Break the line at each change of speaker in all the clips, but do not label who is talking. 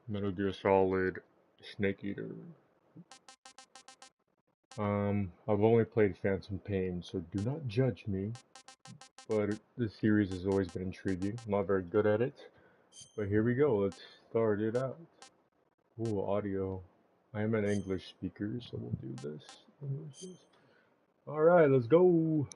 Metal Gear Solid Snake Eater. I've only played Phantom Pain, so do not judge me, but this series has always been intriguing. I'm not very good at it, but here we go, let's start it out. Ooh, audio. I am an English speaker, so we'll do this. Alright, let's go!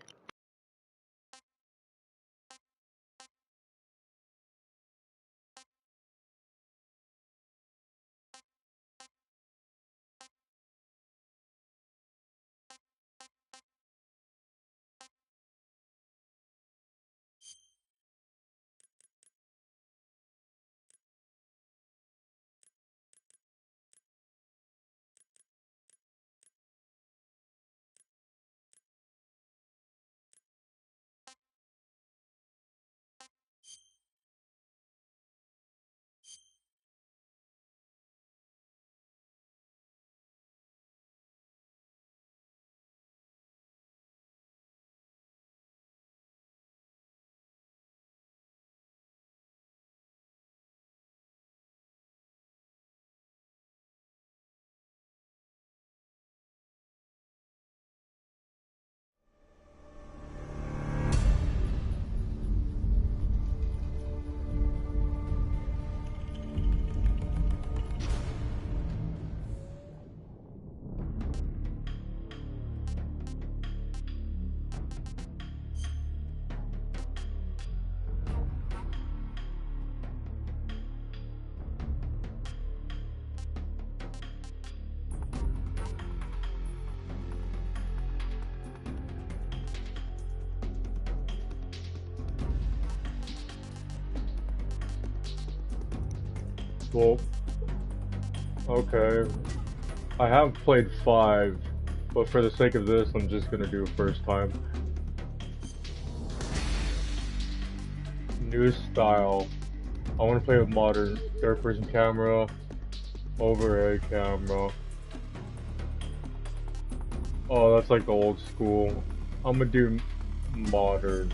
Well, okay. I have played 5, but for the sake of this, I'm just gonna do it first time. New style. I want to play with modern third-person camera, overhead camera. Oh, that's like the old school. I'm gonna do modern.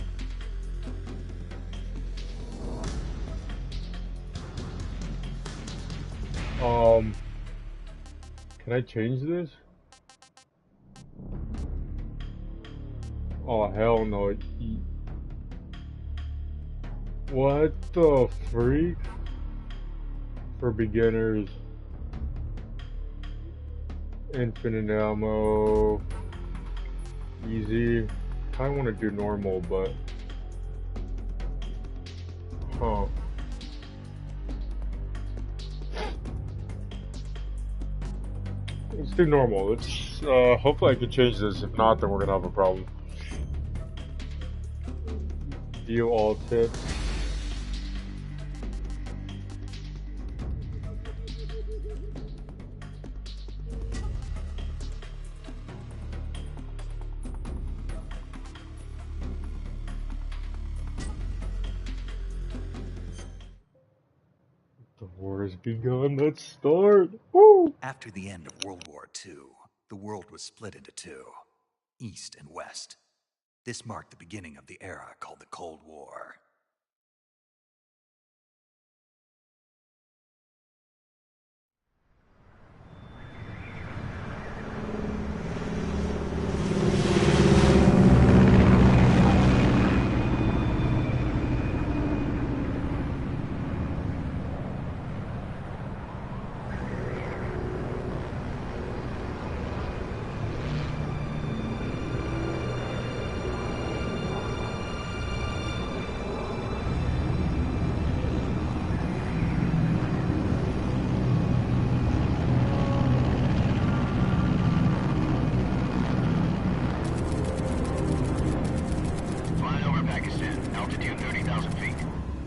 Can I change this? Oh, hell no. What the freak? For beginners. Infinite ammo. Easy. Kinda wanna do normal, but... Huh. Let's do normal. Let's, hopefully I can change this. If not, then we're gonna have a problem. View all tips. The war has begun. Let's start. Woo!
After the end of World War II, the world was split into two, East and West. This marked the beginning of the era called the Cold War.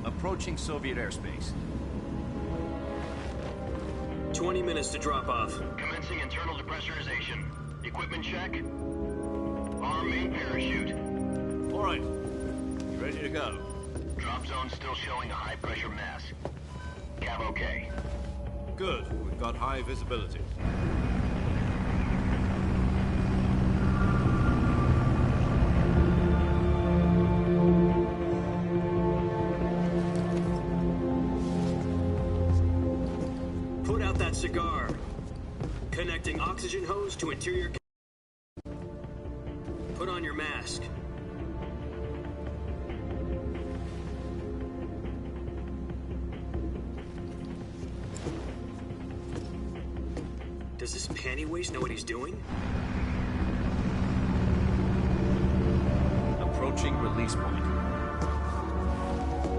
Approaching Soviet airspace.
20 minutes to drop off.
Commencing internal depressurization. Equipment check. Arm main parachute.
All right. Ready to go.
Drop zone still showing a high pressure mass. Cav okay.
Good. We've got high visibility.
Put out that cigar. Connecting oxygen hose to interior. Put on your mask. Does this panty waste know what he's doing?
Approaching release point.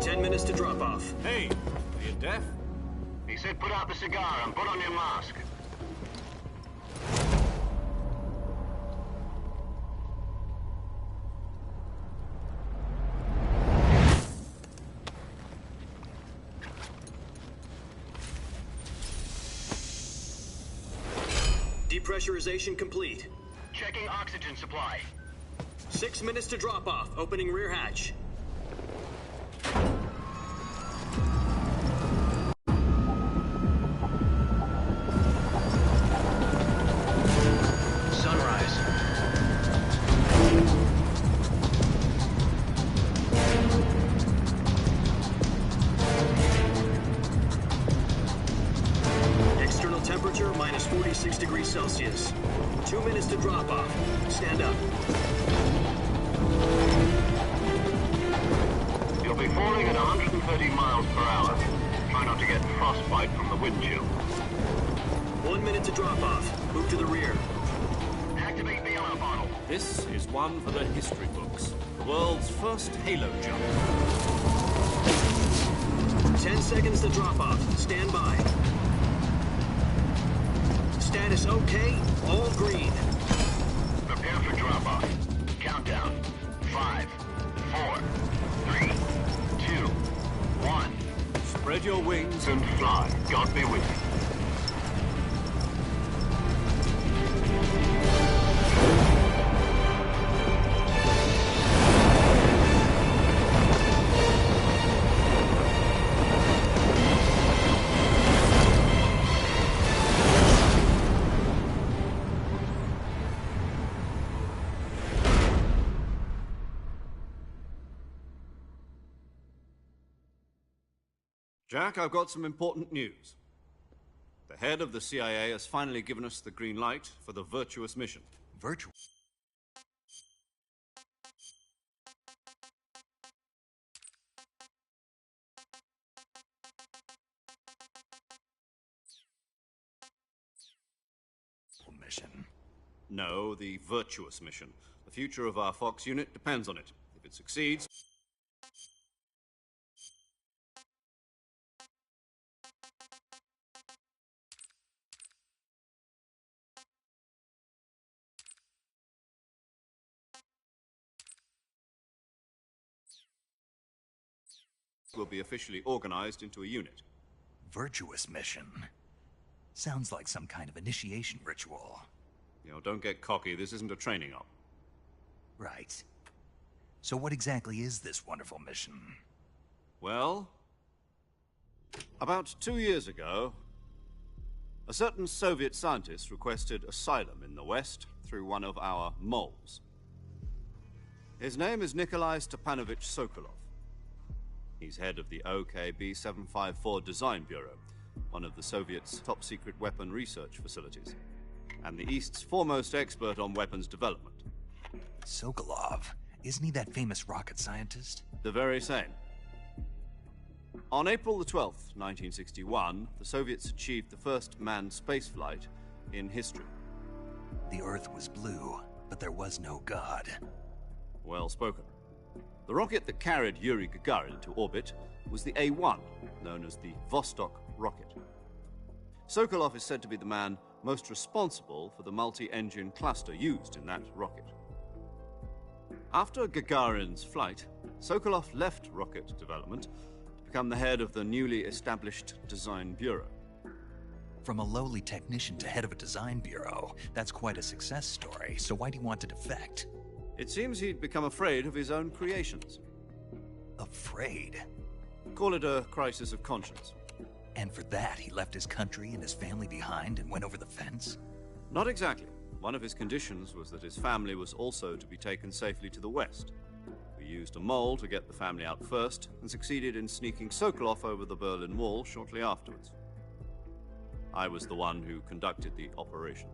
10 minutes to drop off.
Hey, are you deaf?
He said put out the cigar and put on your mask.
Depressurization complete.
Checking oxygen supply.
6 minutes to drop off. Opening rear hatch. Sunrise. External temperature minus 46 degrees Celsius. 2 minutes to drop off. Stand up.
You'll be falling at 130 miles per hour. Try not to get frostbite from the wind chill.
1 minute to drop off. Move to the rear.
Activate the ammo bottle.
This is one for the history books. The world's first Halo jump.
10 seconds to drop off. Stand by. Status okay. All green.
Prepare for drop-off. Countdown. 5, 4, 3, 2, 1.
Spread your wings
And fly. God be with you.
Jack, I've got some important news. The head of the CIA has finally given us the green light for the virtuous mission.
Virtual. Mission.
No, the virtuous mission. The future of our Fox unit depends on it. If it succeeds... will be officially organized into a unit.
Virtuous mission. Sounds like some kind of initiation ritual.
You know, don't get cocky. This isn't a training op.
Right. So what exactly is this wonderful mission?
Well, about 2 years ago, a certain Soviet scientist requested asylum in the West through one of our moles. His name is Nikolai Stepanovich Sokolov. He's head of the OKB 754 Design Bureau, one of the Soviets' top-secret weapon research facilities, and the East's foremost expert on weapons development.
Sokolov? Isn't he that famous rocket scientist?
The very same. On April the 12th, 1961, the Soviets achieved the first manned spaceflight in history.
The Earth was blue, but there was no God.
Well spoken. The rocket that carried Yuri Gagarin to orbit was the A-1, known as the Vostok rocket. Sokolov is said to be the man most responsible for the multi-engine cluster used in that rocket. After Gagarin's flight, Sokolov left rocket development to become the head of the newly established Design Bureau.
From a lowly technician to head of a design bureau, that's quite a success story, so why'd he want to defect?
It seems he'd become afraid of his own creations.
Afraid?
Call it a crisis of conscience.
And for that, he left his country and his family behind and went over the fence?
Not exactly. One of his conditions was that his family was also to be taken safely to the West. We used a mole to get the family out first, and succeeded in sneaking Sokolov over the Berlin Wall shortly afterwards. I was the one who conducted the operation.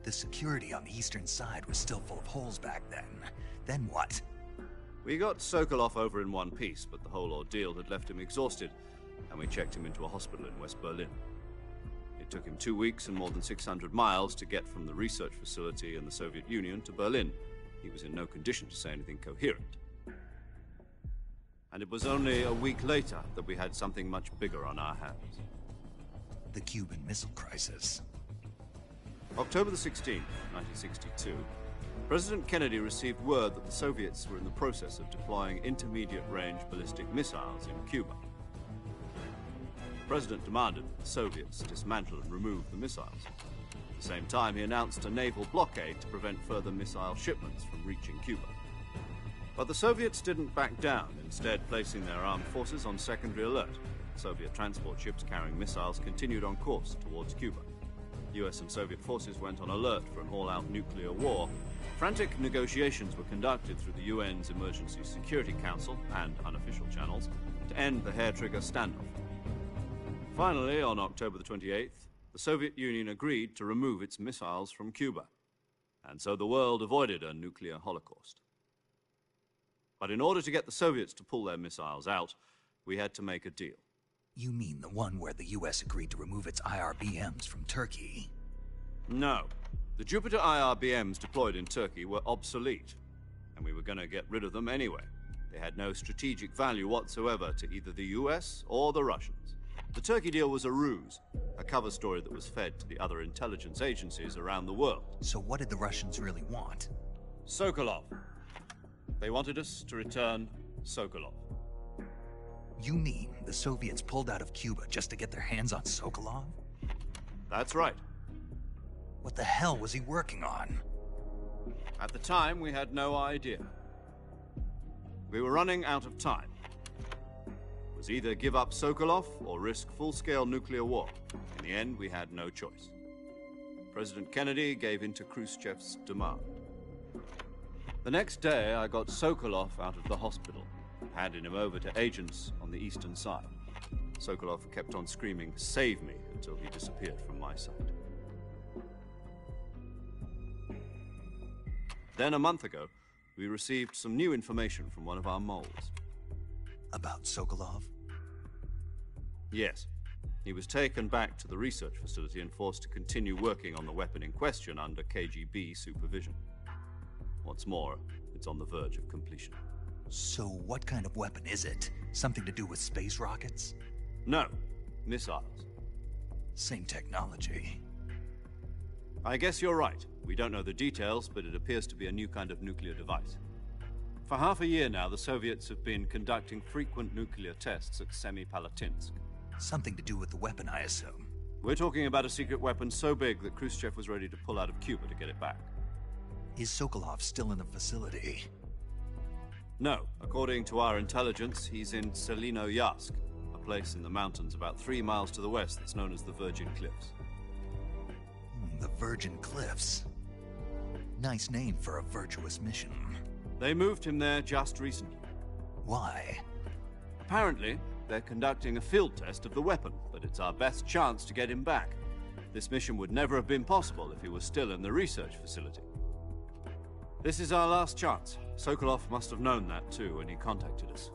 The security on the eastern side was still full of holes back then. Then what?
We got Sokolov over in one piece, but the whole ordeal had left him exhausted, and we checked him into a hospital in West Berlin. It took him 2 weeks and more than 600 miles to get from the research facility in the Soviet Union to Berlin. He was in no condition to say anything coherent. And it was only a week later that we had something much bigger on our hands.
The Cuban Missile Crisis.
October the 16th, 1962, President Kennedy received word that the Soviets were in the process of deploying intermediate-range ballistic missiles in Cuba. The President demanded that the Soviets dismantle and remove the missiles. At the same time, he announced a naval blockade to prevent further missile shipments from reaching Cuba. But the Soviets didn't back down, instead placing their armed forces on secondary alert. Soviet transport ships carrying missiles continued on course towards Cuba. US and Soviet forces went on alert for an all-out nuclear war. Frantic negotiations were conducted through the UN's Emergency Security Council and unofficial channels to end the hair-trigger standoff. Finally, on October the 28th, the Soviet Union agreed to remove its missiles from Cuba, and so the world avoided a nuclear holocaust. But in order to get the Soviets to pull their missiles out, we had to make a deal.
You mean the one where the US agreed to remove its IRBMs from Turkey?
No. The Jupiter IRBMs deployed in Turkey were obsolete, and we were going to get rid of them anyway. They had no strategic value whatsoever to either the US or the Russians. The Turkey deal was a ruse, a cover story that was fed to the other intelligence agencies around the world.
So what did the Russians really want?
Sokolov. They wanted us to return Sokolov.
You mean the Soviets pulled out of Cuba just to get their hands on Sokolov?
That's right.
What the hell was he working on?
At the time, we had no idea. We were running out of time. It was either give up Sokolov or risk full-scale nuclear war. In the end, we had no choice. President Kennedy gave in to Khrushchev's demand. The next day, I got Sokolov out of the hospital, handing him over to agents on the eastern side. Sokolov kept on screaming, "Save me," until he disappeared from my sight. Then a month ago, we received some new information from one of our moles.
About Sokolov?
Yes. He was taken back to the research facility and forced to continue working on the weapon in question under KGB supervision. What's more, it's on the verge of completion.
So what kind of weapon is it? Something to do with space rockets?
No, missiles.
Same technology.
I guess you're right. We don't know the details, but it appears to be a new kind of nuclear device. For half a year now, the Soviets have been conducting frequent nuclear tests at Semipalatinsk.
Something to do with the weapon, I assume.
We're talking about a secret weapon so big that Khrushchev was ready to pull out of Cuba to get it back.
Is Sokolov still in the facility?
No. According to our intelligence, he's in Selinoyarsk, a place in the mountains about 3 miles to the west that's known as the Virgin Cliffs.
The Virgin Cliffs. Nice name for a virtuous mission.
They moved him there just recently.
Why?
Apparently, they're conducting a field test of the weapon, but it's our best chance to get him back. This mission would never have been possible if he was still in the research facility. This is our last chance. Sokolov must have known that too when he contacted us.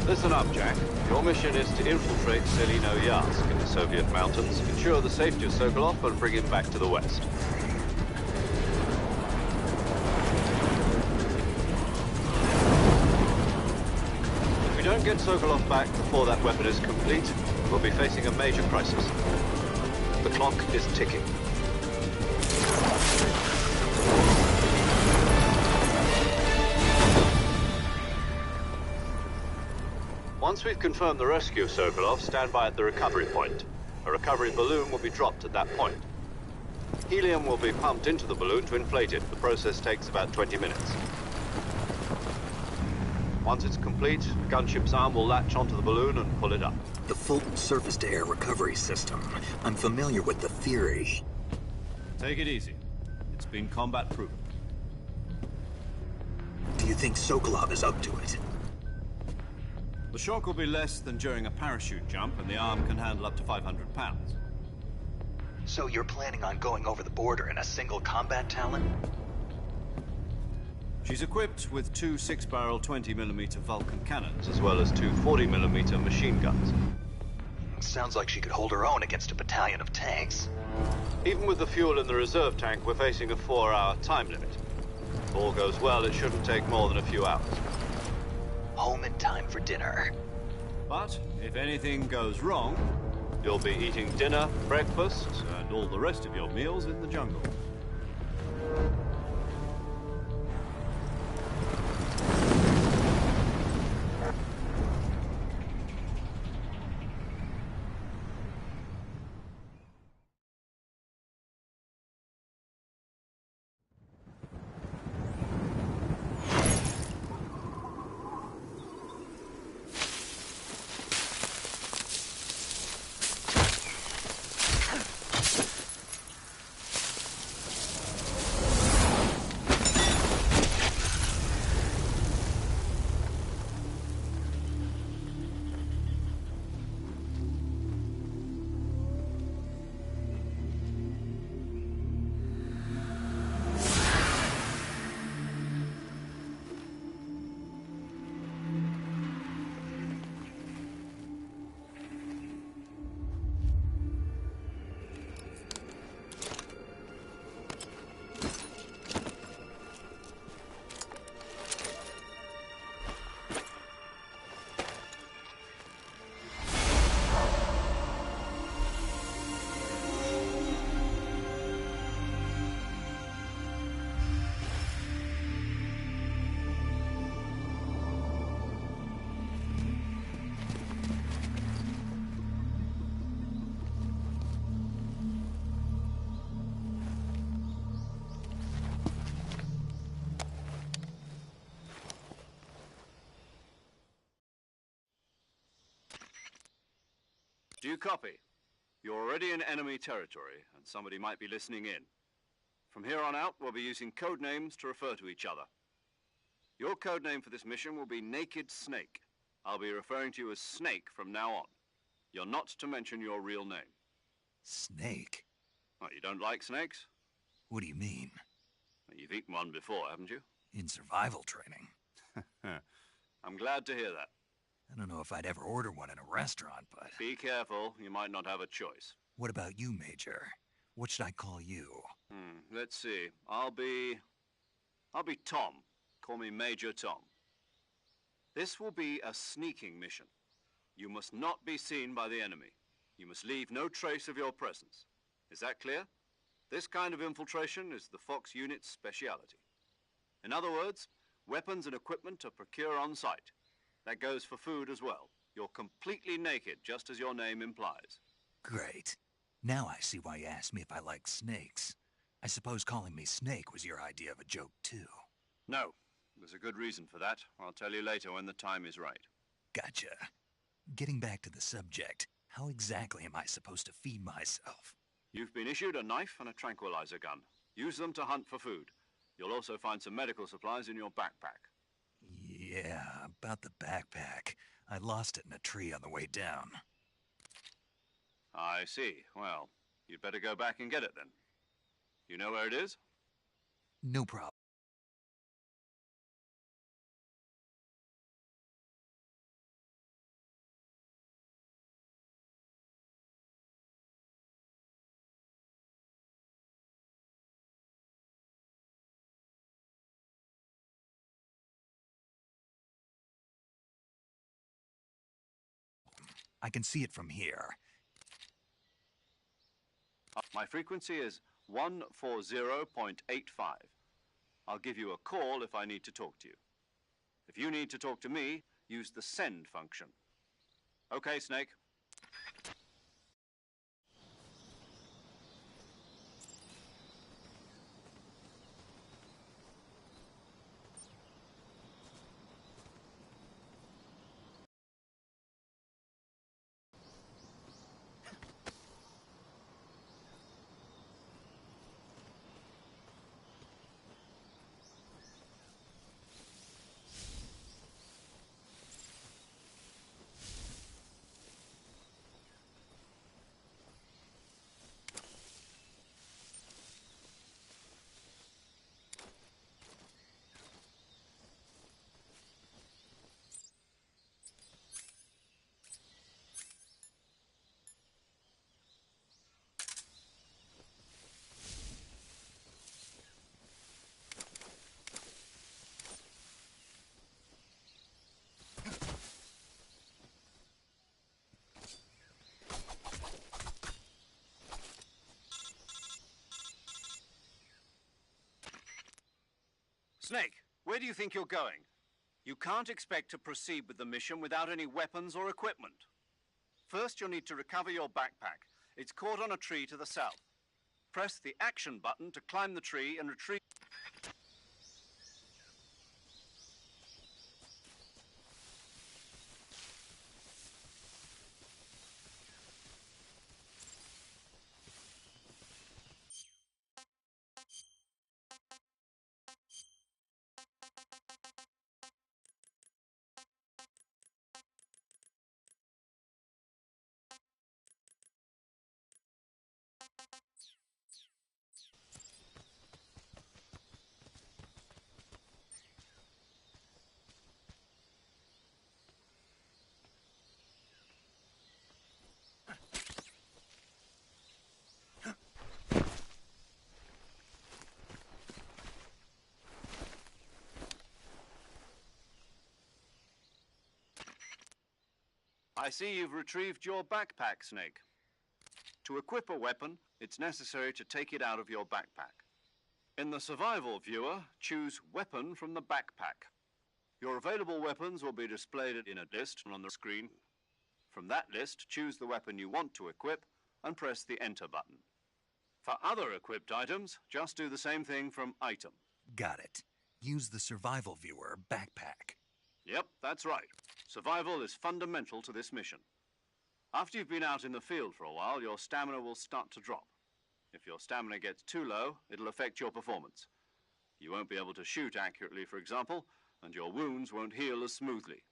Listen up, Jack. Your mission is to infiltrate Selinoyarsk in the Soviet mountains, ensure the safety of Sokolov, and bring him back to the west. If we don't get Sokolov back before that weapon is complete, we'll be facing a major crisis. The clock is ticking. Once we've confirmed the rescue of Sokolov, stand by at the recovery point. A recovery balloon will be dropped at that point. Helium will be pumped into the balloon to inflate it. The process takes about 20 minutes. Once it's complete, the gunship's arm will latch onto the balloon and pull it up.
The Fulton surface-to-air recovery system. I'm familiar with the theory.
Take it easy. It's been combat-proven.
Do you think Sokolov is up to it?
The shock will be less than during a parachute jump, and the arm can handle up to 500 pounds.
So you're planning on going over the border in a single combat Talon?
She's equipped with two 6-barrel 20mm Vulcan cannons, as well as two 40mm machine guns.
Sounds like she could hold her own against a battalion of tanks.
Even with the fuel in the reserve tank, we're facing a 4-hour time limit. If all goes well, it shouldn't take more than a few hours.
Home in time for dinner.
But if anything goes wrong, you'll be eating dinner, breakfast, and all the rest of your meals in the jungle. Do you copy? You're already in enemy territory, and somebody might be listening in. From here on out, we'll be using code names to refer to each other. Your code name for this mission will be Naked Snake. I'll be referring to you as Snake from now on. You're not to mention your real name.
Snake?
What, you don't like snakes?
What do you mean?
Well, you've eaten one before, haven't you?
In survival training.
I'm glad to hear that.
I don't know if I'd ever order one in a restaurant, but...
Be careful, you might not have a choice.
What about you, Major? What should I call you?
Let's see. I'll be Tom. Call me Major Tom. This will be a sneaking mission. You must not be seen by the enemy. You must leave no trace of your presence. Is that clear? This kind of infiltration is the Fox unit's speciality. In other words, weapons and equipment are procured on site. That goes for food as well. You're completely naked, just as your name implies.
Great. Now I see why you asked me if I like snakes. I suppose calling me Snake was your idea of a joke, too.
No. There's a good reason for that. I'll tell you later when the time is right.
Gotcha. Getting back to the subject, how exactly am I supposed to feed myself?
You've been issued a knife and a tranquilizer gun. Use them to hunt for food. You'll also find some medical supplies in your backpack.
Yeah, about the backpack. I lost it in a tree on the way down.
I see. Well, you'd better go back and get it then. You know where it is?
No problem. I can see it from here.
My frequency is 140.85. I'll give you a call if I need to talk to you. If you need to talk to me, use the send function. Okay, Snake. Snake, where do you think you're going? You can't expect to proceed with the mission without any weapons or equipment. First, you'll need to recover your backpack. It's caught on a tree to the south. Press the action button to climb the tree and retrieve... I see you've retrieved your backpack, Snake. To equip a weapon, it's necessary to take it out of your backpack. In the survival viewer, choose Weapon from the backpack. Your available weapons will be displayed in a list on the screen. From that list, choose the weapon you want to equip and press the Enter button. For other equipped items, just do the same thing from Item.
Got it. Use the survival viewer backpack.
Yep, that's right. Survival is fundamental to this mission. After you've been out in the field for a while, your stamina will start to drop. If your stamina gets too low, it'll affect your performance. You won't be able to shoot accurately, for example, and your wounds won't heal as smoothly.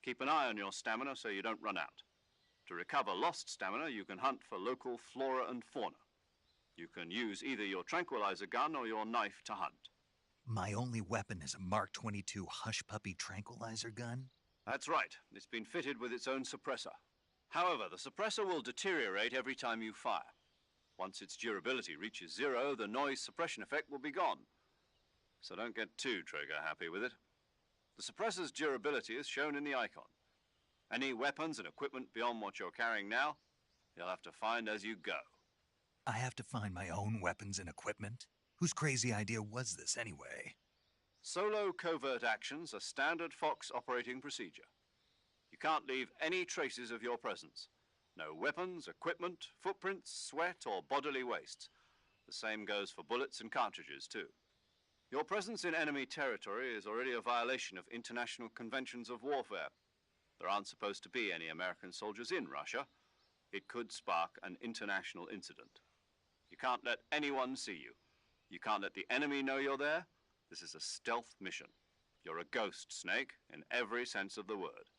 Keep an eye on your stamina so you don't run out. To recover lost stamina, you can hunt for local flora and fauna. You can use either your tranquilizer gun or your knife to hunt.
My only weapon is a Mark 22 Hush Puppy tranquilizer gun?
That's right. It's been fitted with its own suppressor. However, the suppressor will deteriorate every time you fire. Once its durability reaches 0, the noise suppression effect will be gone. So don't get too trigger happy with it. The suppressor's durability is shown in the icon. Any weapons and equipment beyond what you're carrying now, you'll have to find as you go.
I have to find my own weapons and equipment? Whose crazy idea was this anyway?
Solo covert actions are standard Fox operating procedure. You can't leave any traces of your presence. No weapons, equipment, footprints, sweat, or bodily wastes. The same goes for bullets and cartridges, too. Your presence in enemy territory is already a violation of international conventions of warfare. There aren't supposed to be any American soldiers in Russia. It could spark an international incident. You can't let anyone see you. You can't let the enemy know you're there. This is a stealth mission. You're a ghost, Snake, in every sense of the word.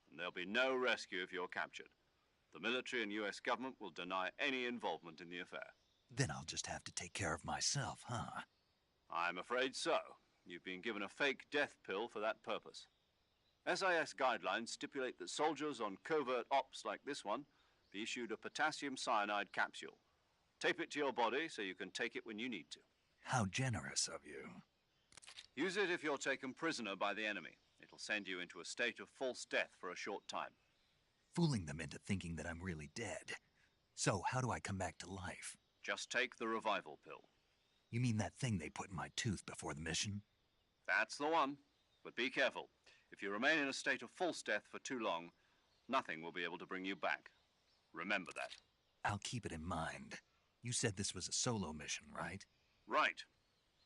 And there'll be no rescue if you're captured. The military and US government will deny any involvement in the affair.
Then I'll just have to take care of myself, huh?
I'm afraid so. You've been given a fake death pill for that purpose. SIS guidelines stipulate that soldiers on covert ops like this one be issued a potassium cyanide capsule. Tape it to your body so you can take it when you need to.
How generous of you.
Use it if you're taken prisoner by the enemy. It'll send you into a state of false death for a short time.
Fooling them into thinking that I'm really dead. So how do I come back to life?
Just take the revival pill.
You mean that thing they put in my tooth before the mission?
That's the one. But be careful. If you remain in a state of false death for too long, Nothing will be able to bring you back. Remember that.
I'll keep it in mind. You said this was a solo mission, right?
Right.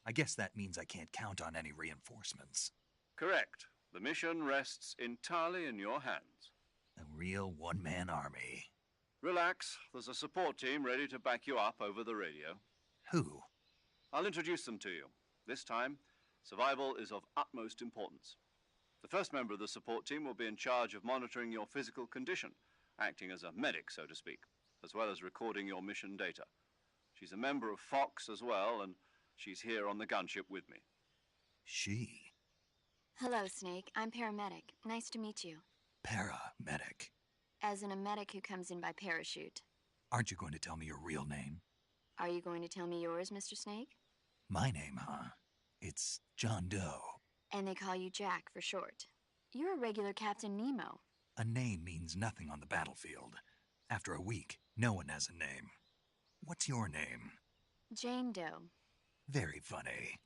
I guess that means I can't count on any reinforcements.
Correct. The mission rests entirely in your hands.
A real one-man army.
Relax. There's a support team ready to back you up over the radio.
Who?
I'll introduce them to you. This time, survival is of utmost importance. The first member of the support team will be in charge of monitoring your physical condition, acting as a medic, so to speak, as well as recording your mission data. She's a member of Fox as well, and she's here on the gunship with me.
She?
Hello, Snake. I'm paramedic. Nice to meet you.
Paramedic.
As in a medic who comes in by parachute.
Aren't you going to tell me your real name?
Are you going to tell me yours, Mr. Snake?
My name, huh? It's John Doe.
And they call you Jack for short. You're a regular Captain Nemo.
A name means nothing on the battlefield. After a week, no one has a name. What's your name?
Jane Doe.
Very funny.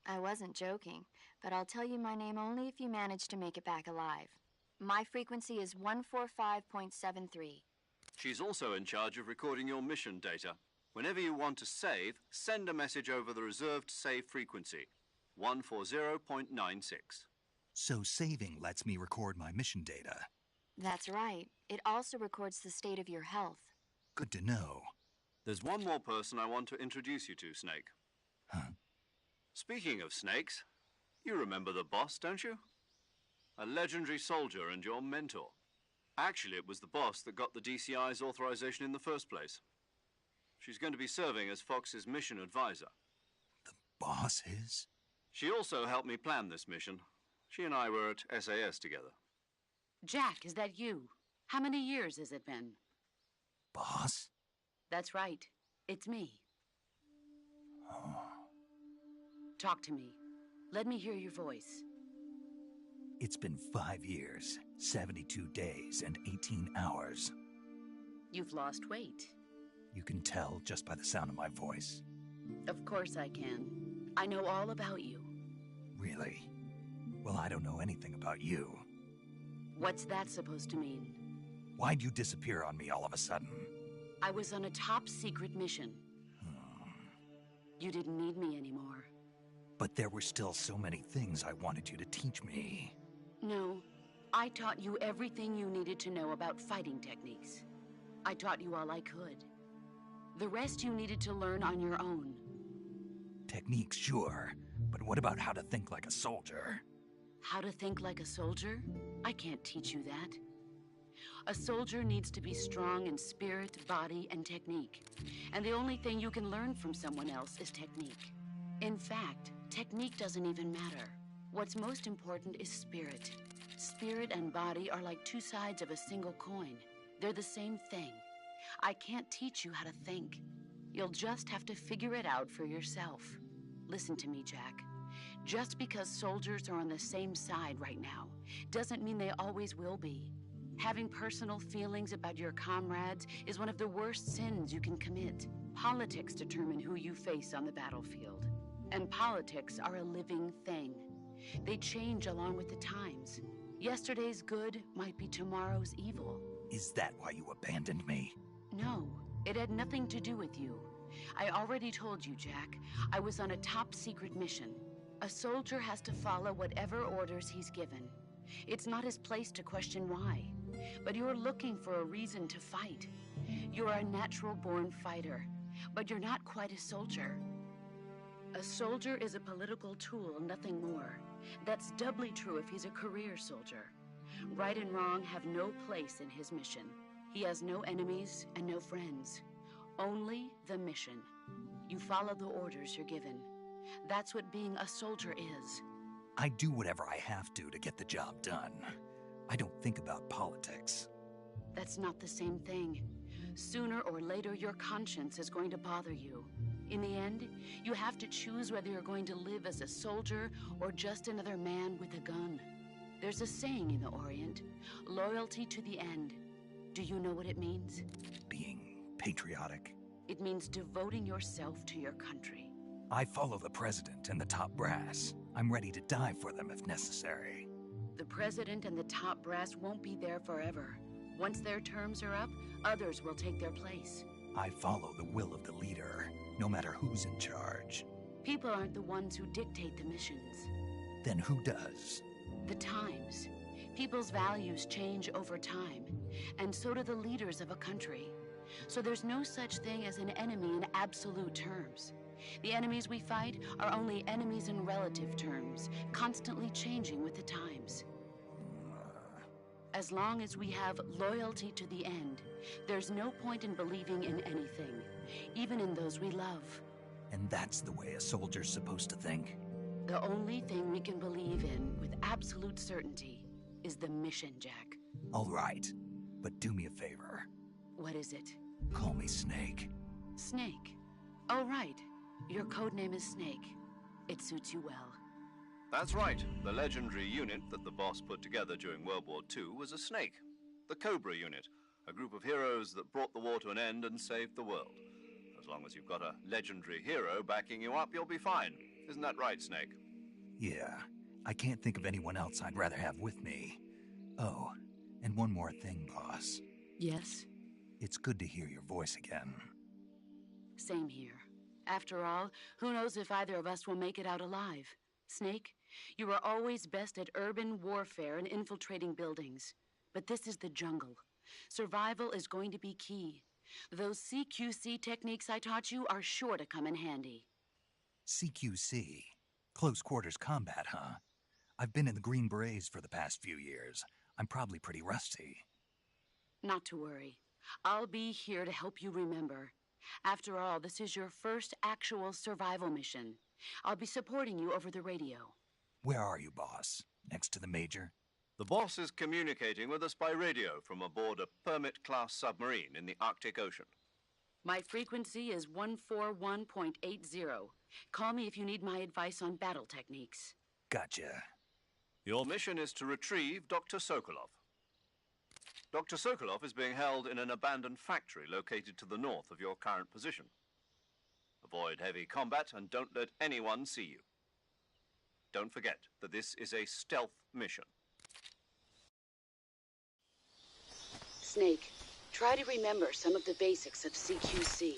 I wasn't joking, but I'll tell you my name only if you manage to make it back alive. My frequency is 145.73.
She's also in charge of recording your mission data. Whenever you want to save, send a message over the reserved save frequency, 140.96.
So saving lets me record my mission data.
That's right. It also records the state of your health.
Good to know.
There's one more person I want to introduce you to, Snake.
Huh?
Speaking of snakes, you remember the boss, don't you? A legendary soldier and your mentor. Actually, it was the boss that got the DCI's authorization in the first place. She's going to be serving as Fox's mission advisor.
The boss is?
She also helped me plan this mission. She and I were at SAS together.
Jack, is that you? How many years has it been?
Boss?
That's right. It's me.
Oh.
Talk to me. Let me hear your voice.
It's been 5 years, 72 days, and 18 hours.
You've lost weight.
You can tell just by the sound of my voice.
Of course I can. I know all about you.
Really? Well, I don't know anything about you.
What's that supposed to mean?
Why'd you disappear on me all of a sudden?
I was on a top-secret mission. You didn't need me anymore.
But there were still so many things I wanted you to teach me.
No, I taught you everything you needed to know about fighting techniques. I taught you all I could. The rest you needed to learn on your own.
Techniques, sure. But what about how to think like a soldier?
How to think like a soldier? I can't teach you that. A soldier needs to be strong in spirit, body, and technique. And the only thing you can learn from someone else is technique. In fact, technique doesn't even matter. What's most important is spirit. Spirit and body are like two sides of a single coin. They're the same thing. I can't teach you how to think. You'll just have to figure it out for yourself. Listen to me, Jack. Just because soldiers are on the same side right now doesn't mean they always will be. Having personal feelings about your comrades is one of the worst sins you can commit. Politics determine who you face on the battlefield. And politics are a living thing. They change along with the times. Yesterday's good might be tomorrow's evil.
Is that why you abandoned me?
No, it had nothing to do with you. I already told you, Jack. I was on a top-secret mission. A soldier has to follow whatever orders he's given. It's not his place to question why. But you're looking for a reason to fight. You're a natural-born fighter, but you're not quite a soldier. A soldier is a political tool, nothing more. That's doubly true if he's a career soldier. Right and wrong have no place in his mission. He has no enemies and no friends. Only the mission. You follow the orders you're given. That's what being a soldier is.
I do whatever I have to get the job done. I don't think about politics.
That's not the same thing. Sooner or later, your conscience is going to bother you. In the end, you have to choose whether you're going to live as a soldier or just another man with a gun. There's a saying in the Orient, loyalty to the end. Do you know what it means?
Being patriotic.
It means devoting yourself to your country.
I follow the president and the top brass. I'm ready to die for them if necessary.
The president and the top brass won't be there forever. Once their terms are up, others will take their place.
I follow the will of the leader, no matter who's in charge.
People aren't the ones who dictate the missions.
Then who does?
The times. People's values change over time, and so do the leaders of a country. So there's no such thing as an enemy in absolute terms. The enemies we fight are only enemies in relative terms, constantly changing with the times. As long as we have loyalty to the end, there's no point in believing in anything, even in those we love.
And that's the way a soldier's supposed to think?
The only thing we can believe in with absolute certainty is the mission, Jack.
All right, but do me a favor.
What is it?
Call me Snake.
Snake. Oh, right. Your codename is Snake. It suits you well.
That's right. The legendary unit that the boss put together during World War II was a snake. The Cobra unit, a group of heroes that brought the war to an end and saved the world. As long as you've got a legendary hero backing you up, you'll be fine. Isn't that right, Snake?
Yeah, I can't think of anyone else I'd rather have with me. Oh, and one more thing, boss.
Yes?
It's good to hear your voice again.
Same here. After all, who knows if either of us will make it out alive? Snake, you are always best at urban warfare and infiltrating buildings. But this is the jungle. Survival is going to be key. Those CQC techniques I taught you are sure to come in handy.
CQC? Close quarters combat, huh? I've been in the Green Berets for the past few years. I'm probably pretty rusty.
Not to worry. I'll be here to help you remember. After all, this is your first actual survival mission. I'll be supporting you over the radio.
Where are you, boss? Next to the Major?
The boss is communicating with us by radio from aboard a Permit-class submarine in the Arctic Ocean.
My frequency is 141.80. Call me if you need my advice on battle techniques.
Gotcha.
Your mission is to retrieve Dr. Sokolov. Dr. Sokolov is being held in an abandoned factory located to the north of your current position. Avoid heavy combat and don't let anyone see you. Don't forget that this is a stealth mission.
Snake, try to remember some of the basics of CQC.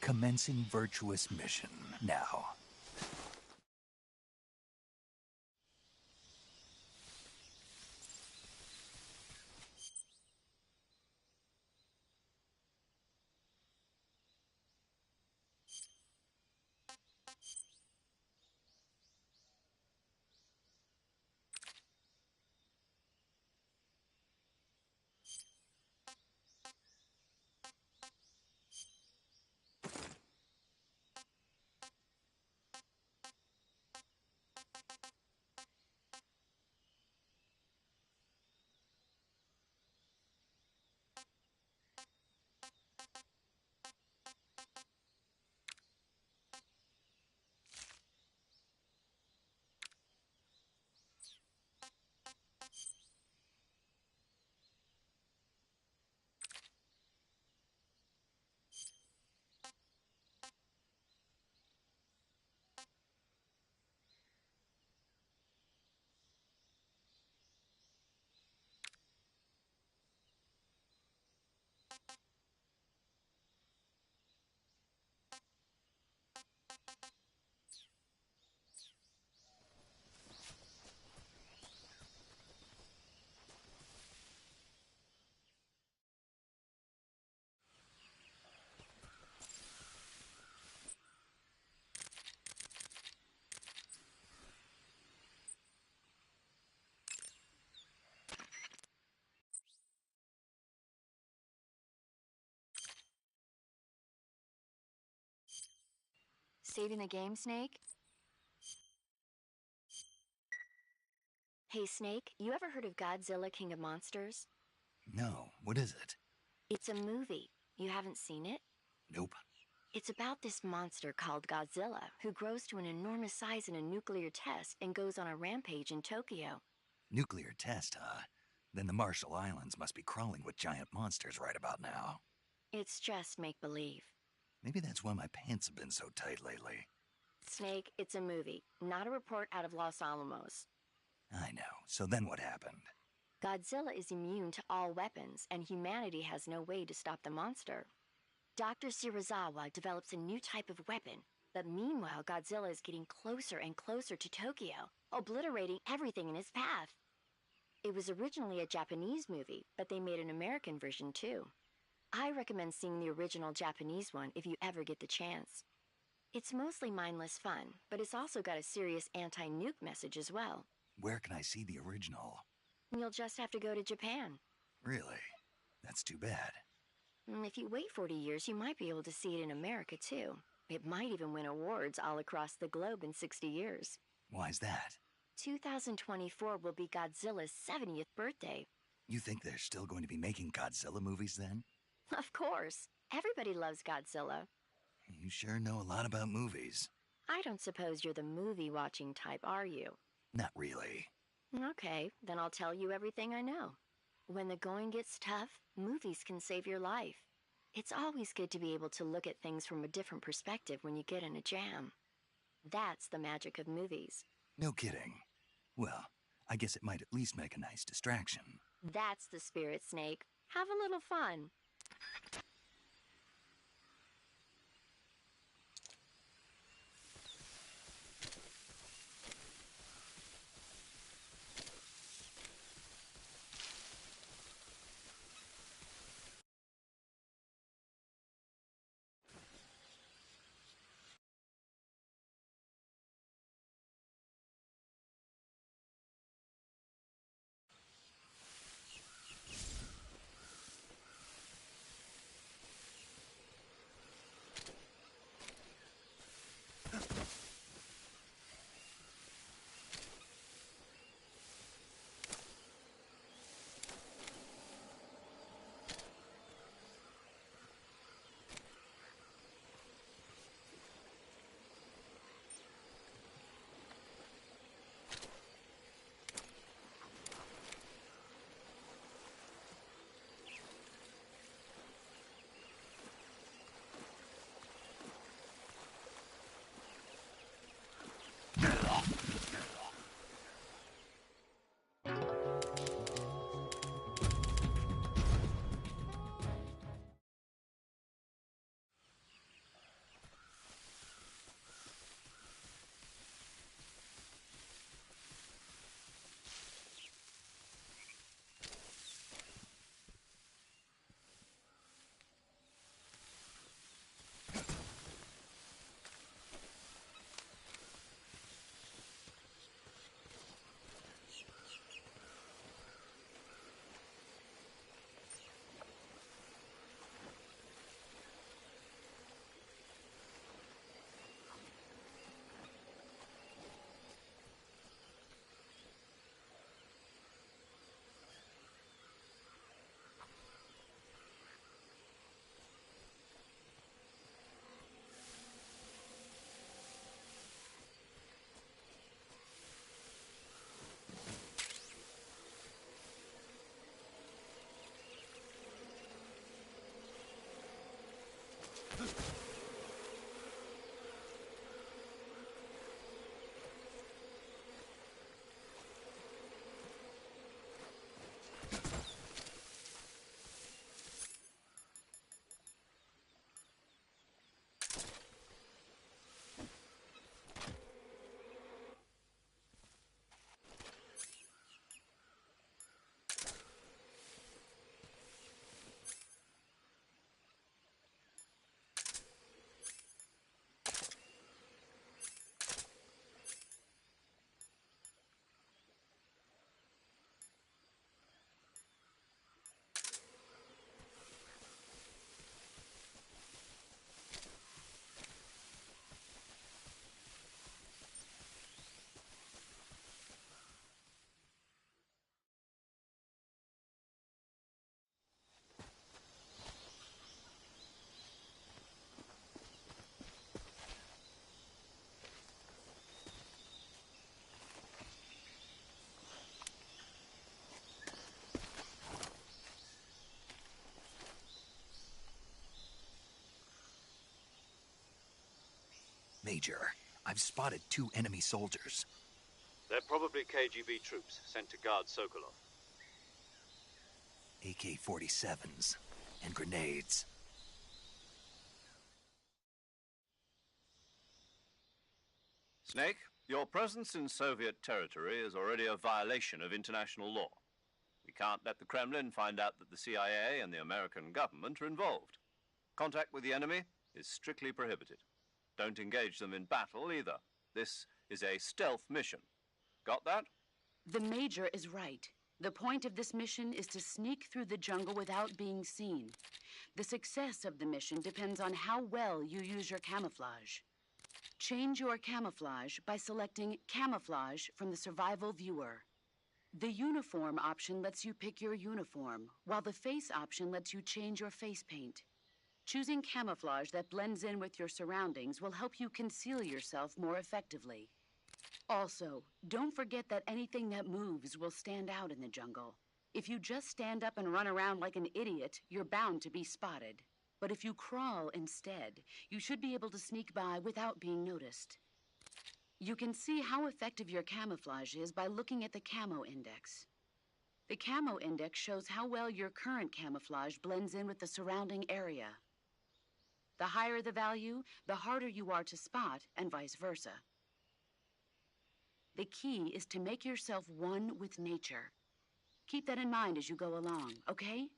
Commencing virtuous mission now.
Saving the game, Snake? Hey, Snake, you ever heard of Godzilla, King of Monsters?
No, what is it?
It's a movie. You haven't seen it?
Nope.
It's about this monster called Godzilla, who grows to an enormous size in a nuclear test and goes on a rampage in Tokyo.
Nuclear test, huh? Then the Marshall Islands must be crawling with giant monsters right about now.
It's just make-believe.
Maybe that's why my pants have been so tight lately.
Snake, it's a movie, not a report out of Los Alamos.
I know. So then what happened?
Godzilla is immune to all weapons, and humanity has no way to stop the monster. Dr. Shirazawa develops a new type of weapon, but meanwhile Godzilla is getting closer and closer to Tokyo, obliterating everything in his path. It was originally a Japanese movie, but they made an American version too. I recommend seeing the original Japanese one if you ever get the chance. It's mostly mindless fun, but it's also got a serious anti-nuke message as well.
Where can I see the original?
You'll just have to go to Japan.
Really? That's too bad.
If you wait 40 years, you might be able to see it in America too. It might even win awards all across the globe in 60 years.
Why's that?
2024 will be Godzilla's 70th birthday.
You think they're still going to be making Godzilla movies then?
Of course. Everybody loves Godzilla.
You sure know a lot about movies.
I don't suppose you're the movie-watching type, are you?
Not really.
Okay, then I'll tell you everything I know. When the going gets tough, movies can save your life. It's always good to be able to look at things from a different perspective when you get in a jam. That's the magic of movies.
No kidding. Well, I guess it might at least make a nice distraction.
That's the spirit, Snake. Have a little fun.
Major, I've spotted 2 enemy soldiers.
They're probably KGB troops sent to guard Sokolov.
AK-47s and grenades.
Snake, your presence in Soviet territory is already a violation of international law. We can't let the Kremlin find out that the CIA and the American government are involved. Contact with the enemy is strictly prohibited. Don't engage them in battle either. This is a stealth mission. Got that?
The Major is right. The point of this mission is to sneak through the jungle without being seen. The success of the mission depends on how well you use your camouflage. Change your camouflage by selecting Camouflage from the Survival Viewer. The Uniform option lets you pick your uniform, while the Face option lets you change your face paint. Choosing camouflage that blends in with your surroundings will help you conceal yourself more effectively. Also, don't forget that anything that moves will stand out in the jungle. If you just stand up and run around like an idiot, you're bound to be spotted. But if you crawl instead, you should be able to sneak by without being noticed. You can see how effective your camouflage is by looking at the Camo Index. The Camo Index shows how well your current camouflage blends in with the surrounding area. The higher the value, the harder you are to spot, and vice versa. The key is to make yourself one with nature. Keep that in mind as you go along, okay?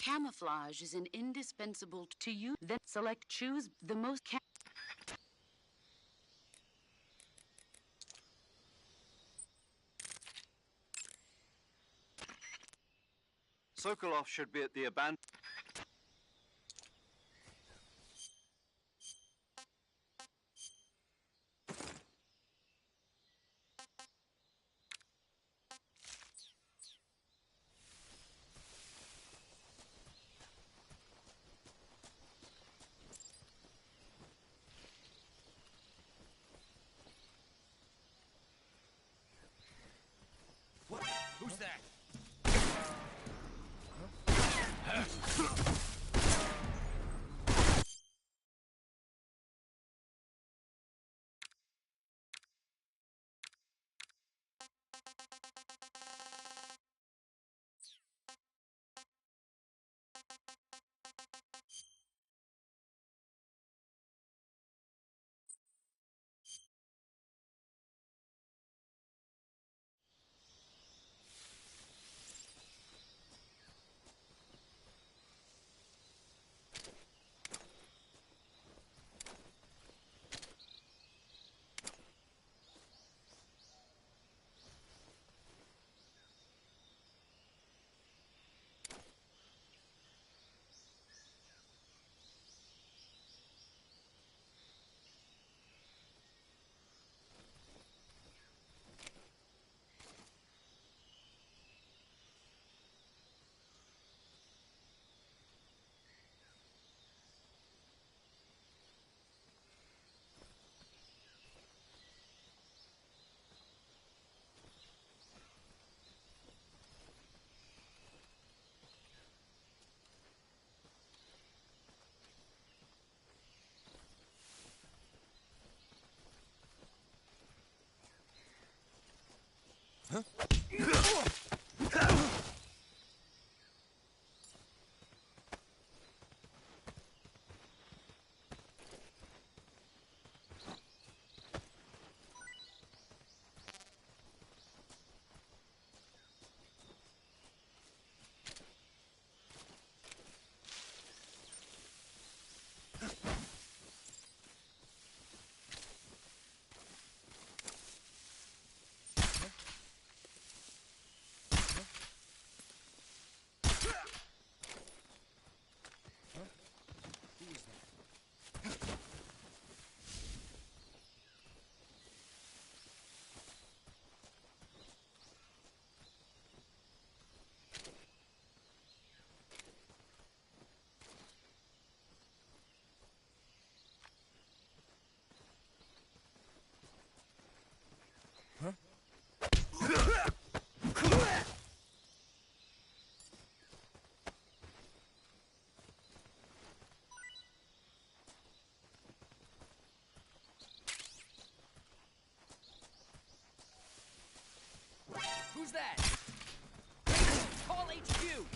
Camouflage is an indispensable to you. Then choose the most
Sokolov should be at the abandoned...
Who's that?
was that? Rachel, call HQ!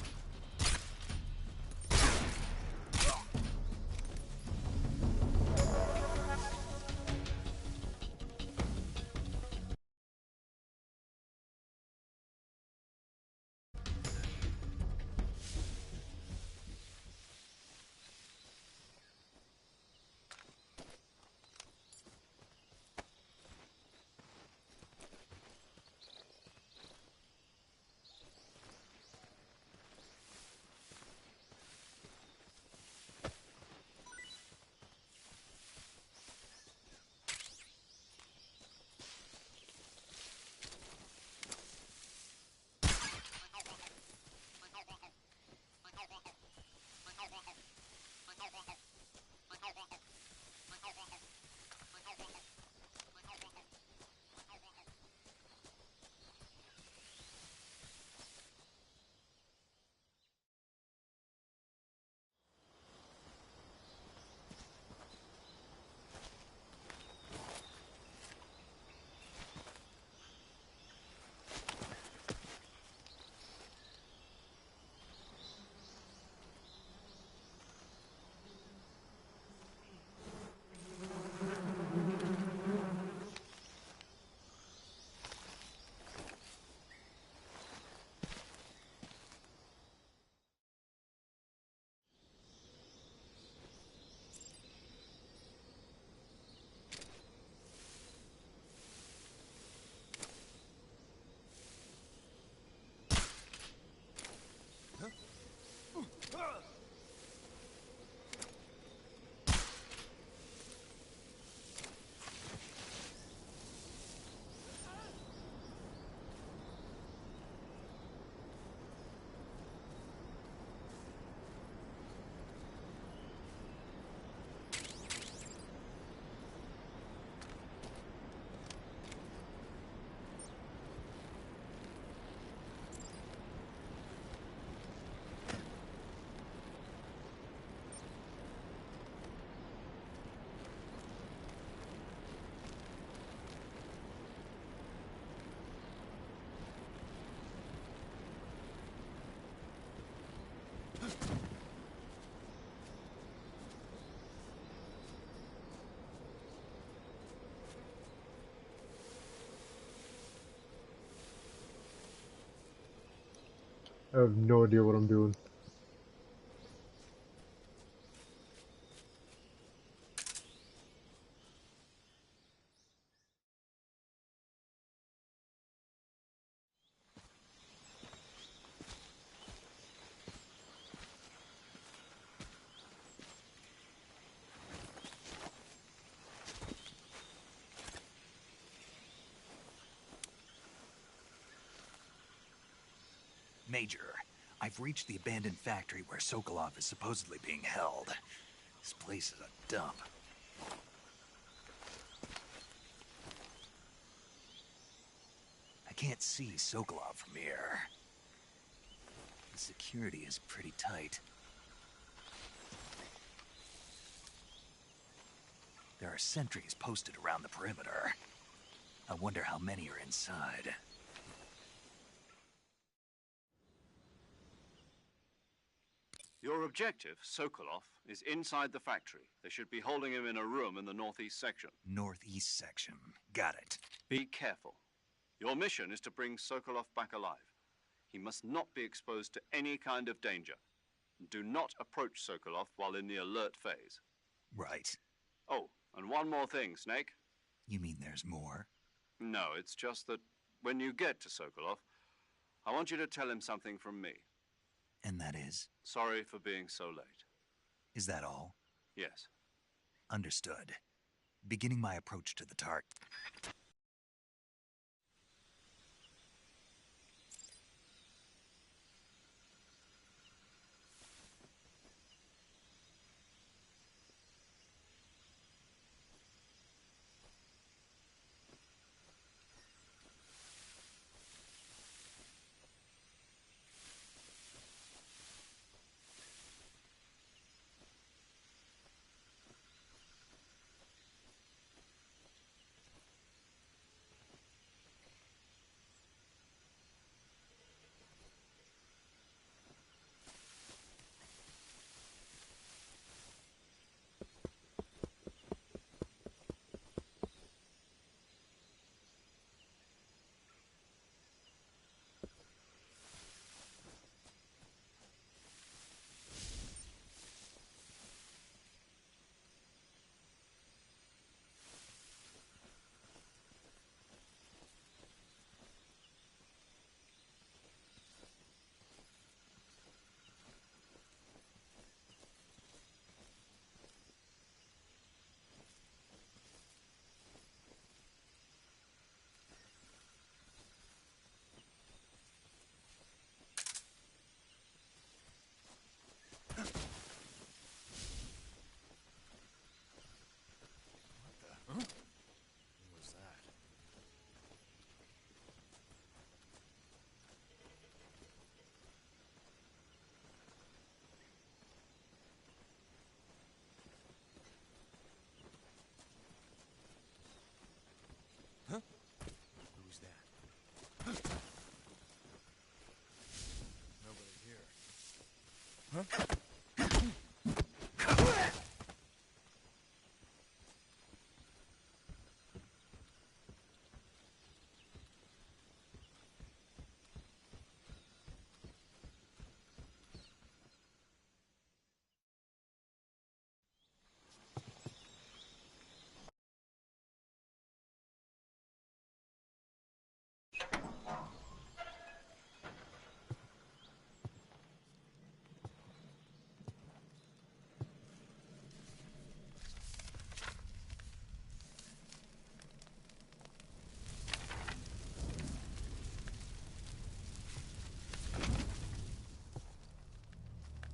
I have no idea what I'm doing.
Major, I've reached the abandoned factory where Sokolov is supposedly being held. This place is a dump. I can't see Sokolov from here. The security is pretty tight. There are sentries posted around the perimeter. I wonder how many are inside.
Your objective, Sokolov, is inside the factory. They should be holding him in a room in the northeast section.
Northeast section. Got it.
Be careful. Your mission is to bring Sokolov back alive. He must not be exposed to any kind of danger. Do not approach Sokolov while in the alert phase.
Right.
Oh, and one more thing, Snake.
You mean there's more?
No, it's just that when you get to Sokolov, I want you to tell him something from me.
And that is?
Sorry for being so late.
Is that all?
Yes.
Understood. Beginning my approach to the target.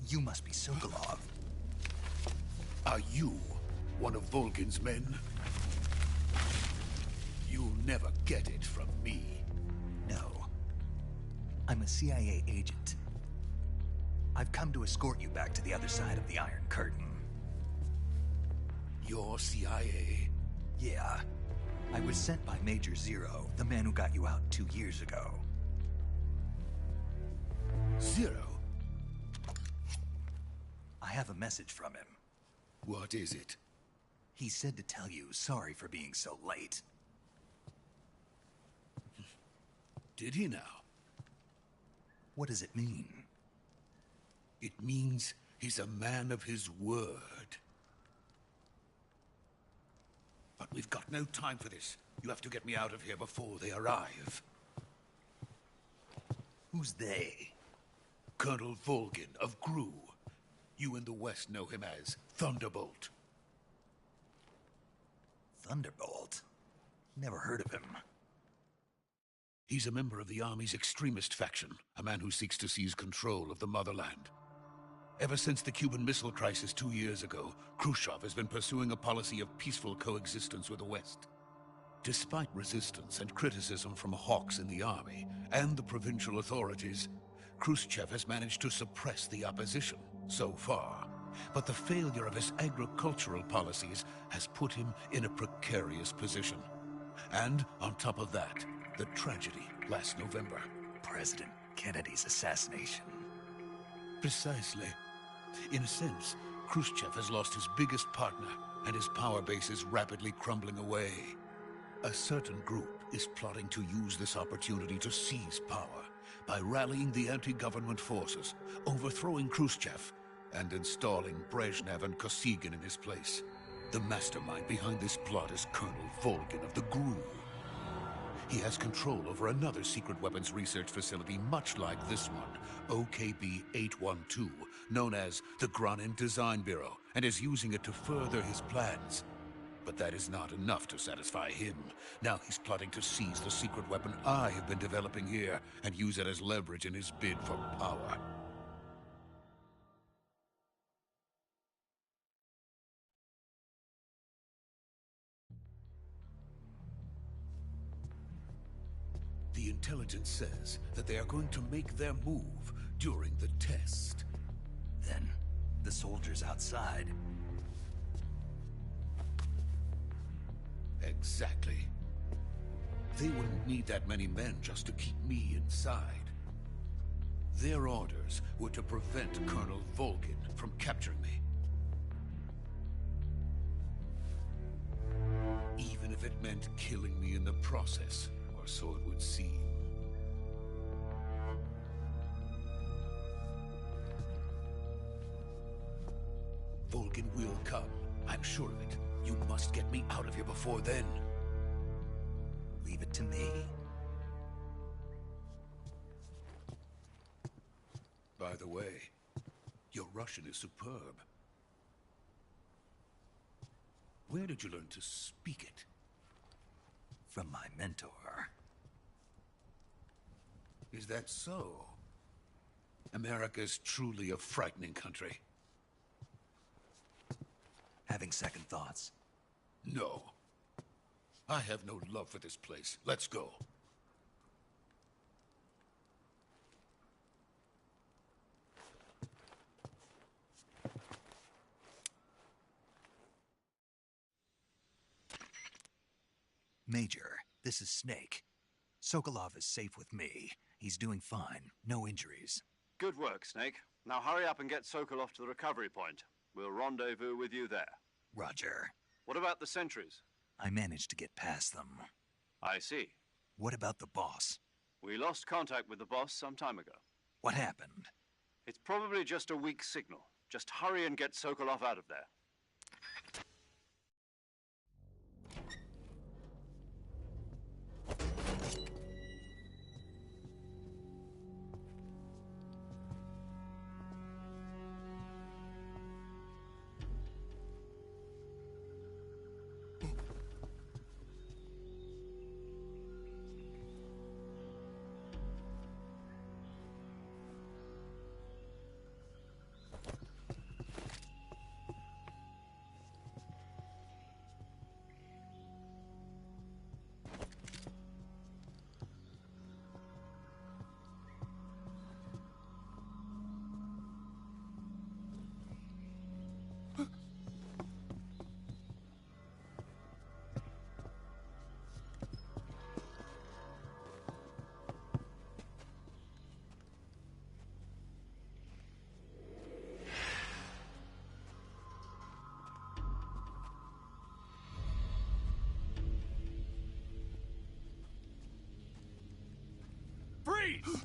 You must be Sokolov.
Are you one of Volgin's men? You'll never get it from me.
No. I'm a CIA agent. I've come to escort you back to the other side of the Iron Curtain.
You're CIA?
Yeah. I was sent by Major Zero, the man who got you out 2 years ago.
Zero?
I have a message from him.
What is it?
He said to tell you sorry for being so late.
Did he now?
What does it mean?
It means he's a man of his word. But we've got no time for this. You have to get me out of here before they arrive.
Who's they?
Colonel Volgin of GRU. You in the West know him as Thunderbolt.
Thunderbolt? Never heard of him.
He's a member of the Army's extremist faction, a man who seeks to seize control of the motherland. Ever since the Cuban Missile Crisis 2 years ago, Khrushchev has been pursuing a policy of peaceful coexistence with the West. Despite resistance and criticism from hawks in the Army and the provincial authorities, Khrushchev has managed to suppress the opposition so far. But the failure of his agricultural policies has put him in a precarious position. And on top of that, the tragedy last November.
President Kennedy's assassination.
Precisely. In a sense, Khrushchev has lost his biggest partner, and his power base is rapidly crumbling away. A certain group is plotting to use this opportunity to seize power by rallying the anti-government forces, overthrowing Khrushchev, and installing Brezhnev and Kosygin in his place. The mastermind behind this plot is Colonel Volgin of the GRU. He has control over another secret weapons research facility much like this one, OKB-812, known as the Granin Design Bureau, and is using it to further his plans. But that is not enough to satisfy him. Now he's plotting to seize the secret weapon I have been developing here and use it as leverage in his bid for power. The intelligence says that they are going to make their move during the test.
Then, the soldiers outside.
Exactly. They wouldn't need that many men just to keep me inside. Their orders were to prevent Colonel Volgin from capturing me. Even if it meant killing me in the process, or so it would seem. Volgin will come. I'm sure of it. You must get me out of here before then.
Leave it to me.
By the way, your Russian is superb. Where did you learn to speak it?
From my mentor.
Is that so? America's truly a frightening country.
Having second thoughts?
No. I have no love for this place. Let's go.
Major, this is Snake. Sokolov is safe with me. He's doing fine. No injuries.
Good work, Snake. Now hurry up and get Sokolov to the recovery point. We'll rendezvous with you there.
Roger.
What about the sentries?
I managed to get past them.
I see.
What about the boss?
We lost contact with the boss some time ago.
What happened?
It's probably just a weak signal. Just hurry and get Sokolov out of there.
Freeze!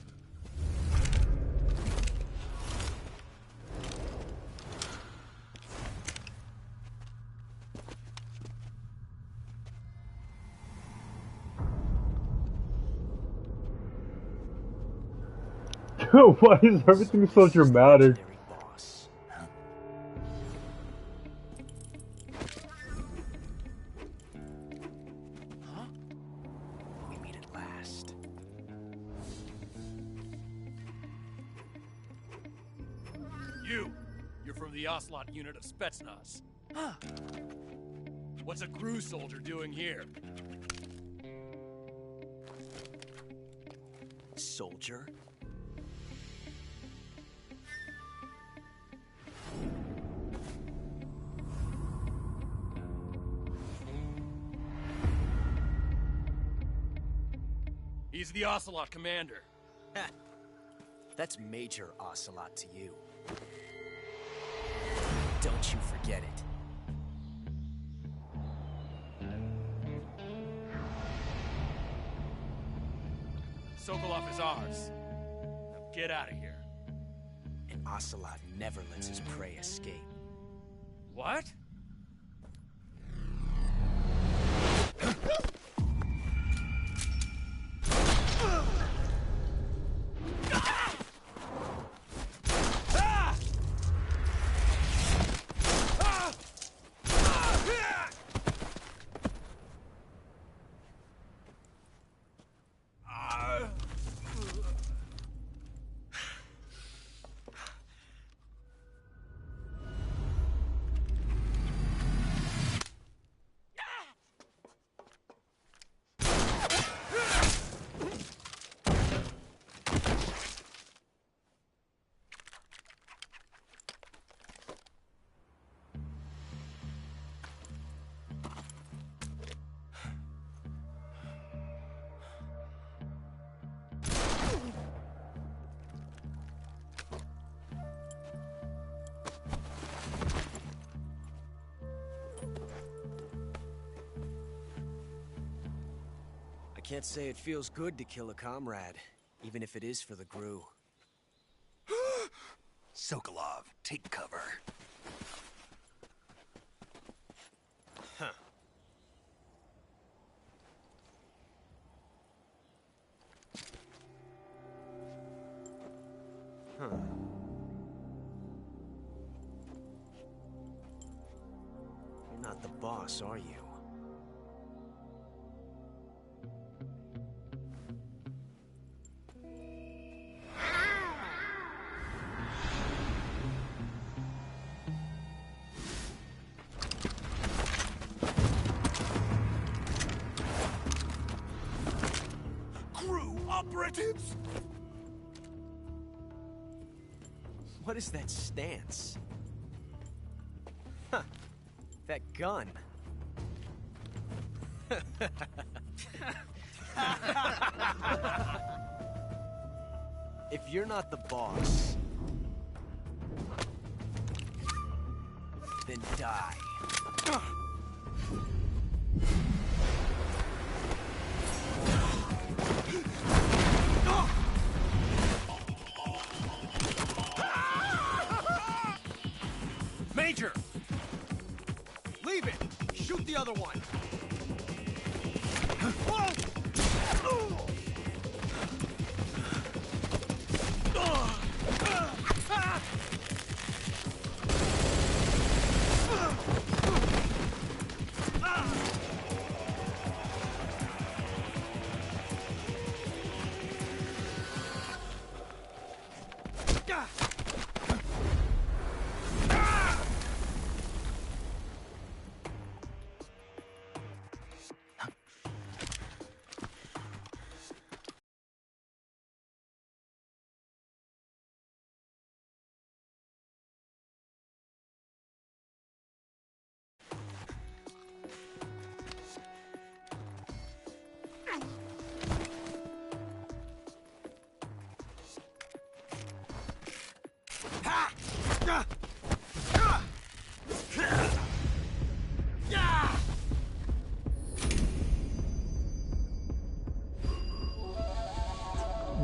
Why is everything so dramatic?
Boss. Huh? We meet at last.
You're from the Ocelot unit of Spetsnaz.
Huh.
What's a crew soldier doing here?
Soldier?
He's the Ocelot commander.
Ha. That's Major Ocelot to you. Don't you forget it.
Sokolov is ours. Now get out of here.
And Ocelot never lets his prey escape.
What?
I can't say it feels good to kill a comrade, even if it is for the GRU.
Sokolov, take cover.
Huh. Huh. You're not the boss, are you?
Operatives?
What is that stance? Huh. That gun. If you're not the boss, and die. Major! Leave it! Shoot the other one! Whoa!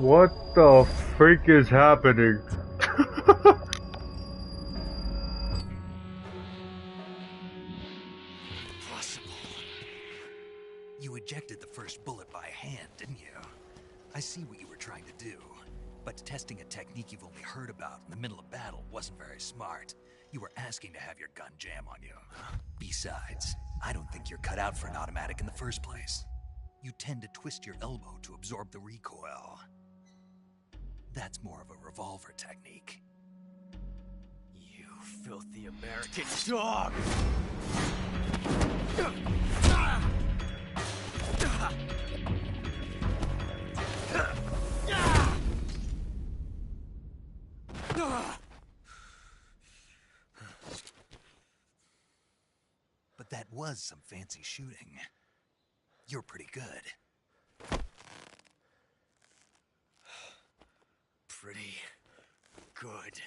What the freak is happening?
Impossible. You ejected the first bullet by hand, didn't you? I see what you were trying to do. But testing a technique you've only heard about in the middle of battle wasn't very smart. You were asking to have your gun jam on you. Besides, I don't think you're cut out for an automatic in the first place. You tend to twist your elbow to absorb the recoil. That's more of a revolver technique.
You filthy American dog!
But that was some fancy shooting. You're pretty good.
Pretty good.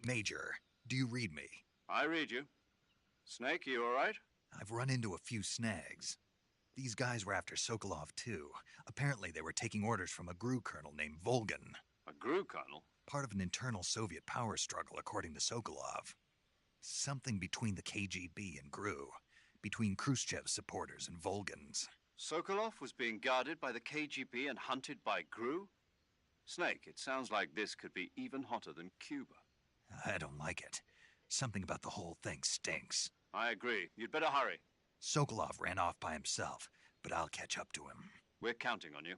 Major, do you read me?
I read you. Snake, you all right?
I've run into a few snags. These guys were after Sokolov too. Apparently they were taking orders from a GRU colonel named Volgan.
A GRU colonel?
Part of an internal Soviet power struggle, according to Sokolov. Something between the KGB and GRU. Between Khrushchev's supporters and Volgan's.
Sokolov was being guarded by the KGB and hunted by GRU? Snake, it sounds like this could be even hotter than Cuba.
I don't like it. Something about the whole thing stinks.
I agree. You'd better hurry.
Sokolov ran off by himself, but I'll catch up to him.
We're counting on you.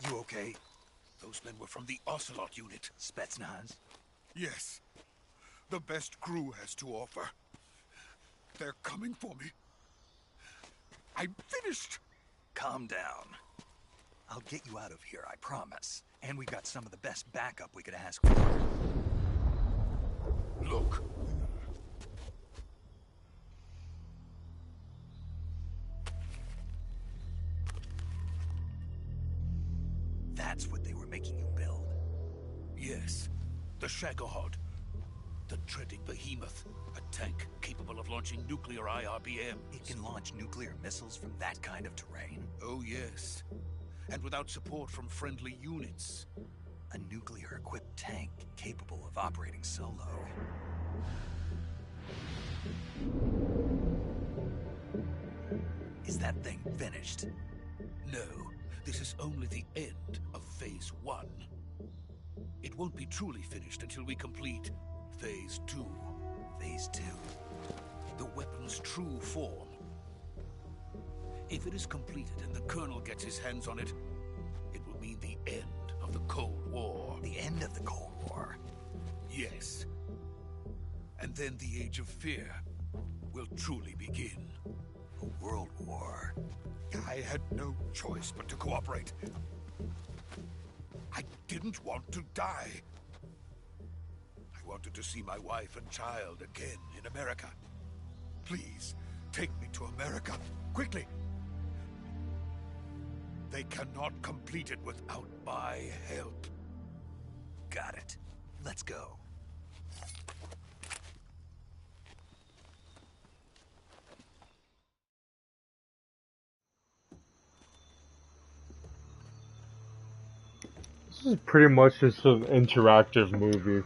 You okay?
Those men were from the Ocelot unit.
Spetsnaz?
Yes. The best GRU has to offer. They're coming for me. I'm finished!
Calm down. I'll get you out of here, I promise. And we've got some of the best backup we could ask for.
Look.
That's what they were making you build?
Yes. The Shagohod. The treading behemoth. A tank capable of launching nuclear IRBM.
It can launch nuclear missiles from that kind of terrain?
Oh, yes. And without support from friendly units.
A nuclear-equipped tank capable of operating solo. Is that thing finished?
No, this is only the end of Phase 1. It won't be truly finished until we complete Phase 2.
Phase 2?
The weapon's true form. If it is completed and the Colonel gets his hands on it, it will mean the end of the Cold War.
The end of the Cold War?
Yes. And then the Age of Fear will truly begin.
A world war?
I had no choice but to cooperate. I didn't want to die. I wanted to see my wife and child again in America. Please, take me to America, quickly. They cannot complete it without my help.
Got it. Let's go.
This is pretty much just an interactive movie.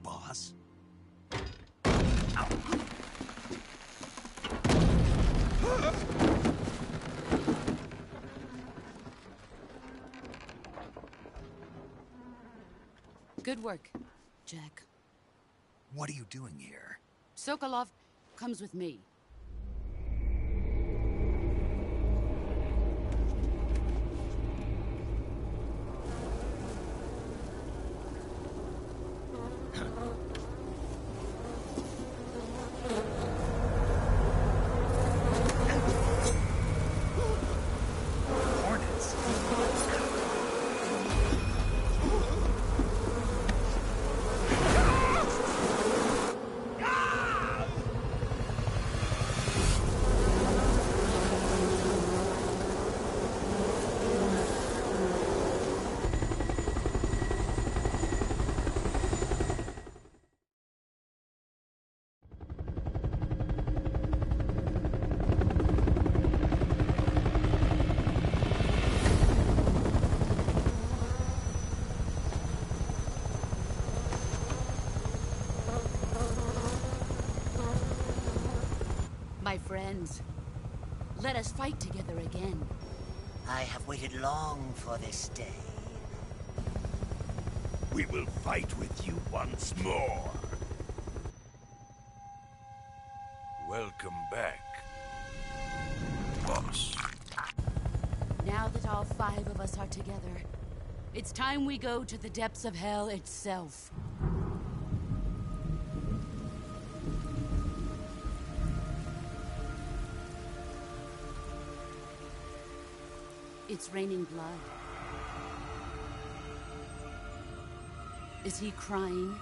Boss?
Good work, Jack.
What are you doing here?
Sokolov comes with me.
Hornets?
My friends, let us fight together again.
I have waited long for this day.
We will fight with you once more. Welcome back, boss.
Now that all 5 of us are together, it's time we go to the depths of hell itself. It's raining blood. Is he crying?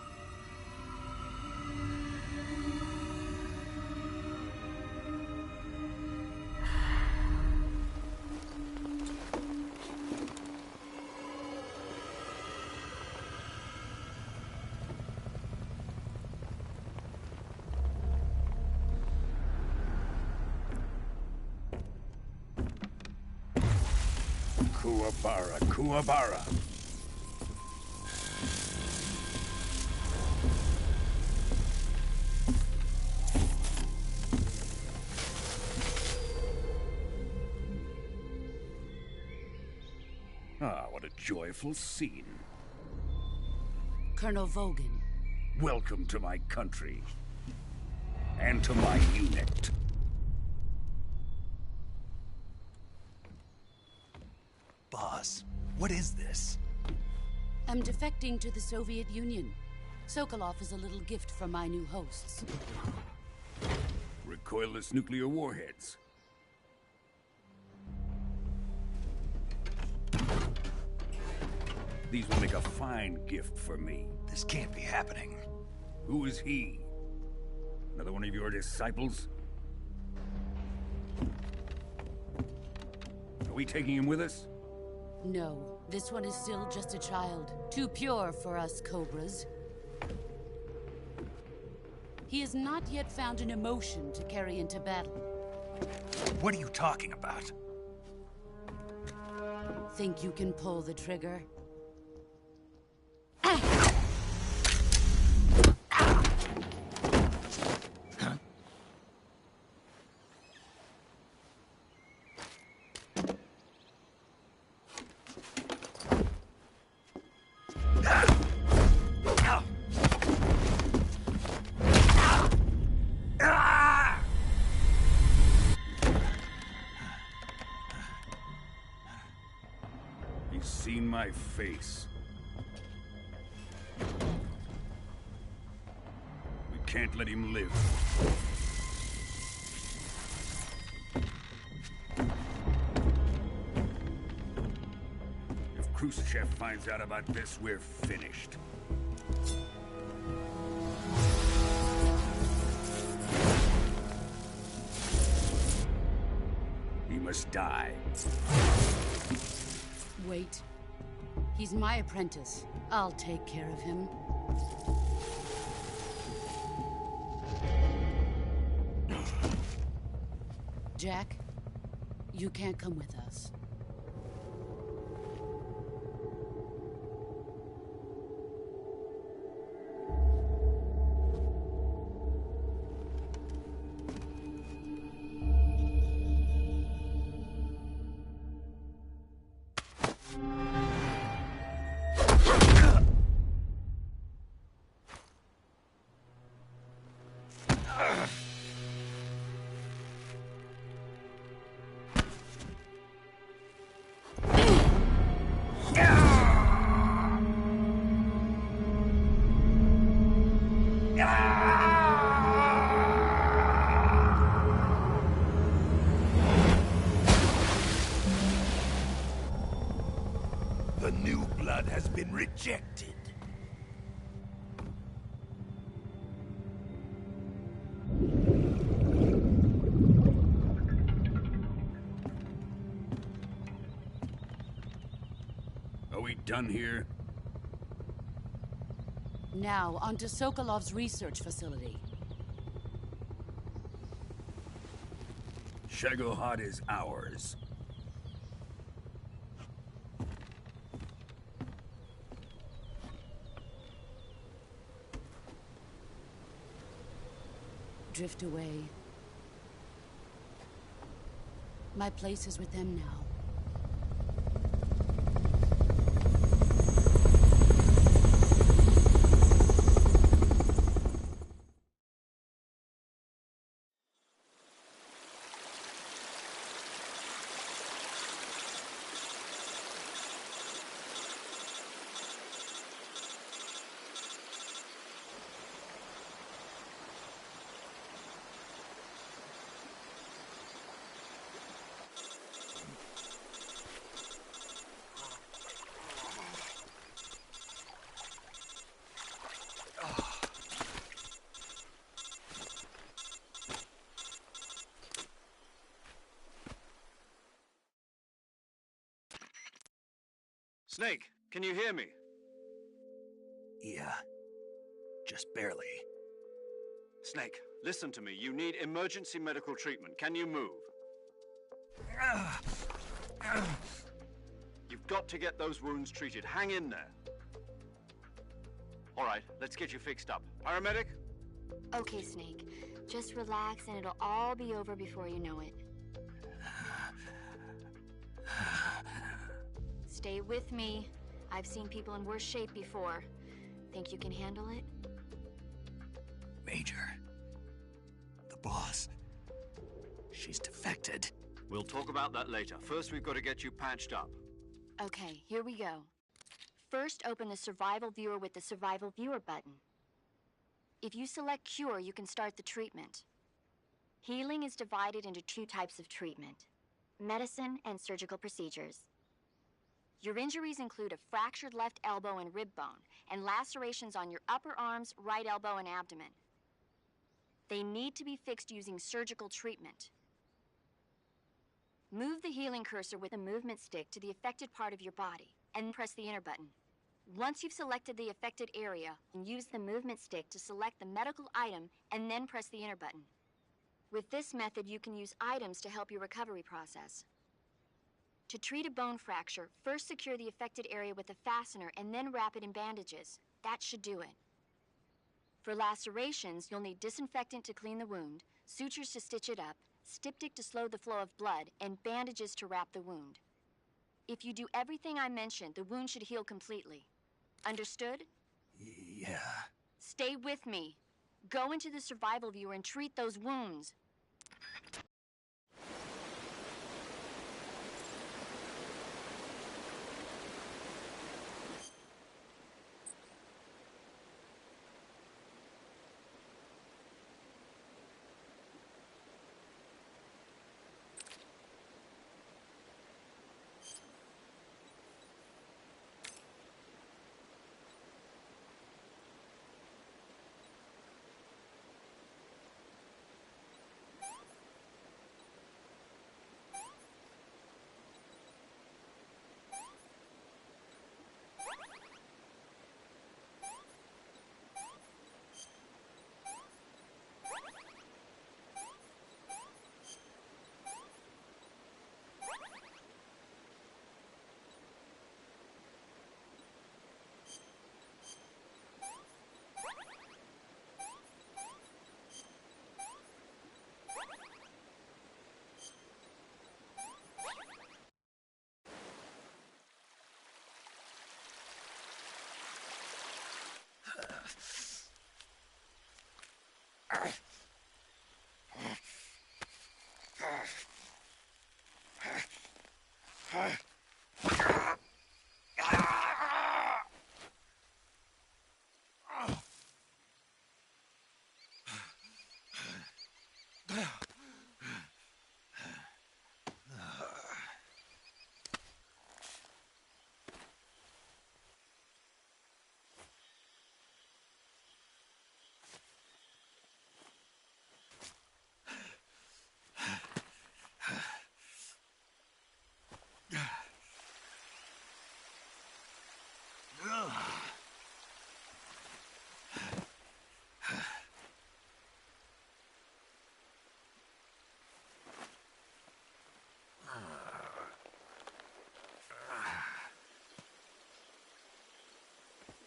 Kuwabara, Kuwabara. Ah, what a joyful scene.
Colonel Vogan.
Welcome to my country. And to my unit.
Boss, what is this?
I'm defecting to the Soviet Union. Sokolov is a little gift from my new hosts.
Recoilless nuclear warheads. These will make a fine gift for me.
This can't be happening.
Who is he? Another one of your disciples? Are we taking him with us?
No, this one is still just a child. Too pure for us Cobras. He has not yet found an emotion to carry into battle.
What are you talking about?
Think you can pull the trigger?
He's seen my face. We can't let him live. If Khrushchev finds out about this, we're finished. He must die.
Wait. He's my apprentice. I'll take care of him. Jack, you can't come with us.
The new blood has been rejected. Are we done here?
Now, onto Sokolov's research facility.
Shagohod is ours.
Drift away. My place is with them now.
Snake, can you hear me?
Yeah. Just barely.
Snake, listen to me. You need emergency medical treatment. Can you move? You've got to get those wounds treated. Hang in there. All right, let's get you fixed up. Paramedic?
Okay, Snake. Just relax and it'll all be over before you know it. Stay with me. I've seen people in worse shape before. Think you can handle it?
Major. The boss. She's defected.
We'll talk about that later. First, we've got to get you patched up.
Okay, here we go. First, open the Survival Viewer with the Survival Viewer button. If you select Cure, you can start the treatment. Healing is divided into two types of treatment: medicine and surgical procedures. Your injuries include a fractured left elbow and rib bone, and lacerations on your upper arms, right elbow, and abdomen. They need to be fixed using surgical treatment. Move the healing cursor with a movement stick to the affected part of your body, and press the enter button. Once you've selected the affected area, use the movement stick to select the medical item, and then press the enter button. With this method, you can use items to help your recovery process. To treat a bone fracture, first secure the affected area with a fastener and then wrap it in bandages. That should do it. For lacerations, you'll need disinfectant to clean the wound, sutures to stitch it up, styptic to slow the flow of blood, and bandages to wrap the wound. If you do everything I mentioned, the wound should heal completely. Understood?
Yeah.
Stay with me. Go into the Survival Viewer and treat those wounds.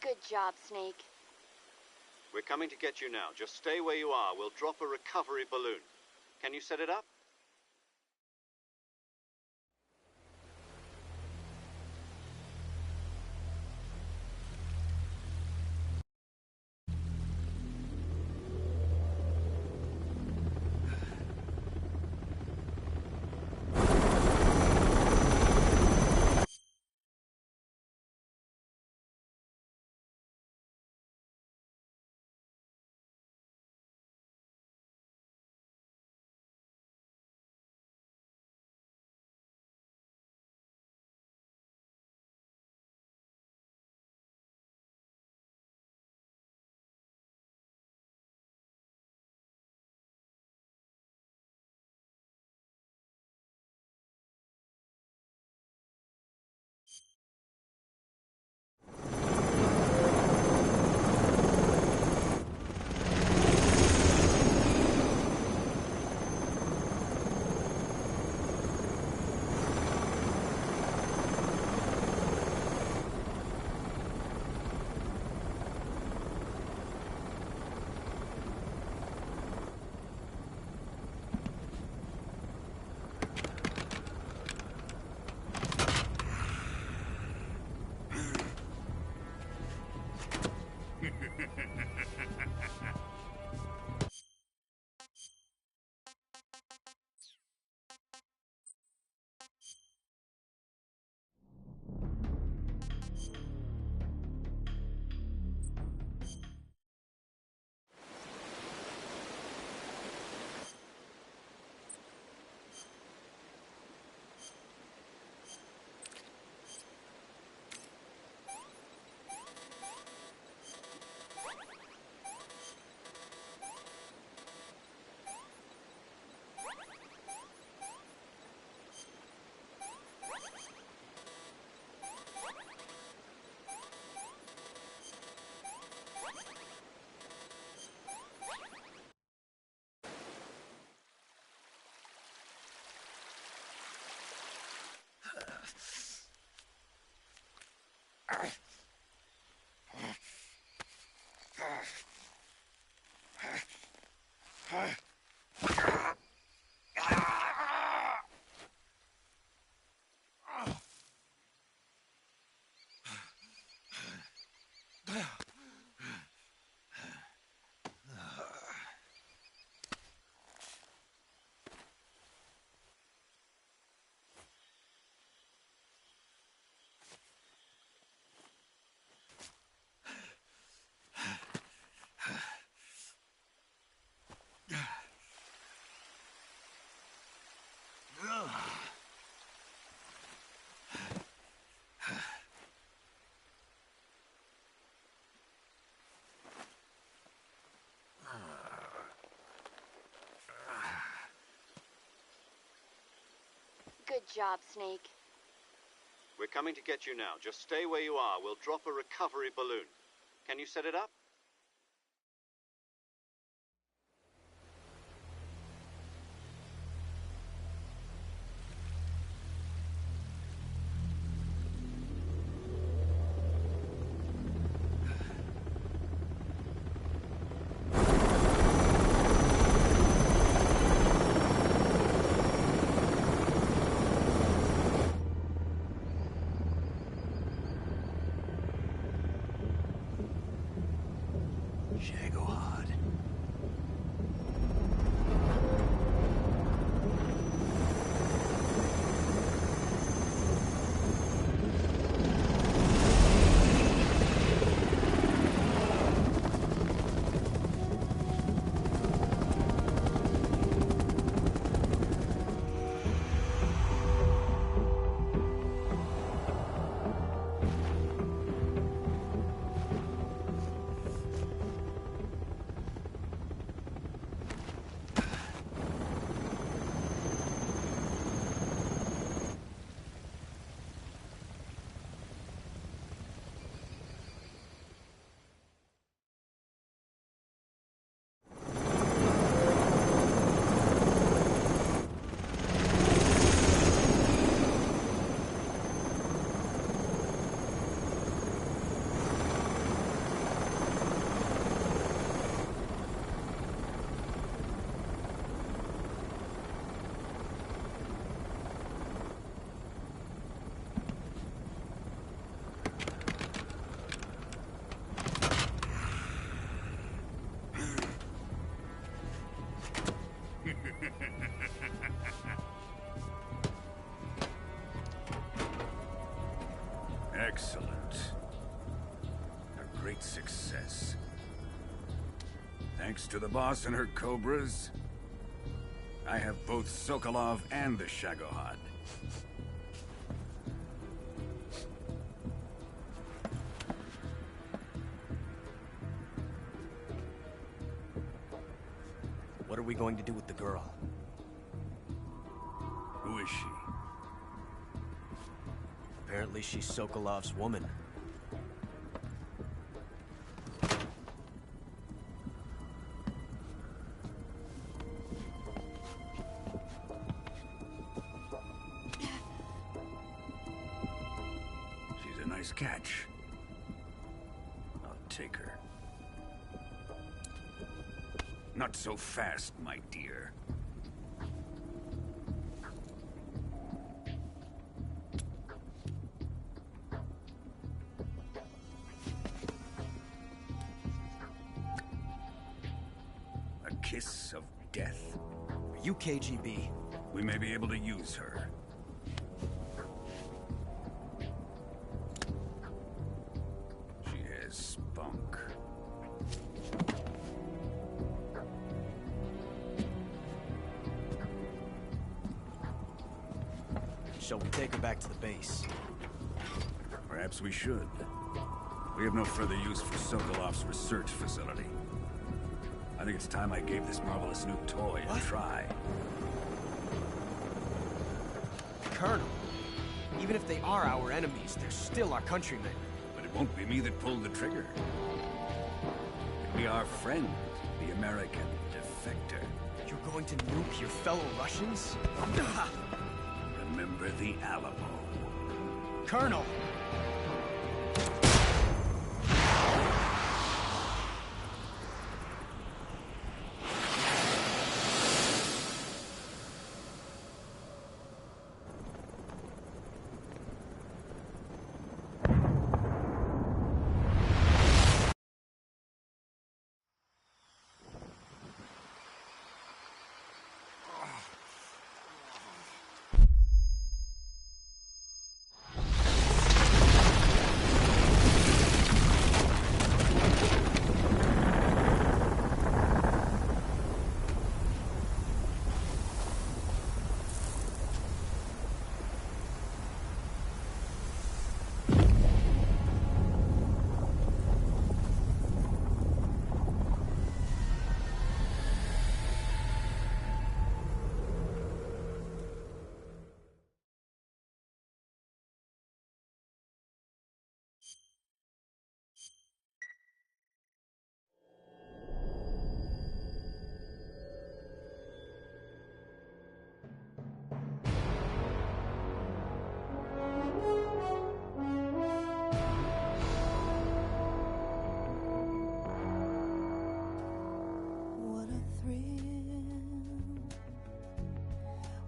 Good job, Snake.
We're coming to get you now. Just stay where you are. We'll drop a recovery balloon. Can you set it up?
Good job, Snake.
We're coming to get you now. Just stay where you are. We'll drop a recovery balloon. Can you set it up?
Shagohod.
Excellent. A great success. Thanks to the boss and her cobras, I have both Sokolov and the Shagohod.
What are we going to do with the girl?
Who is she?
Apparently she's Sokolov's woman.
She's a nice catch. I'll take her. Not so fast, my dear. kiss of death?
Are you KGB?
We may be able to use her. She has spunk.
Shall we take her back to the base?
Perhaps we should. We have no further use for Sokolov's research facility. I think it's time I gave this marvelous new toy a try.
Colonel, even if they are our enemies, they're still our countrymen.
But it won't be me that pulled the trigger. It'll be our friend, the American defector.
You're going to nuke your fellow Russians?
Remember the Alamo.
Colonel!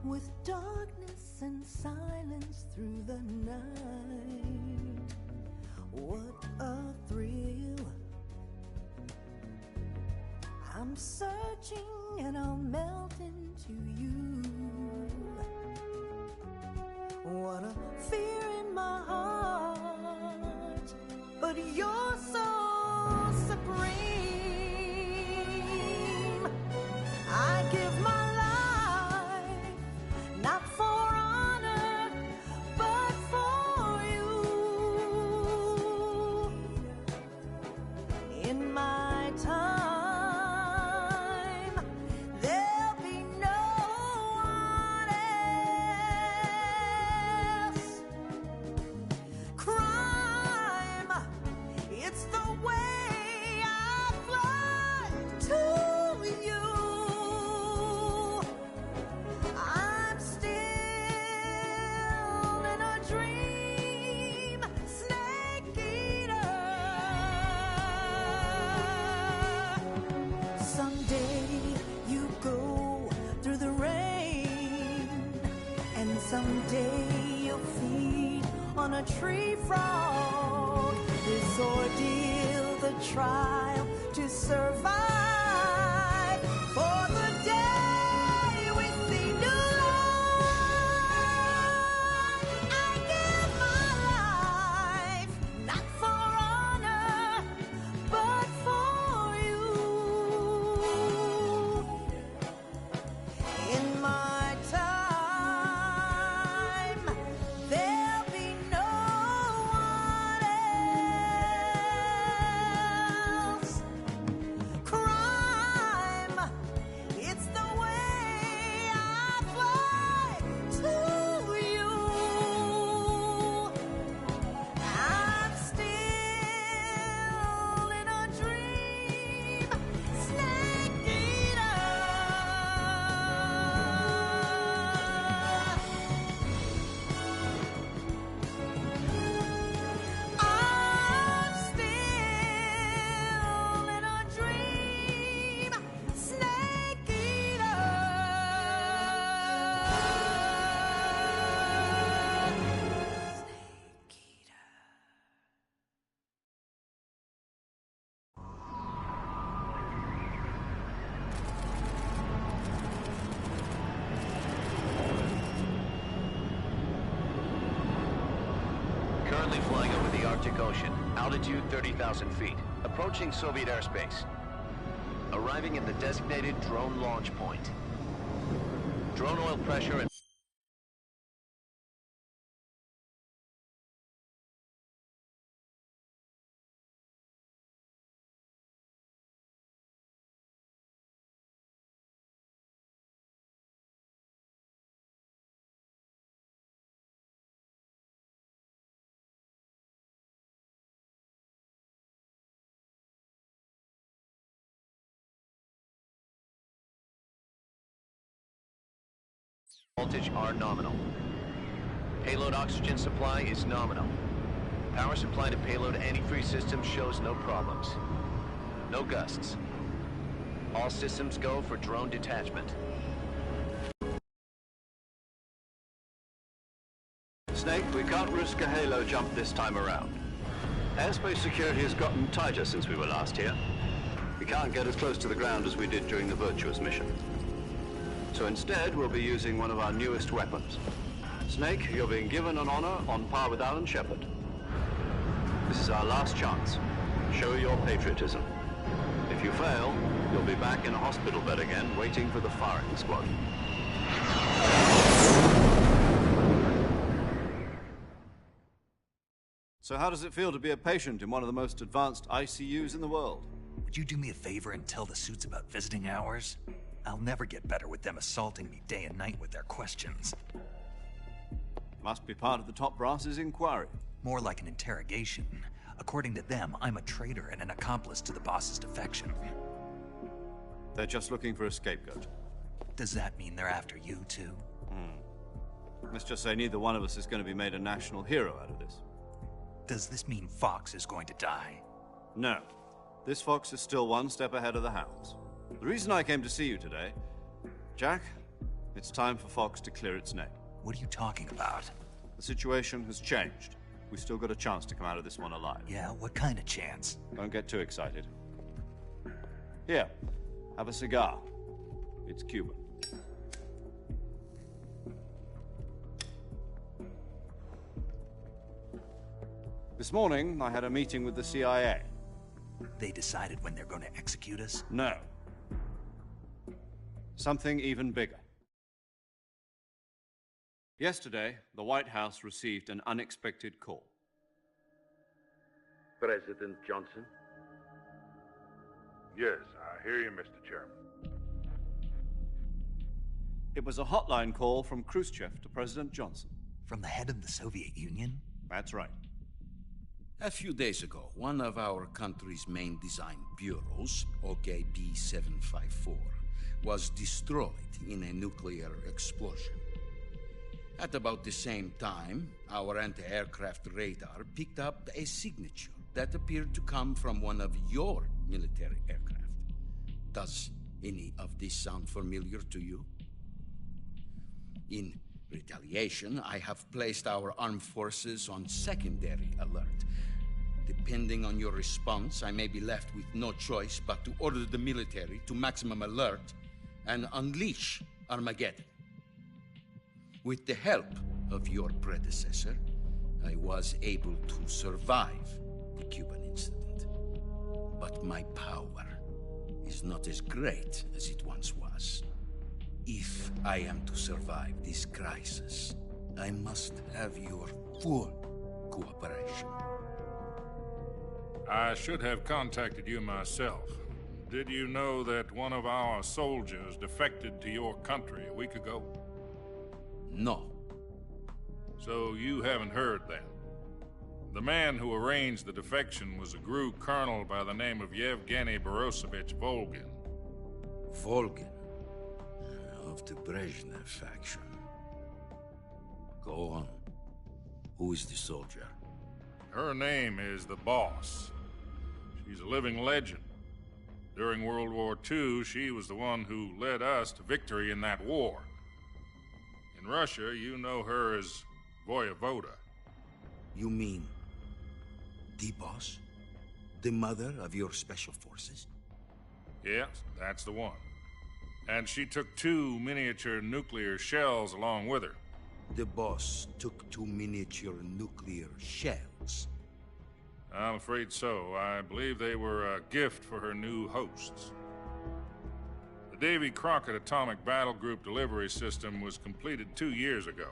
With darkness and silence through the night, what a thrill. I'm searching and I'll melt into you. What a fear in my heart, but you're so supreme. I give my not for honor, but for you. In my time, there'll be no one else. Crime, it's the way I fly to you. I'm still in a dream, Snake Eater. Someday you go through the rain, and someday you'll feed on a tree frog. This ordeal, the trial to survive for the day we see new life. I give my life, not for honor, but for you. In my time, there'll be no one else. Cry
Altitude 30,000 feet. Approaching Soviet airspace. Arriving at the designated drone launch point. Drone oil pressure and... Voltage are nominal. Payload oxygen supply is nominal. Power supply to payload antifreeze system shows no problems. No gusts. All systems go for drone detachment.
Snake, we can't risk a halo jump this time around. Airspace security has gotten tighter since we were last here. We can't get as close to the ground as we did during the Virtuous mission. So instead, we'll be using one of our newest weapons. Snake, you're being given an honor on par with Alan Shepard. This is our last chance. Show your patriotism. If you fail, you'll be back in a hospital bed again, waiting for the firing squad. So how does it feel to be a patient in one of the most advanced ICUs in the world?
Would you do me a favor and tell the suits about visiting hours? I'll never get better with them assaulting me day and night with their questions.
Must be part of the top brass's inquiry.
More like an interrogation. According to them, I'm a traitor and an accomplice to the boss's defection.
They're just looking for a scapegoat.
Does that mean they're after you, too?
Let's just say neither one of us is going to be made a national hero out of this.
Does this mean Fox is going to die?
No. This fox is still one step ahead of the hounds. The reason I came to see you today, Jack, it's time for Fox to clear its name.
What are you talking about?
The situation has changed. We've still got a chance to come out of this one alive.
Yeah, what kind of chance?
Don't get too excited. Here, have a cigar. It's Cuban. This morning, I had a meeting with the CIA.
They decided when they're going to execute us?
No. Something even bigger. Yesterday, the White House received an unexpected call.
President Johnson?
Yes, I hear you, Mr. Chairman.
It was a hotline call from Khrushchev to President Johnson.
From the head of the Soviet Union?
That's right.
A few days ago, one of our country's main design bureaus, OKB-754, was destroyed in a nuclear explosion. At about the same time, our anti-aircraft radar picked up a signature that appeared to come from one of your military aircraft. Does any of this sound familiar to you? In retaliation, I have placed our armed forces on secondary alert. Depending on your response, I may be left with no choice but to order the military to maximum alert and unleash Armageddon. With the help of your predecessor, I was able to survive the Cuban incident. But my power is not as great as it once was. If I am to survive this crisis, I must have your full cooperation.
I should have contacted you myself. Did you know that one of our soldiers defected to your country a week ago?
No.
So you haven't heard then? The man who arranged the defection was a GRU colonel by the name of Yevgeny Borosovich Volgin.
Volgin? Of the Brezhnev faction. Go on. Who is the soldier?
Her name is the Boss. She's a living legend. During World War II, she was the one who led us to victory in that war. In Russia, you know her as Voyevoda.
You mean the Boss? The mother of your special forces?
Yes, that's the one. And she took 2 miniature nuclear shells along with her.
The Boss took 2 miniature nuclear shells.
I'm afraid so. I believe they were a gift for her new hosts. The Davy Crockett Atomic Battle Group delivery system was completed 2 years ago.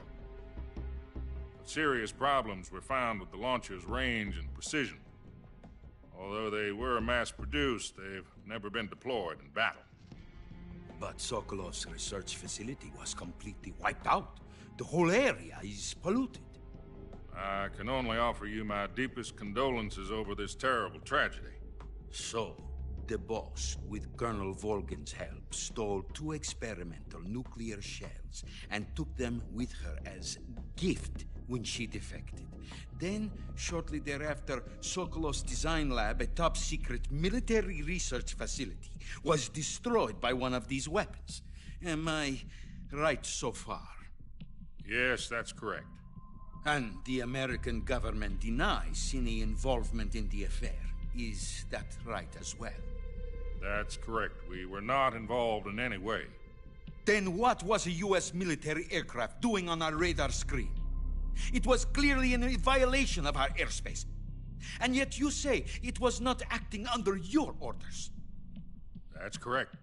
But serious problems were found with the launcher's range and precision. Although they were mass-produced, they've never been deployed in battle.
But Sokolov's research facility was completely wiped out. The whole area is polluted.
I can only offer you my deepest condolences over this terrible tragedy.
So, the boss, with Colonel Volgin's help, stole 2 experimental nuclear shells and took them with her as gift when she defected. Then, shortly thereafter, Sokolov's design lab, a top-secret military research facility, was destroyed by one of these weapons. Am I right so far?
Yes, that's correct.
And the American government denies any involvement in the affair. Is that right as well?
That's correct. We were not involved in any way.
Then what was a U.S. military aircraft doing on our radar screen? It was clearly in violation of our airspace. And yet you say it was not acting under your orders.
That's correct.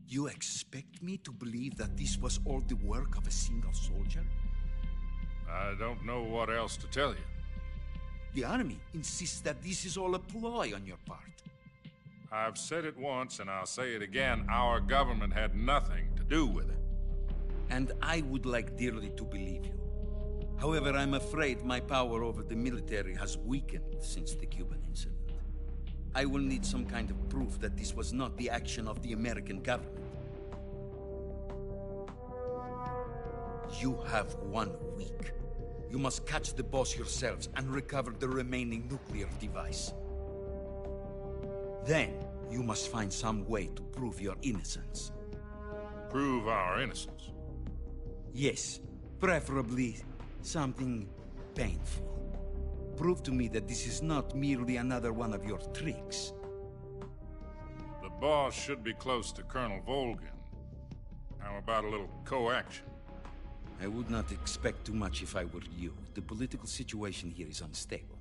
You expect me to believe that this was all the work of a single soldier?
I don't know what else to tell you.
The Army insists that this is all a ploy on your part.
I've said it once and I'll say it again. Our government had nothing to do with it.
And I would like dearly to believe you. However, I'm afraid my power over the military has weakened since the Cuban incident. I will need some kind of proof that this was not the action of the American government. You have 1 week. You must catch the boss yourselves and recover the remaining nuclear device. Then, you must find some way to prove your innocence.
Prove our innocence?
Yes, preferably something painful. Prove to me that this is not merely another one of your tricks.
The boss should be close to Colonel Volgin. How about a little co-action?
I would not expect too much if I were you. The political situation here is unstable.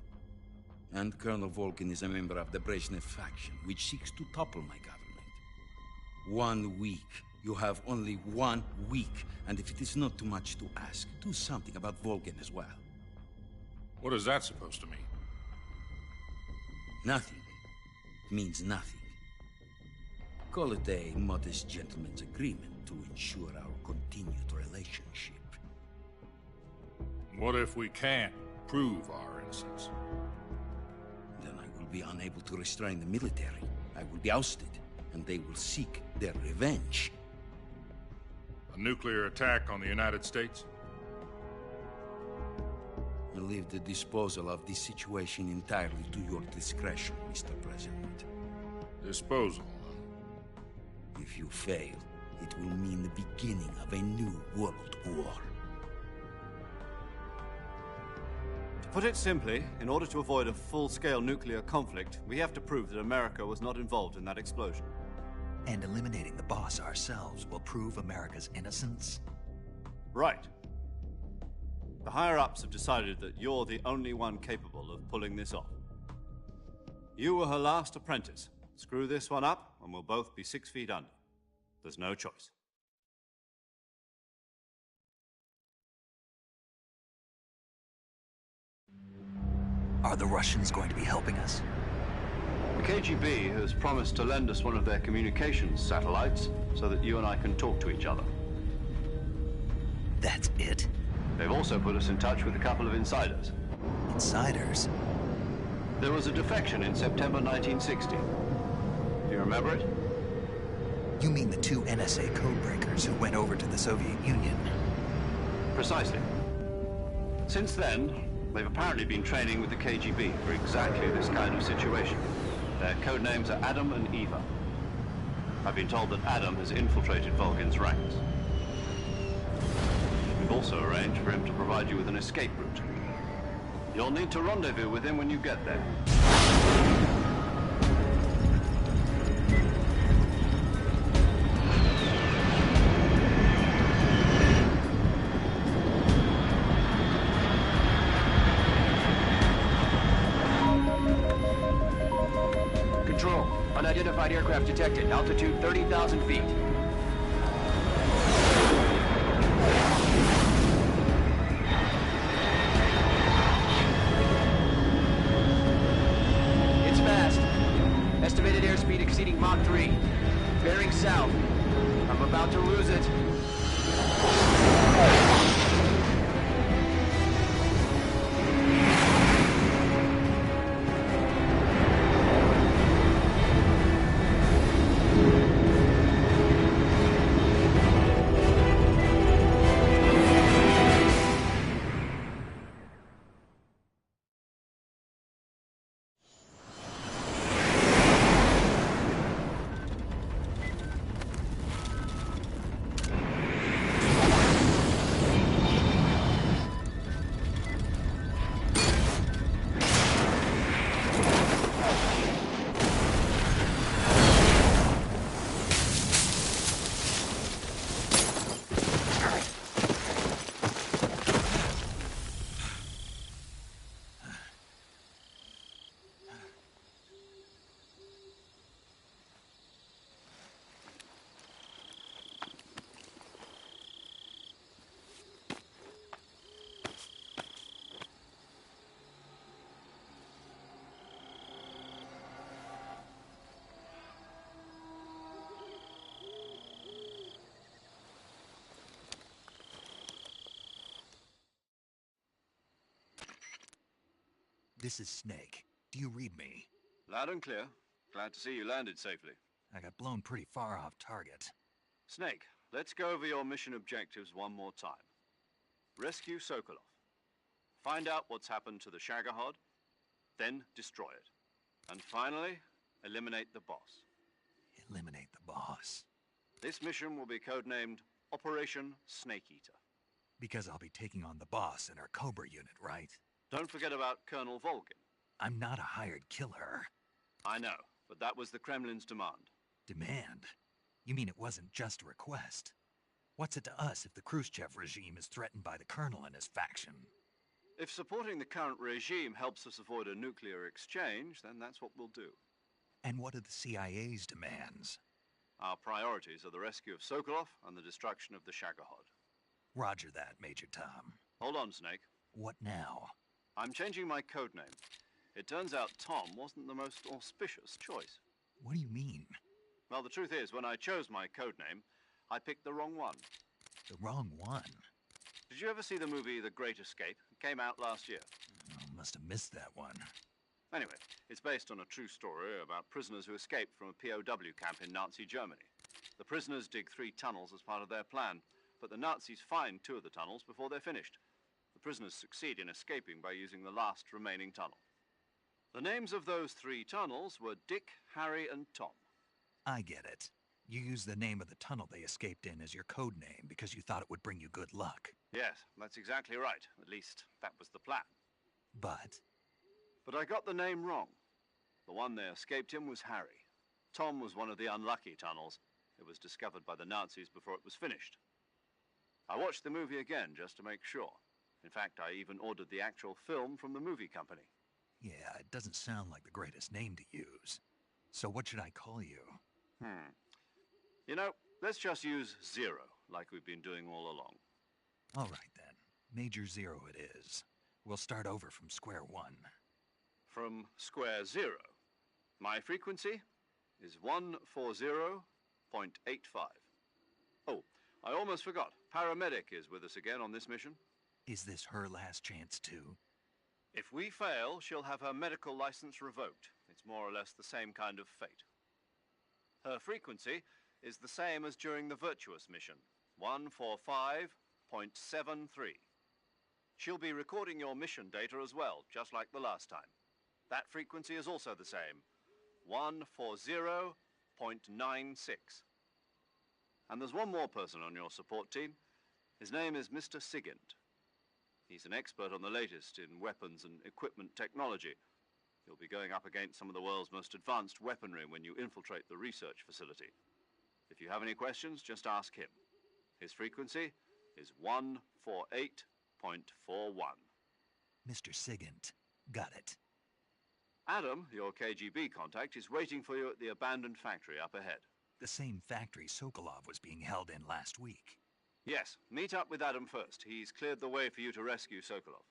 And Colonel Volgin is a member of the Brezhnev faction, which seeks to topple my government. 1 week. You have only 1 week. And if it is not too much to ask, do something about Volgin as well.
What is that supposed to mean?
Nothing. It means nothing. Call it a modest gentleman's agreement to ensure our continued relationship.
What if we can't prove our innocence?
Then I will be unable to restrain the military. I will be ousted, and they will seek their revenge.
A nuclear attack on the United States?
I leave the disposal of this situation entirely to your discretion, Mr. President.
Disposal?
If you fail, it will mean the beginning of a new world war.
To put it simply, in order to avoid a full-scale nuclear conflict, we have to prove that America was not involved in that explosion.
And eliminating the boss ourselves will prove America's innocence?
Right. The higher-ups have decided that you're the only one capable of pulling this off. You were her last apprentice. Screw this one up, and we'll both be 6 feet under. There's no choice.
Are the Russians going to be helping us?
The KGB has promised to lend us one of their communications satellites so that you and I can talk to each other.
That's it?
They've also put us in touch with a couple of insiders.
Insiders?
There was a defection in September 1960. Do you remember it?
You mean the 2 NSA codebreakers who went over to the Soviet Union?
Precisely. Since then, they've apparently been training with the KGB for exactly this kind of situation. Their code names are Adam and Eva. I've been told that Adam has infiltrated Volgin's ranks. We've also arranged for him to provide you with an escape route. You'll need to rendezvous with him when you get there.
Control, unidentified aircraft detected. Altitude 30,000 feet. It's fast. Estimated airspeed exceeding Mach 3. Bearing south. I'm about to lose it.
This is Snake. Do you read me?
Loud and clear. Glad to see you landed safely.
I got blown pretty far off target.
Snake, let's go over your mission objectives one more time. Rescue Sokolov. Find out what's happened to the Shagohod, then destroy it. And finally, eliminate the boss.
Eliminate the boss.
This mission will be codenamed Operation Snake Eater.
Because I'll be taking on the boss in our Cobra unit, right?
Don't forget about Colonel Volgin.
I'm not a hired killer.
I know, but that was the Kremlin's demand.
Demand? You mean it wasn't just a request? What's it to us if the Khrushchev regime is threatened by the Colonel and his faction?
If supporting the current regime helps us avoid a nuclear exchange, then that's what we'll do.
And what are the CIA's demands?
Our priorities are the rescue of Sokolov and the destruction of the Shagohod.
Roger that, Major Tom.
Hold on, Snake.
What now?
I'm changing my codename. It turns out Tom wasn't the most auspicious choice.
What do you mean?
Well, the truth is, when I chose my codename, I picked the wrong one.
The wrong one?
Did you ever see the movie The Great Escape? It came out last year.
Oh, must have missed that one.
Anyway, it's based on a true story about prisoners who escaped from a POW camp in Nazi Germany. The prisoners dig 3 tunnels as part of their plan, but the Nazis find 2 of the tunnels before they're finished. The prisoners succeed in escaping by using the last remaining tunnel. The names of those 3 tunnels were Dick, Harry, and Tom.
I get it. You used the name of the tunnel they escaped in as your code name because you thought it would bring you good luck.
Yes, that's exactly right. At least, that was the plan.
But
I got the name wrong. The one they escaped in was Harry. Tom was one of the unlucky tunnels. It was discovered by the Nazis before it was finished. I watched the movie again just to make sure. In fact, I even ordered the actual film from the movie company.
yeah, it doesn't sound like the greatest name to use. So what should I call you?
You know, let's just use Zero, like we've been doing all along.
All right then. Major Zero it is. We'll start over from square one.
From square 0. My frequency is 140.85. Oh, I almost forgot. Paramedic is with us again on this mission.
Is this her last chance too?
If we fail, she'll have her medical license revoked. It's more or less the same kind of fate. Her frequency is the same as during the Virtuous mission, 145.73. She'll be recording your mission data as well, just like the last time. That frequency is also the same, 140.96. And there's one more person on your support team. His name is Mr. Sigint. He's an expert on the latest in weapons and equipment technology. You'll be going up against some of the world's most advanced weaponry when you infiltrate the research facility. If you have any questions, just ask him. His frequency is 148.41.
Mr. Sigint. Got it.
Adam, your KGB contact, is waiting for you at the abandoned factory up ahead.
The same factory Sokolov was being held in last week.
Yes, meet up with Adam first. He's cleared the way for you to rescue Sokolov.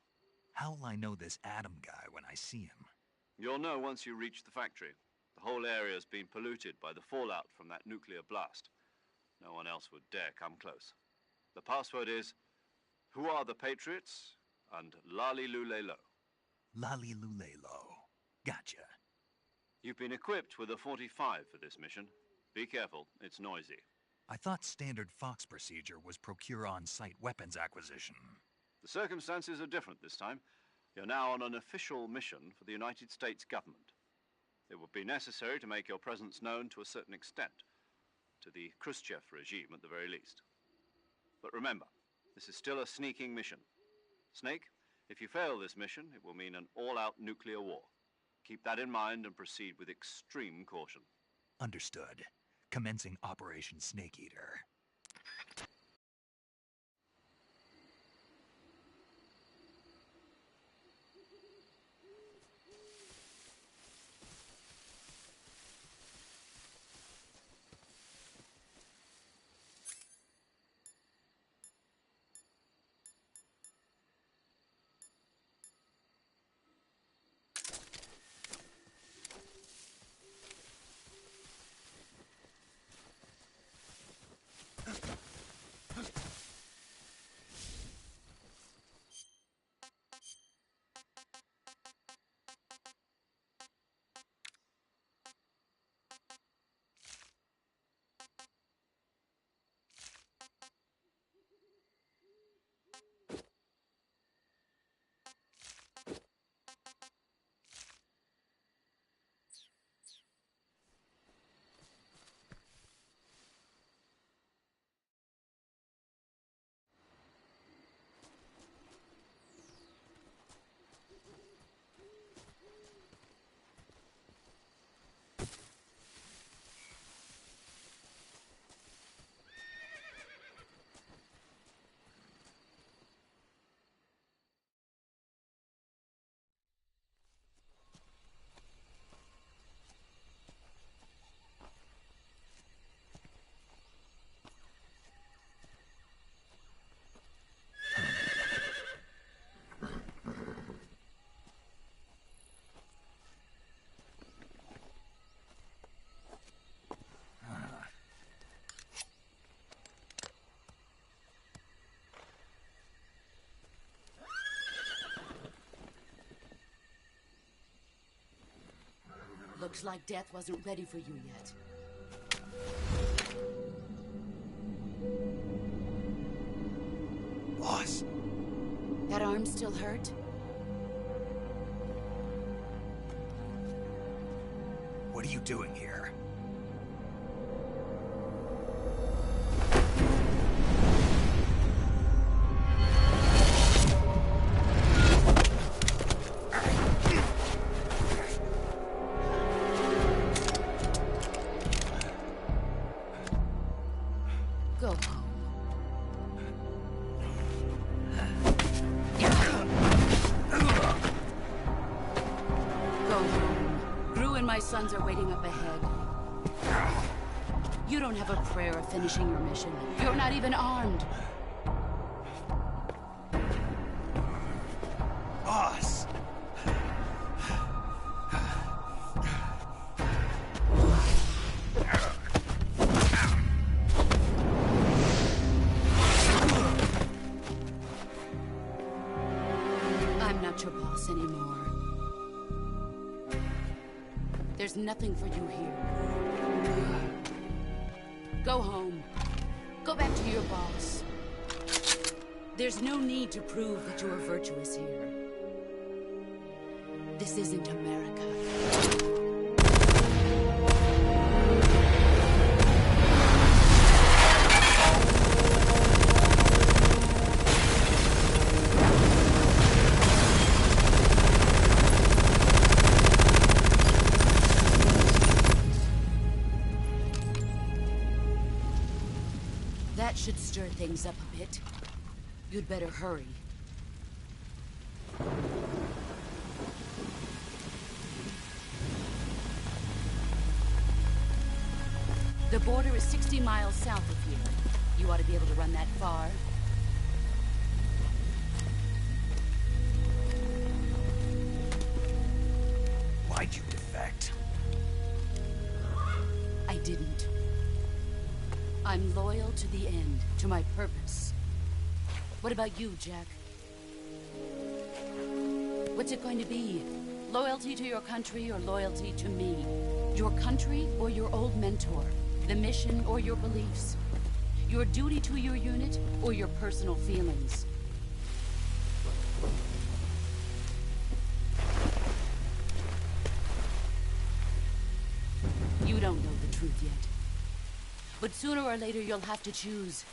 How'll I know this Adam guy when I see him?
You'll know once you reach the factory. The whole area's been polluted by the fallout from that nuclear blast. No one else would dare come close. The password is, "Who are the Patriots?" and Lali Lule Lo.
Lali Lule Lo. Gotcha.
You've been equipped with a 45 for this mission. Be careful, it's noisy.
I thought standard Fox procedure was procure on-site weapons acquisition.
The circumstances are different this time. You're now on an official mission for the United States government. It would be necessary to make your presence known to a certain extent, to the Khrushchev regime at the very least. But remember, this is still a sneaking mission. Snake, if you fail this mission, it will mean an all-out nuclear war. Keep that in mind and proceed with extreme caution.
Understood. Commencing Operation Snake Eater.
Looks like death wasn't ready for you yet.
Boss!
That arm still hurt?
What are you doing here?
Go home. Go home. Gru and my sons are waiting up ahead. You don't have a prayer of finishing your mission. You're not even armed.
Boss!
I'm not your boss anymore. There's nothing for you here. Go home. Go back to your boss. There's no need to prove that you are virtuous here. This isn't America. That should stir things up a bit. You'd better hurry. The border is 60 miles south of here. You ought to be able to run that far.
Why'd you defect?
I didn't. I'm loyal to the end, to my purpose. What about you, Jack? What's it going to be? Loyalty to your country or loyalty to me? Your country or your old mentor? The mission or your beliefs? Your duty to your unit or your personal feelings? You don't know the truth yet. But sooner or later you'll have to choose.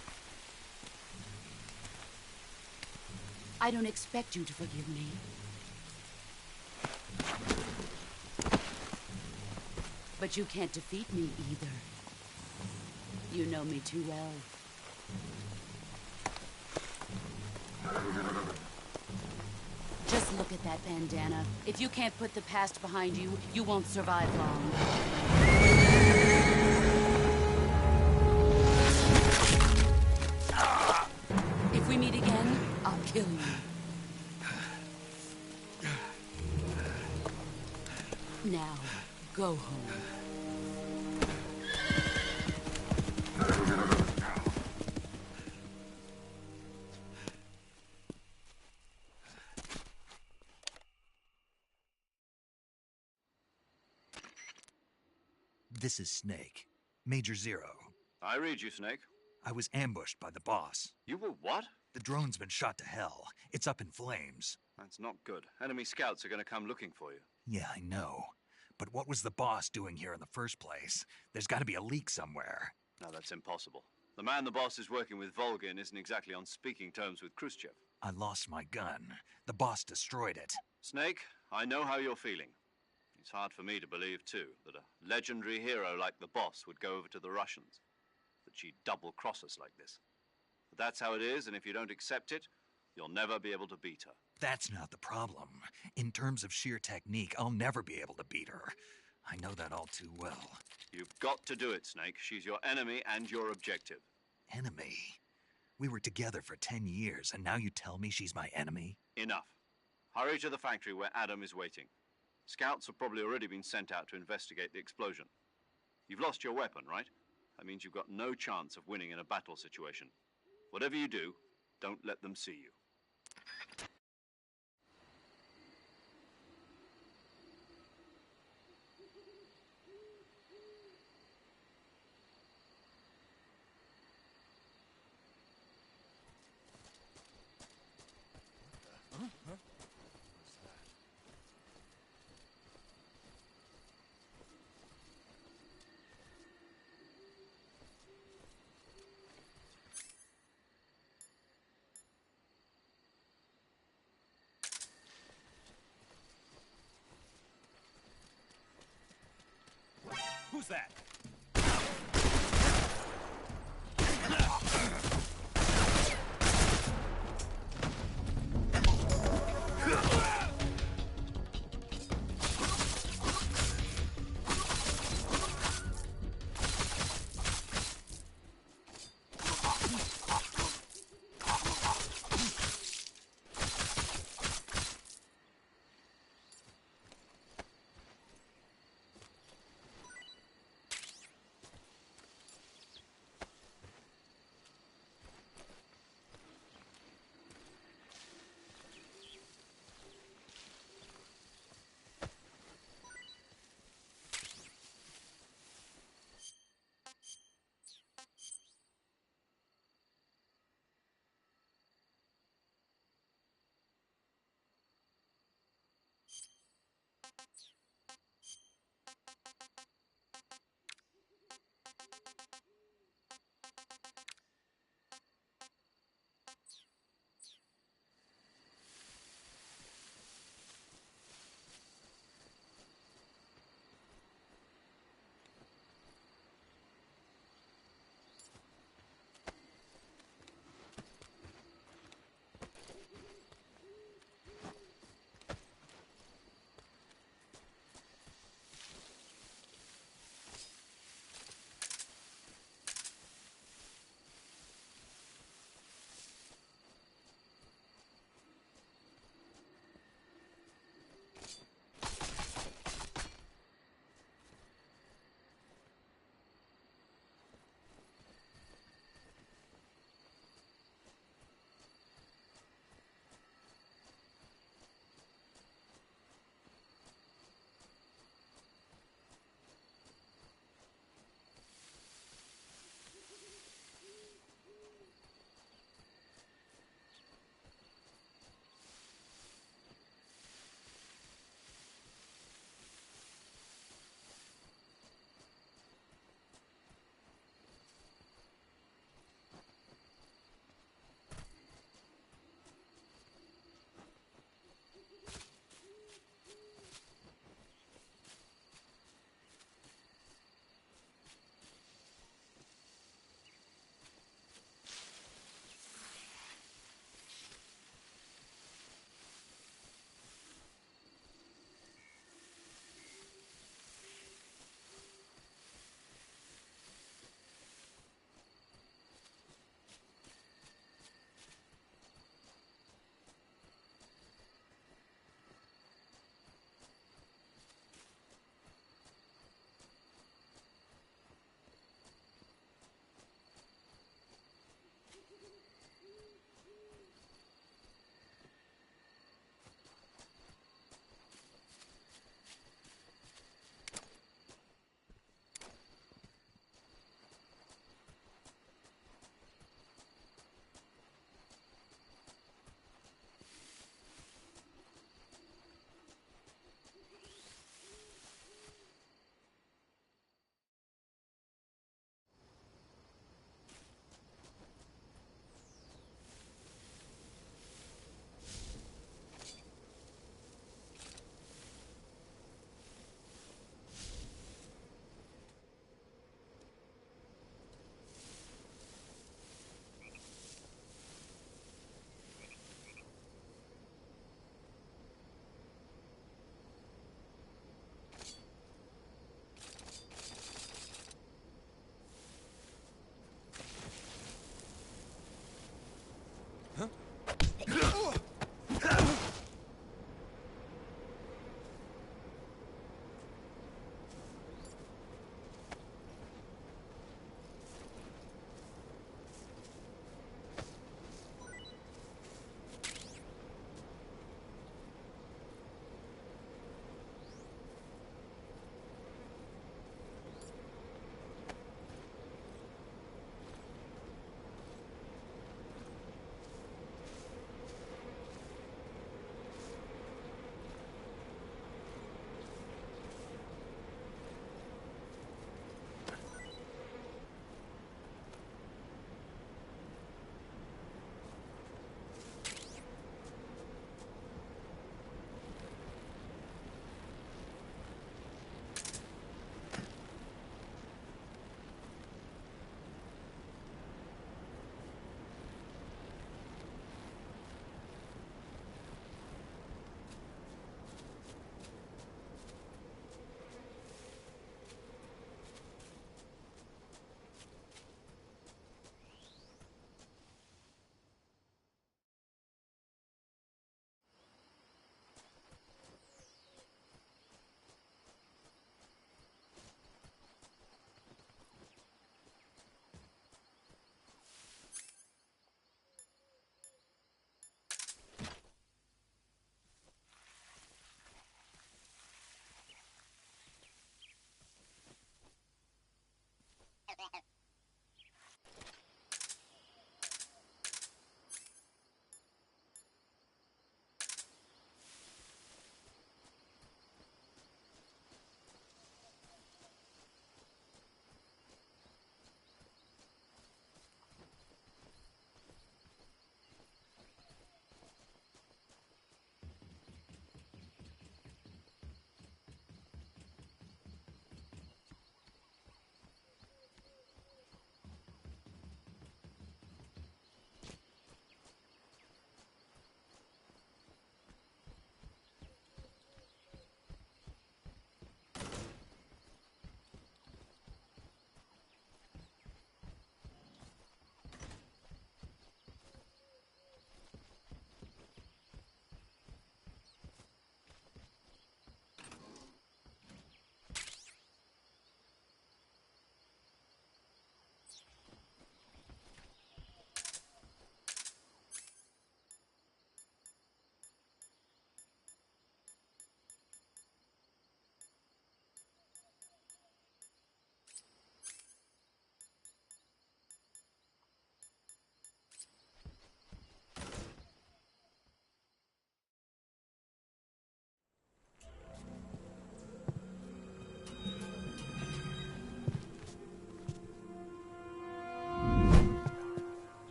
I don't expect you to forgive me. But you can't defeat me either. You know me too well. Just look at that bandana. If you can't put the past behind you, you won't survive long. If we meet again, I'll kill you. Now, go home.
This is Snake. Major Zero.
I read you, Snake.
I was ambushed by the boss.
You were what?
The drone's been shot to hell. It's up in flames.
That's not good. Enemy scouts are going to come looking for you.
Yeah, I know. But what was the boss doing here in the first place? There's got to be a leak somewhere.
No, that's impossible. The man the boss is working with, Volgin, isn't exactly on speaking terms with Khrushchev.
I lost my gun. The boss destroyed it.
Snake, I know how you're feeling. It's hard for me to believe, too, that a legendary hero like the boss would go over to the Russians. That she'd double-cross us like this. But that's how it is, and if you don't accept it, you'll never be able to beat her.
That's not the problem. In terms of sheer technique, I'll never be able to beat her. I know that all too well.
You've got to do it, Snake. She's your enemy and your objective.
Enemy? We were together for 10 years, and now you tell me she's my enemy?
Enough. Hurry to the factory where Adam is waiting. Scouts have probably already been sent out to investigate the explosion. You've lost your weapon, right? That means you've got no chance of winning in a battle situation. Whatever you do, don't let them see you.
Who's that?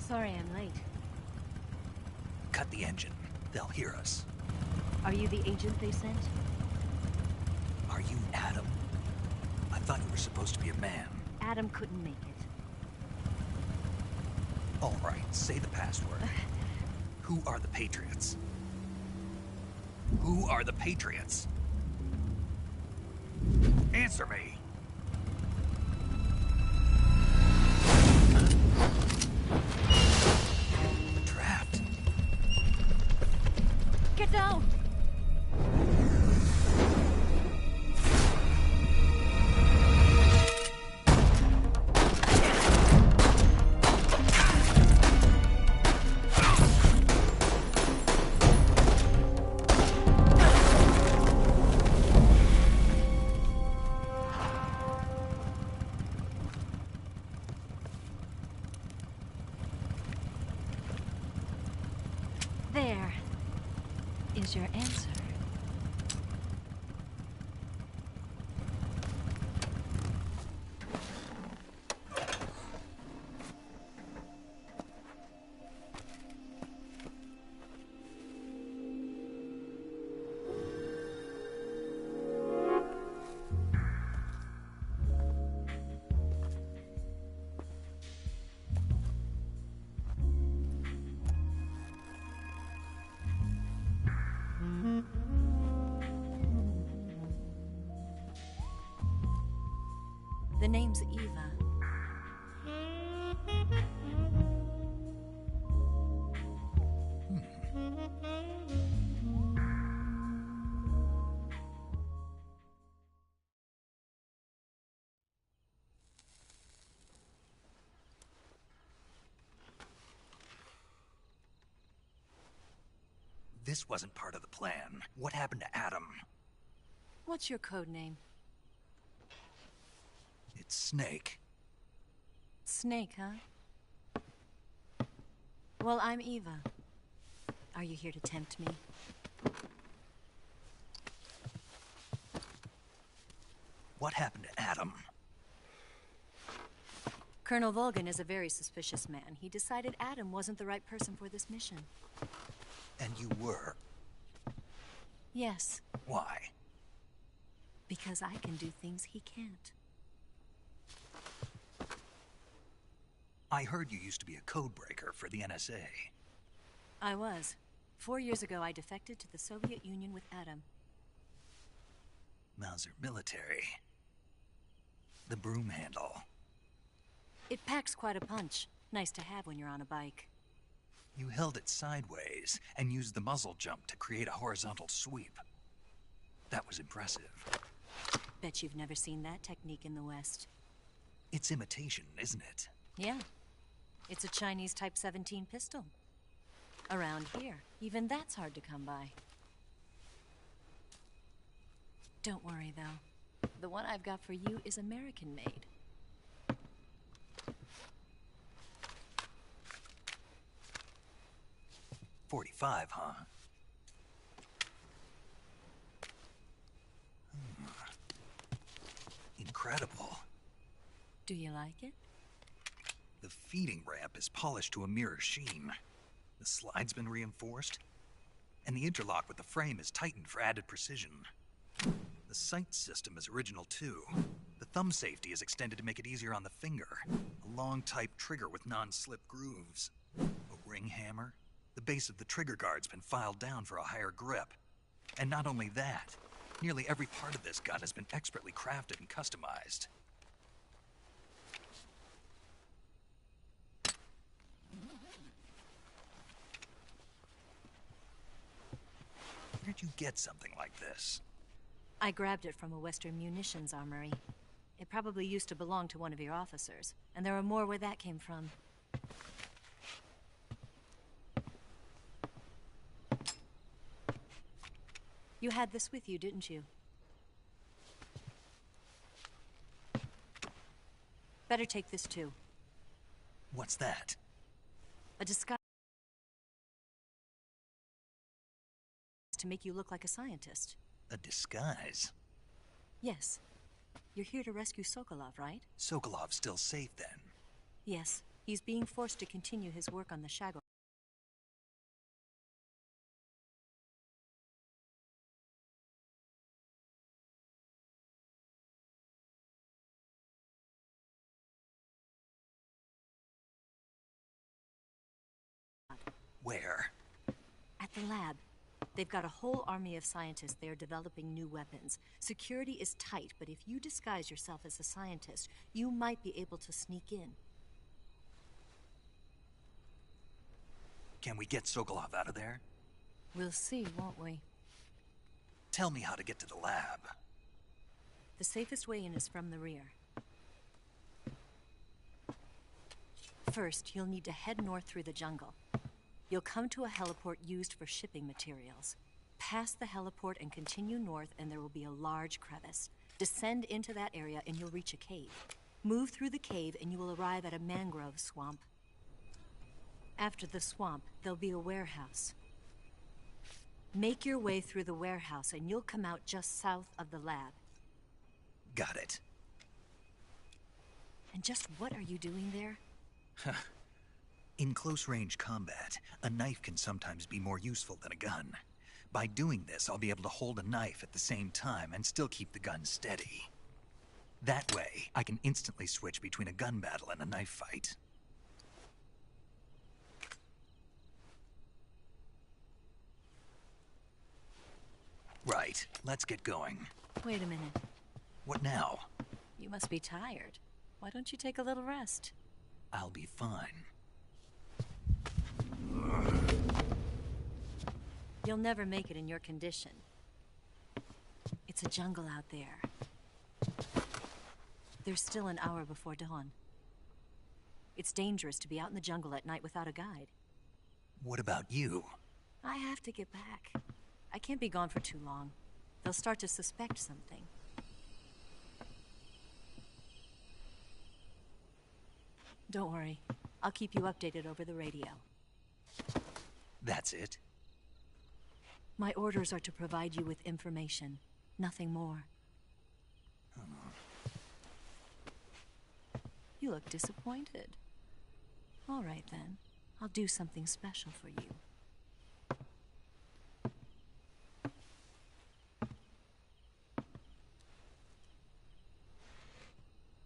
Sorry I'm late.
Cut the engine. They'll hear us.
Are you the agent they sent?
Are you Adam? I thought you were supposed to be a man.
Adam couldn't make it.
All right, say the password. Who are the Patriots? Who are the Patriots? Answer me! Trapped.
Get down! There is your answer. The name's Eva.
This wasn't part of the plan. What happened to Adam?
What's your code name?
It's Snake.
Snake, huh? Well, I'm Eva. Are you here to tempt me?
What happened to Adam?
Colonel Volgan is a very suspicious man. He decided Adam wasn't the right person for this mission.
And you were?
Yes.
Why?
Because I can do things he can't.
I heard you used to be a codebreaker for the NSA.
I was. 4 years ago, I defected to the Soviet Union with Adam.
Mauser military. The broom handle.
It packs quite a punch. Nice to have when you're on a bike.
You held it sideways and used the muzzle jump to create a horizontal sweep. That was impressive.
Bet you've never seen that technique in the West.
It's imitation, isn't it?
Yeah. It's a Chinese Type 17 pistol. Around here, even that's hard to come by. Don't worry, though. The one I've got for you is American-made.
.45, huh? Incredible.
Do you like it?
The feeding ramp is polished to a mirror sheen. The slide's been reinforced, and the interlock with the frame is tightened for added precision. The sight system is original too. The thumb safety is extended to make it easier on the finger. A long type trigger with non-slip grooves. A ring hammer. The base of the trigger guard's been filed down for a higher grip. And not only that, nearly every part of this gun has been expertly crafted and customized. Where'd you get something like this?
I grabbed it from a Western munitions armory. It probably used to belong to one of your officers, and there are more where that came from. You had this with you, didn't you? Better take this too.
What's that?
A disguise to make you look like a scientist.
A disguise?
Yes. You're here to rescue Sokolov, right?
Sokolov's still safe then?
Yes. He's being forced to continue his work on the Shadow.
Where?
At the lab. They've got a whole army of scientists there developing new weapons. Security is tight, but if you disguise yourself as a scientist, you might be able to sneak in.
Can we get Sokolov out of there?
We'll see, won't we?
Tell me how to get to the lab.
The safest way in is from the rear. First, you'll need to head north through the jungle. You'll come to a heliport used for shipping materials. Pass the heliport and continue north, and there will be a large crevice. Descend into that area and you'll reach a cave. Move through the cave and you will arrive at a mangrove swamp. After the swamp, there'll be a warehouse. Make your way through the warehouse and you'll come out just south of the lab.
Got it.
And just what are you doing there?
In close-range combat, a knife can sometimes be more useful than a gun. By doing this, I'll be able to hold a knife at the same time and still keep the gun steady. That way, I can instantly switch between a gun battle and a knife fight. Right, let's get going.
Wait a minute.
What now?
You must be tired. Why don't you take a little rest?
I'll be fine.
You'll never make it in your condition. It's a jungle out there. There's still an hour before dawn. It's dangerous to be out in the jungle at night without a guide.
What about you?
I have to get back. I can't be gone for too long. They'll start to suspect something. Don't worry. I'll keep you updated over the radio.
That's it?
My orders are to provide you with information. Nothing more. You look disappointed. All right, then. I'll do something special for you.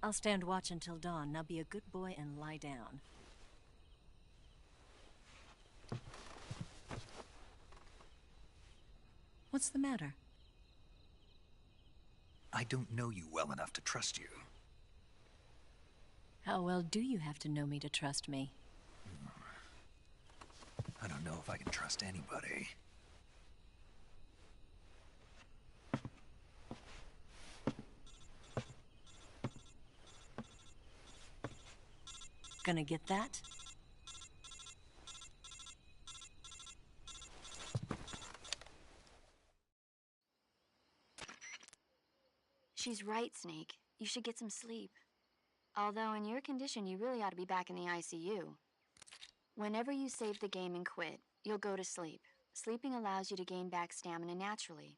I'll stand watch until dawn. Now be a good boy and lie down. What's the matter?
I don't know you well enough to trust you.
How well do you have to know me to trust me?
I don't know if I can trust anybody.
Gonna get that?
She's right, Snake. You should get some sleep. Although in your condition, you really ought to be back in the ICU. Whenever you save the game and quit, you'll go to sleep. Sleeping allows you to gain back stamina naturally.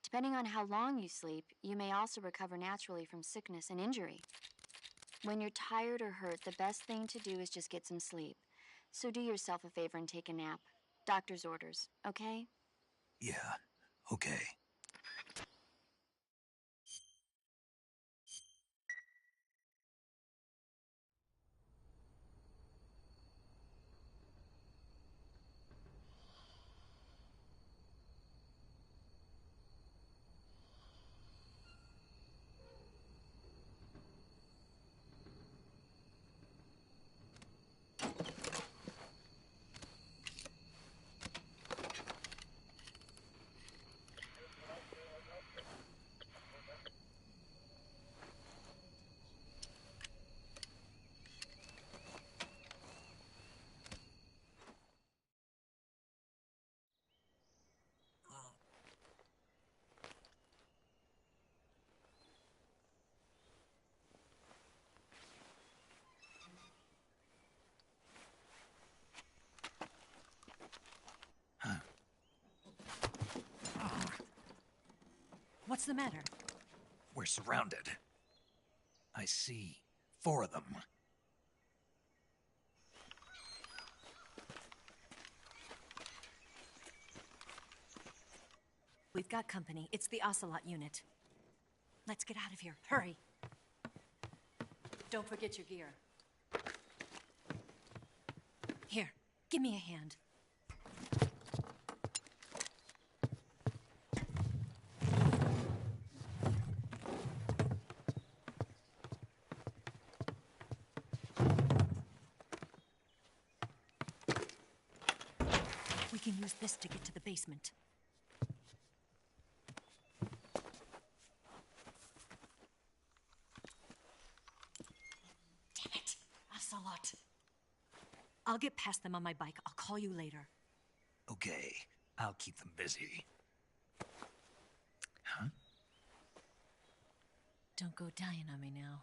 Depending on how long you sleep, you may also recover naturally from sickness and injury. When you're tired or hurt, the best thing to do is just get some sleep. So do yourself a favor and take a nap. Doctor's orders, okay?
Yeah, okay.
What's the matter?
We're surrounded. I see 4 of them.
We've got company. It's the Ocelot unit. Let's get out of here. Hurry. Don't forget your gear. Here, give me a hand. We can use this to get to the basement. Damn it, Ocelot. I'll get past them on my bike. I'll call you later.
Okay, I'll keep them busy. Huh?
Don't go dying on me now.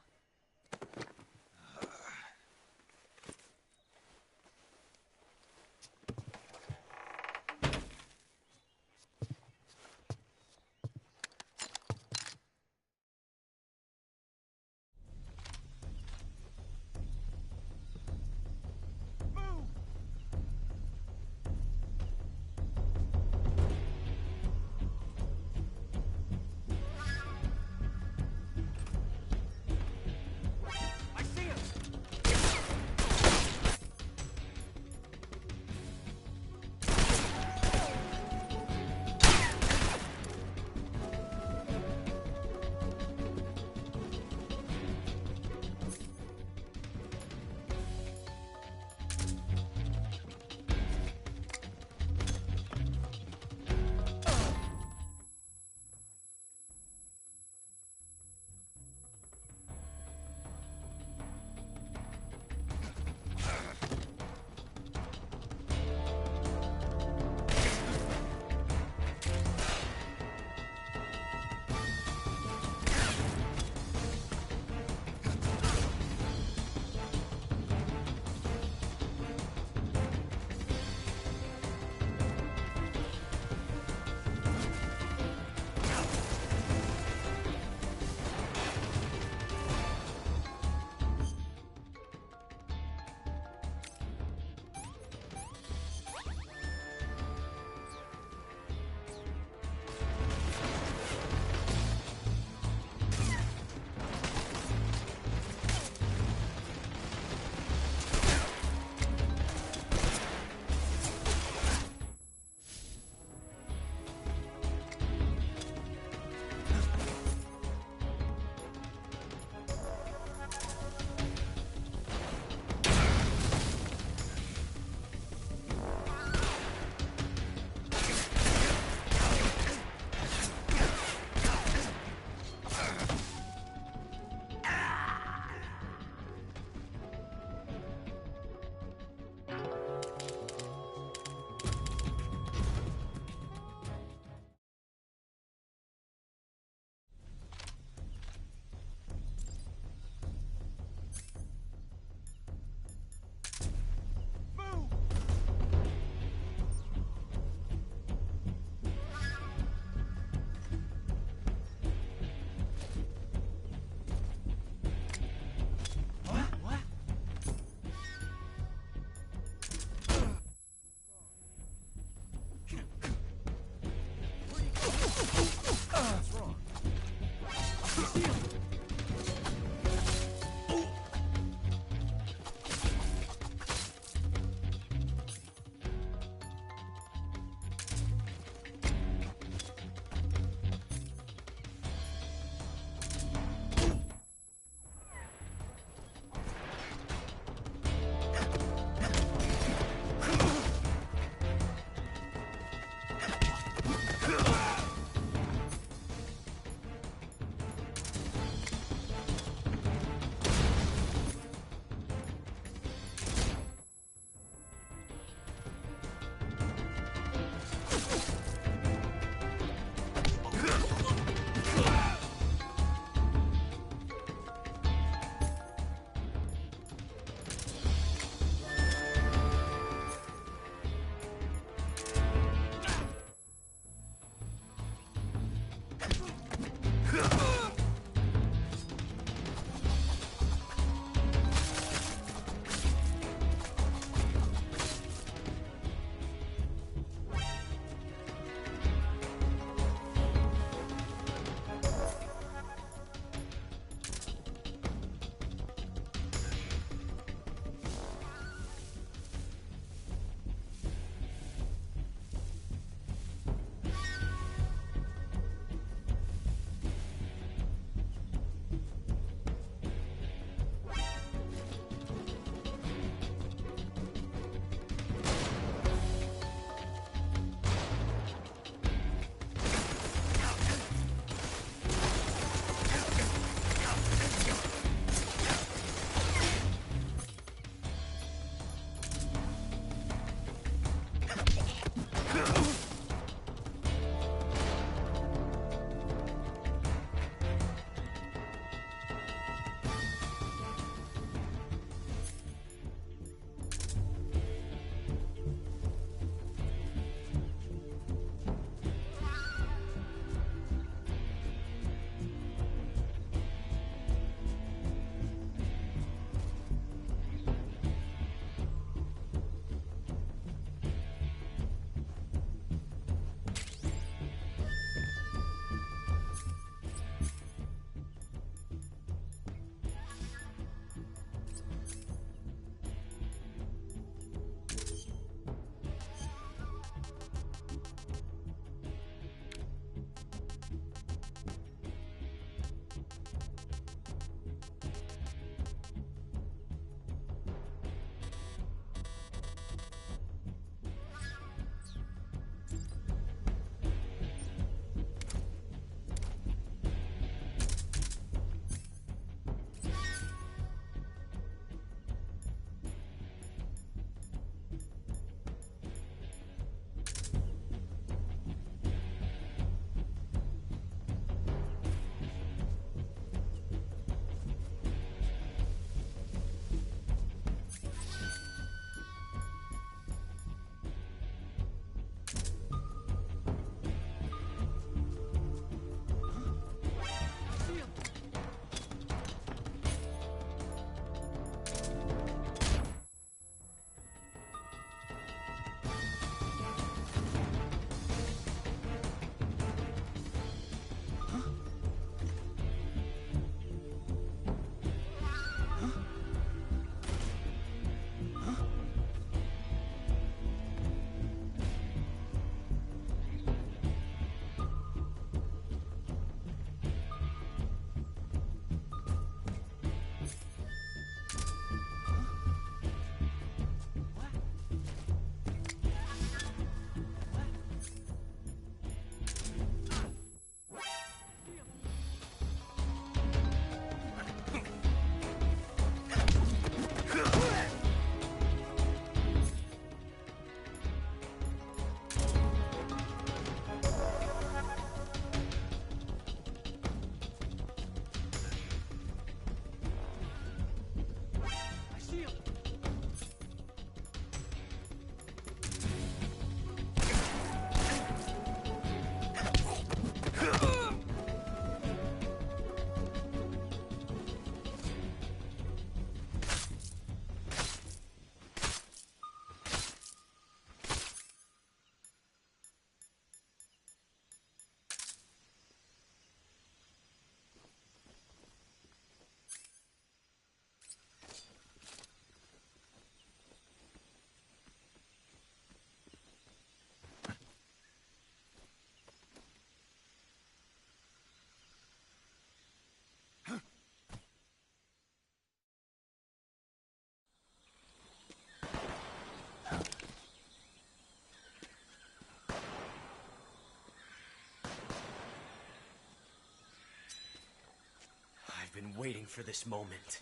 I've been waiting for this moment.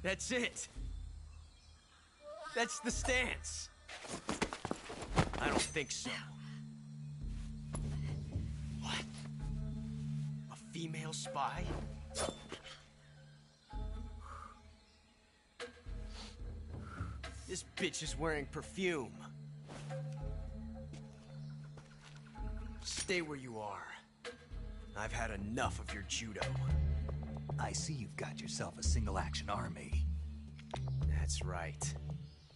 That's it! That's the stance! I don't think so. What? A female spy? This bitch is wearing perfume. Stay where you are. I've had enough of your judo.
I see you've got yourself a single-action army.
That's right.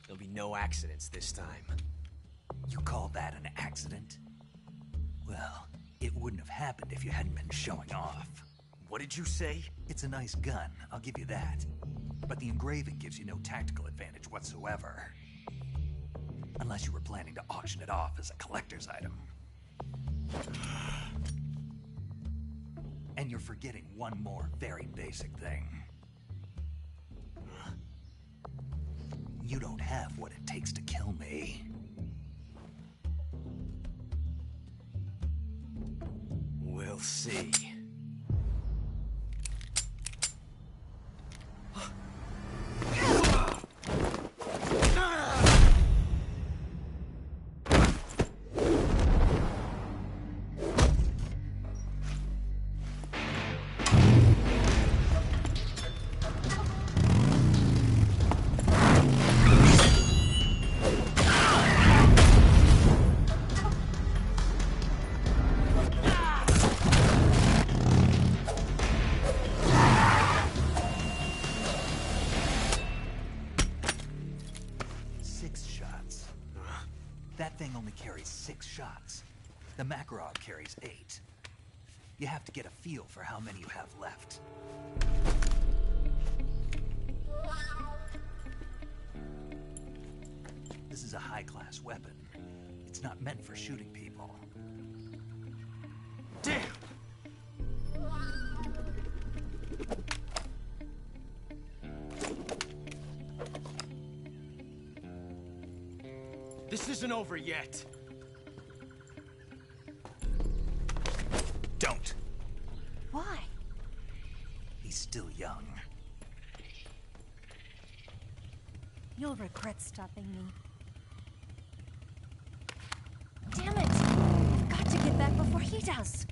There'll be no accidents this time.
You call that an accident? Well, it wouldn't have happened if you hadn't been showing off.
What did you say?
It's a nice gun, I'll give you that. But the engraving gives you no tactical advantage whatsoever. Unless you were planning to auction it off as a collector's item. And you're forgetting one more very basic thing. You don't have what it takes to kill me.
We'll see.
shots. The Makarov carries 8. You have to get a feel for how many you have left. This is a high-class weapon. It's not meant for shooting people.
Damn! This isn't over yet.
Don't.
Why?
He's still young.
You'll regret stopping me. Damn it! I've got to get back before he does.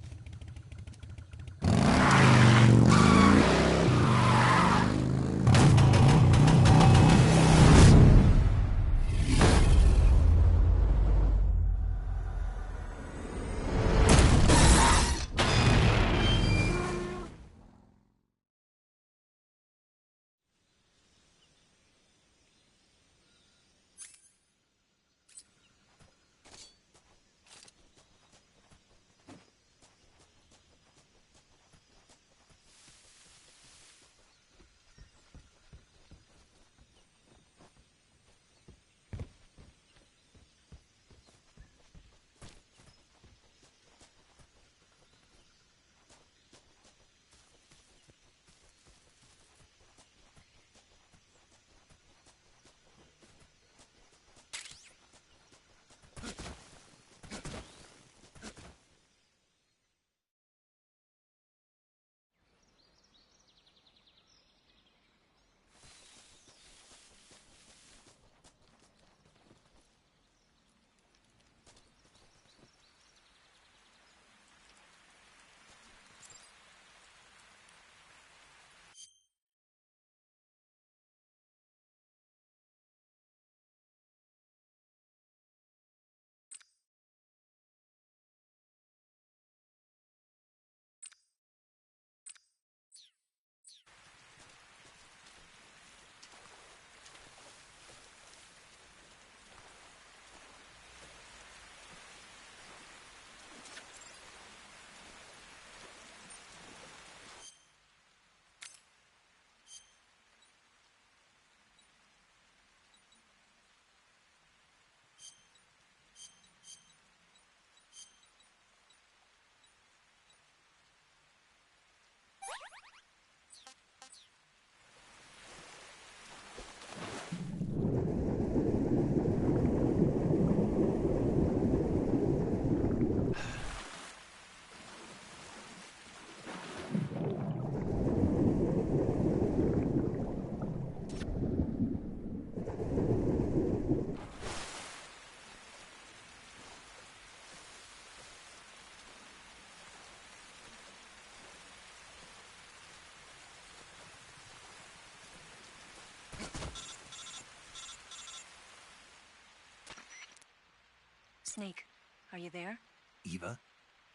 Snake, are you there?
Eva,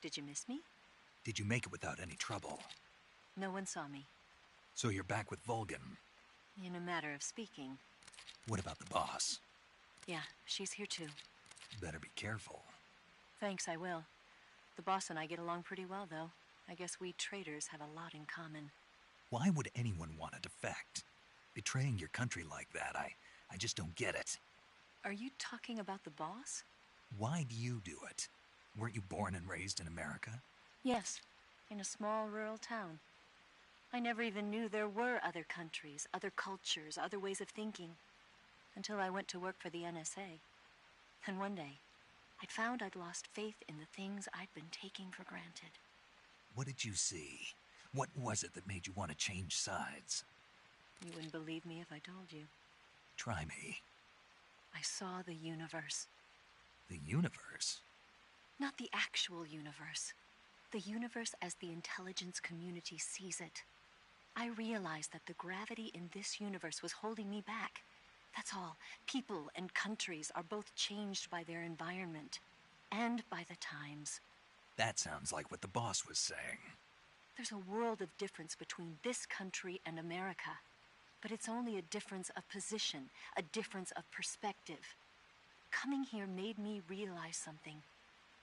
Did you miss me?
did you make it without any trouble?
No one saw me.
So you're back with Vulcan.
In a matter of speaking.
What about the boss?
Yeah, she's here too.
Better be careful.
Thanks, I will. The boss and I get along pretty well, though. I guess we traitors have a lot in common.
Why would anyone want to defect? Betraying your country like that, I just don't get it.
Are you talking about the boss?
Why do you do it? Weren't you born and raised in America?
Yes, in a small rural town. I never even knew there were other countries, other cultures, other ways of thinking. Until I went to work for the NSA. And one day, I'd found I'd lost faith in the things I'd been taking for granted.
What did you see? What was it that made you want to change sides?
You wouldn't believe me if I told you.
Try me.
I saw the universe.
The universe?
Not the actual universe. The universe as the intelligence community sees it. I realized that the gravity in this universe was holding me back. That's all. People and countries are both changed by their environment and by the times.
That sounds like what the boss was saying.
There's a world of difference between this country and America. But it's only a difference of position, a difference of perspective. Coming here made me realize something.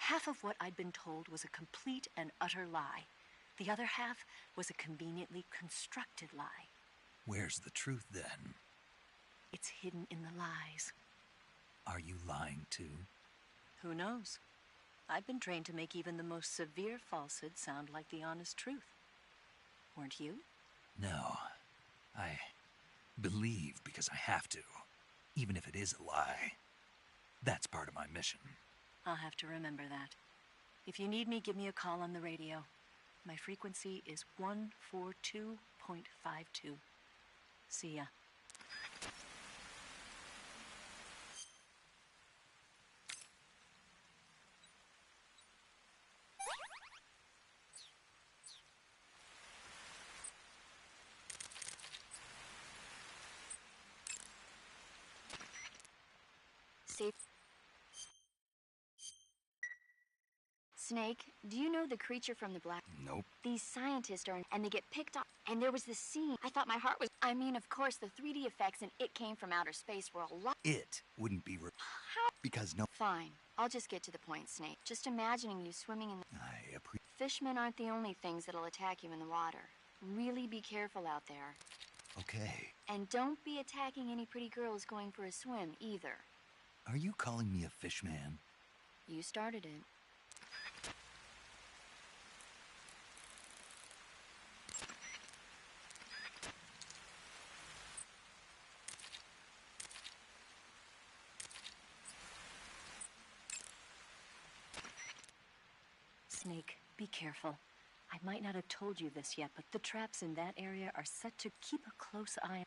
Half of what I'd been told was a complete and utter lie. The other half was a conveniently constructed lie.
Where's the truth, then?
It's hidden in the lies.
Are you lying, too?
Who knows? I've been trained to make even the most severe falsehood sound like the honest truth. Weren't you?
No. I believe because I have to, even if it is a lie. That's part of my mission.
I'll have to remember that. If you need me, give me a call on the radio. My frequency is 142.52. See ya.
Safe. Snake, do you know the creature from the black?
Nope.
These scientists are, and they get picked up. And there was this scene. I thought my heart was. I mean, of course, the 3D effects in It Came from Outer Space were a lot.
It wouldn't be
How?
because no.
Fine. I'll just get to the point, Snake. Just imagining you swimming in the.
I appreciate.
Fishmen aren't the only things that'll attack you in the water. Really be careful out there.
Okay.
And don't be attacking any pretty girls going for a swim, either.
Are you calling me a fish man?
You started it.
Snake, be careful. I might not have told you this yet, but the traps in that area are set to keep a close eye.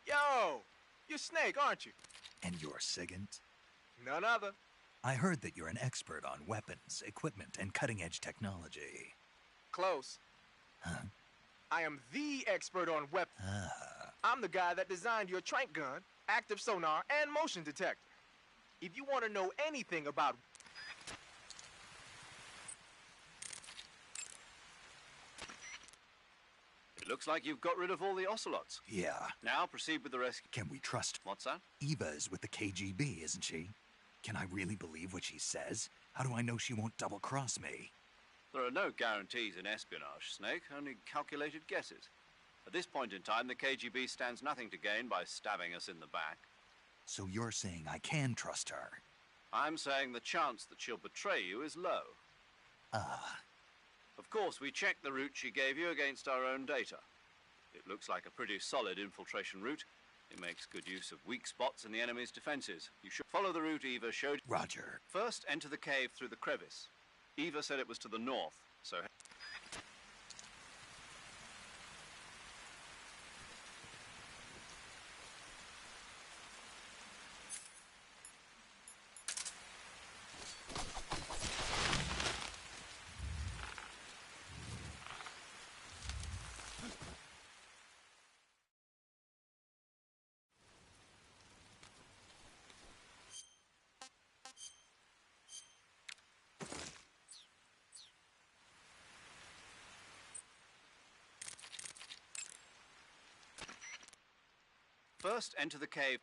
Yo! You're Snake, aren't you?
And you're Sigint?
None other.
I heard that you're an expert on weapons, equipment, and cutting-edge technology.
Close.
Huh?
I am the expert on weapons.
Ah.
I'm the guy that designed your trank gun, active sonar, and motion detector. If you want to know anything about...
It looks like you've got rid of all the ocelots.
Yeah.
Now proceed with the rescue.
Can we trust?
What's that?
Eva is with the KGB, isn't she? Can I really believe what she says? How do I know she won't double-cross me?
There are no guarantees in espionage, Snake, only calculated guesses. At this point in time, the KGB stands nothing to gain by stabbing us in the back.
So you're saying I can trust her?
I'm saying the chance that she'll betray you is low.
Ah.
Of course, we checked the route she gave you against our own data. It looks like a pretty solid infiltration route. It makes good use of weak spots in the enemy's defenses. You should follow the route Eva showed.
Roger.
First, enter the cave through the crevice. Eva said it was to the north, so... First, enter the cave.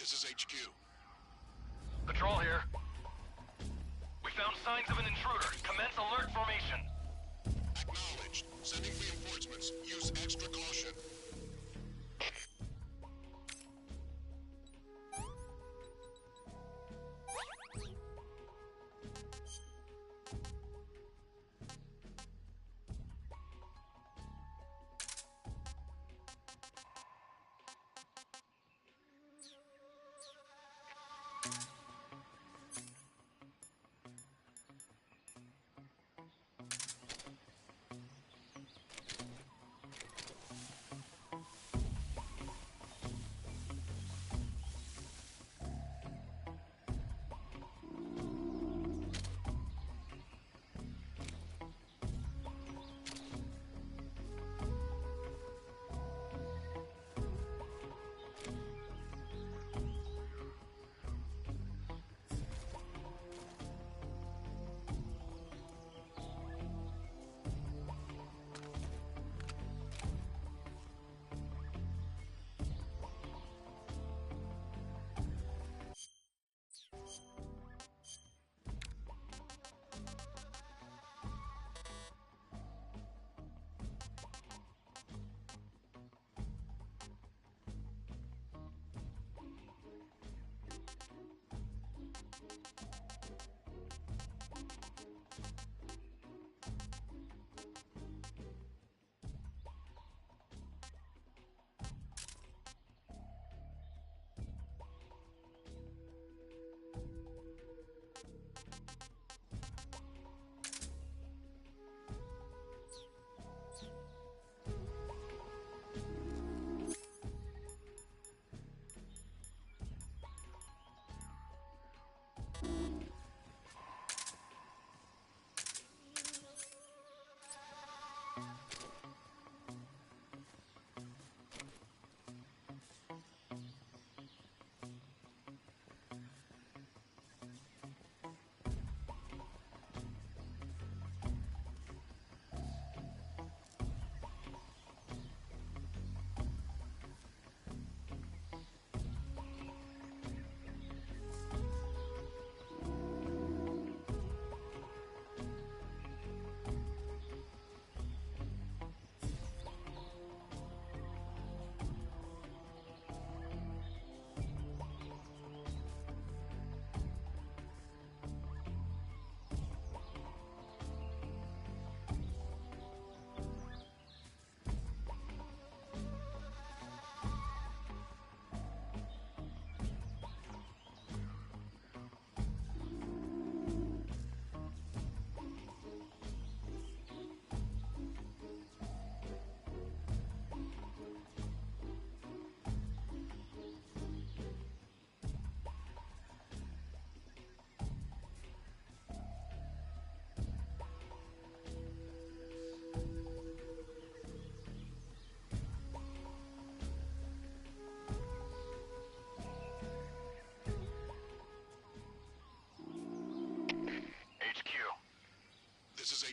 This is HQ.
Patrol here. We found signs of an intruder. Commence alert formation.
Acknowledged. Sending reinforcements. Use extra caution.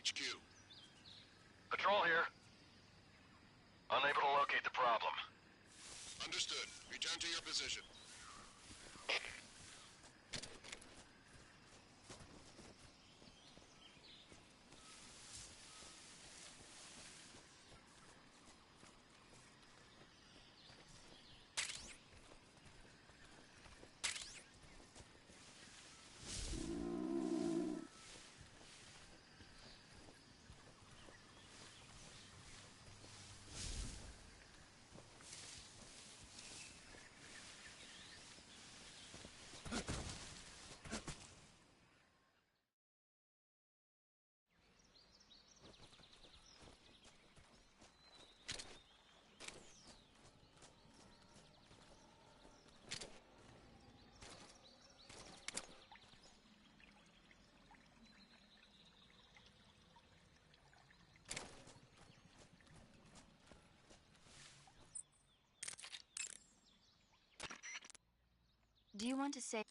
HQ.
Patrol here. Unable to locate the problem.
Understood. Return to your position.
Do you want to say...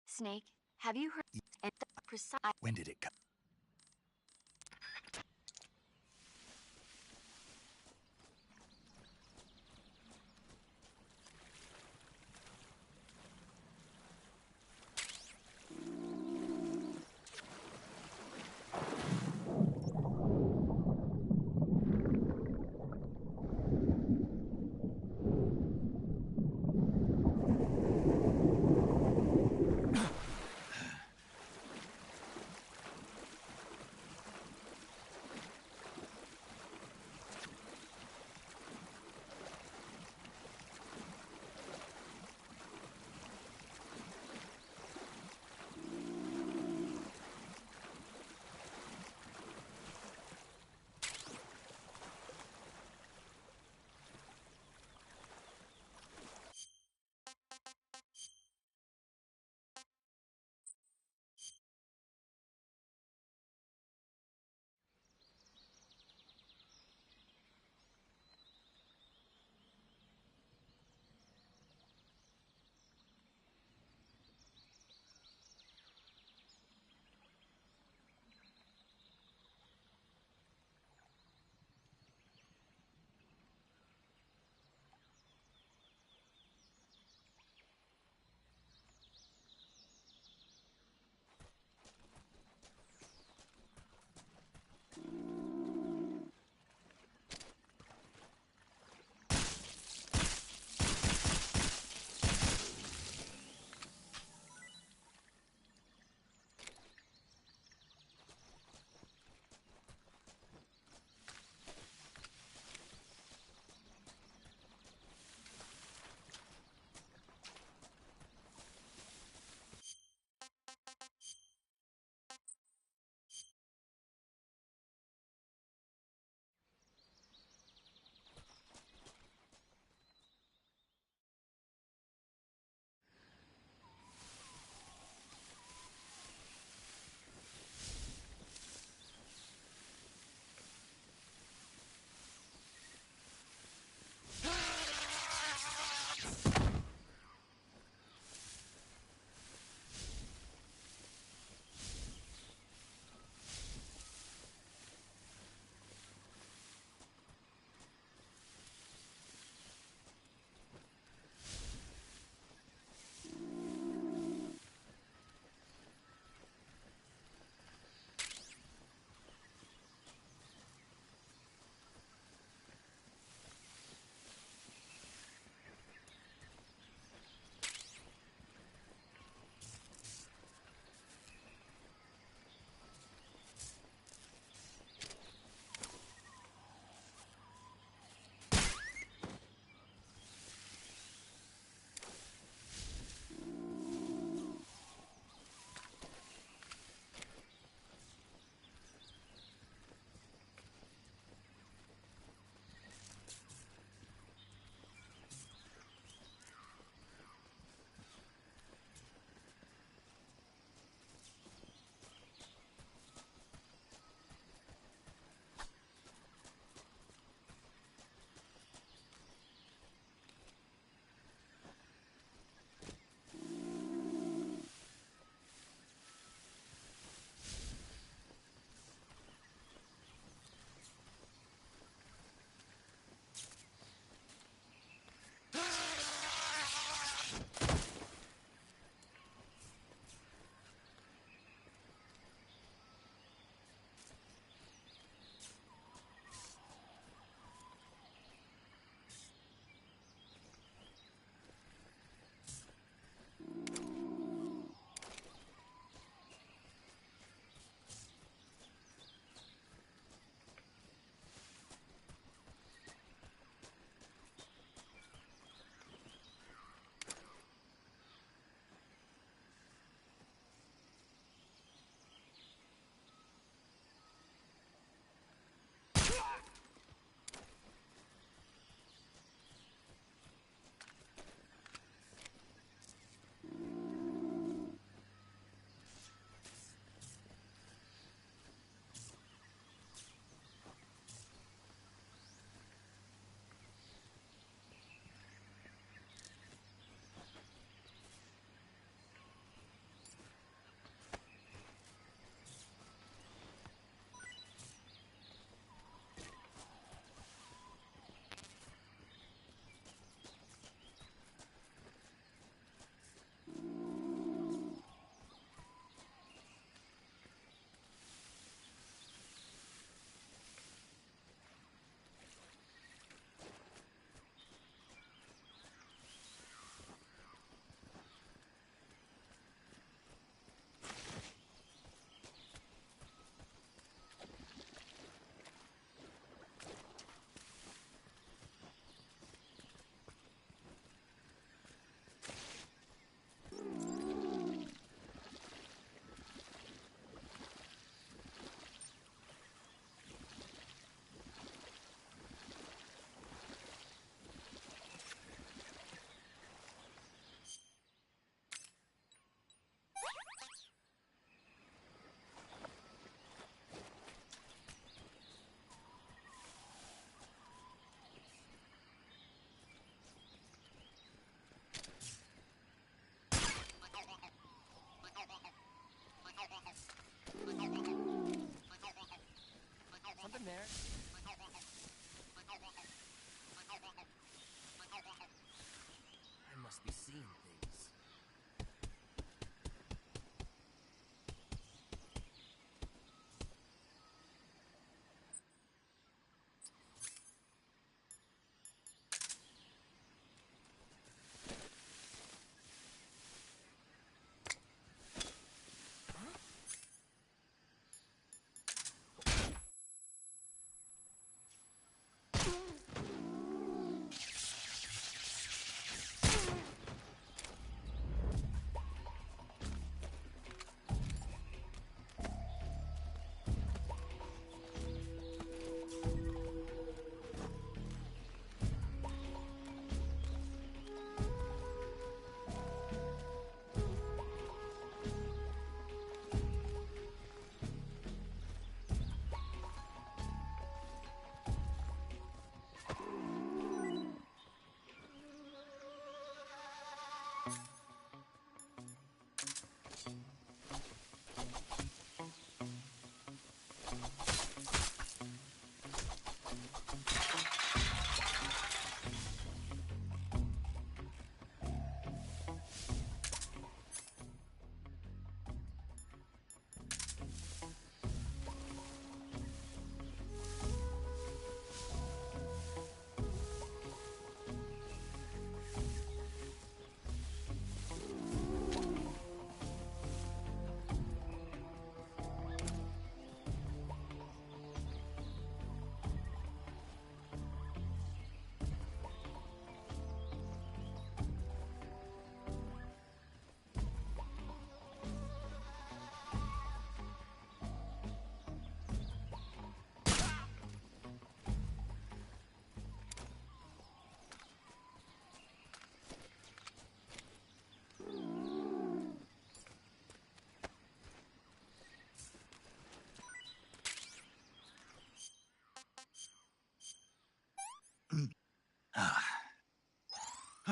Snake, have you heard... And the precise...
When did it come?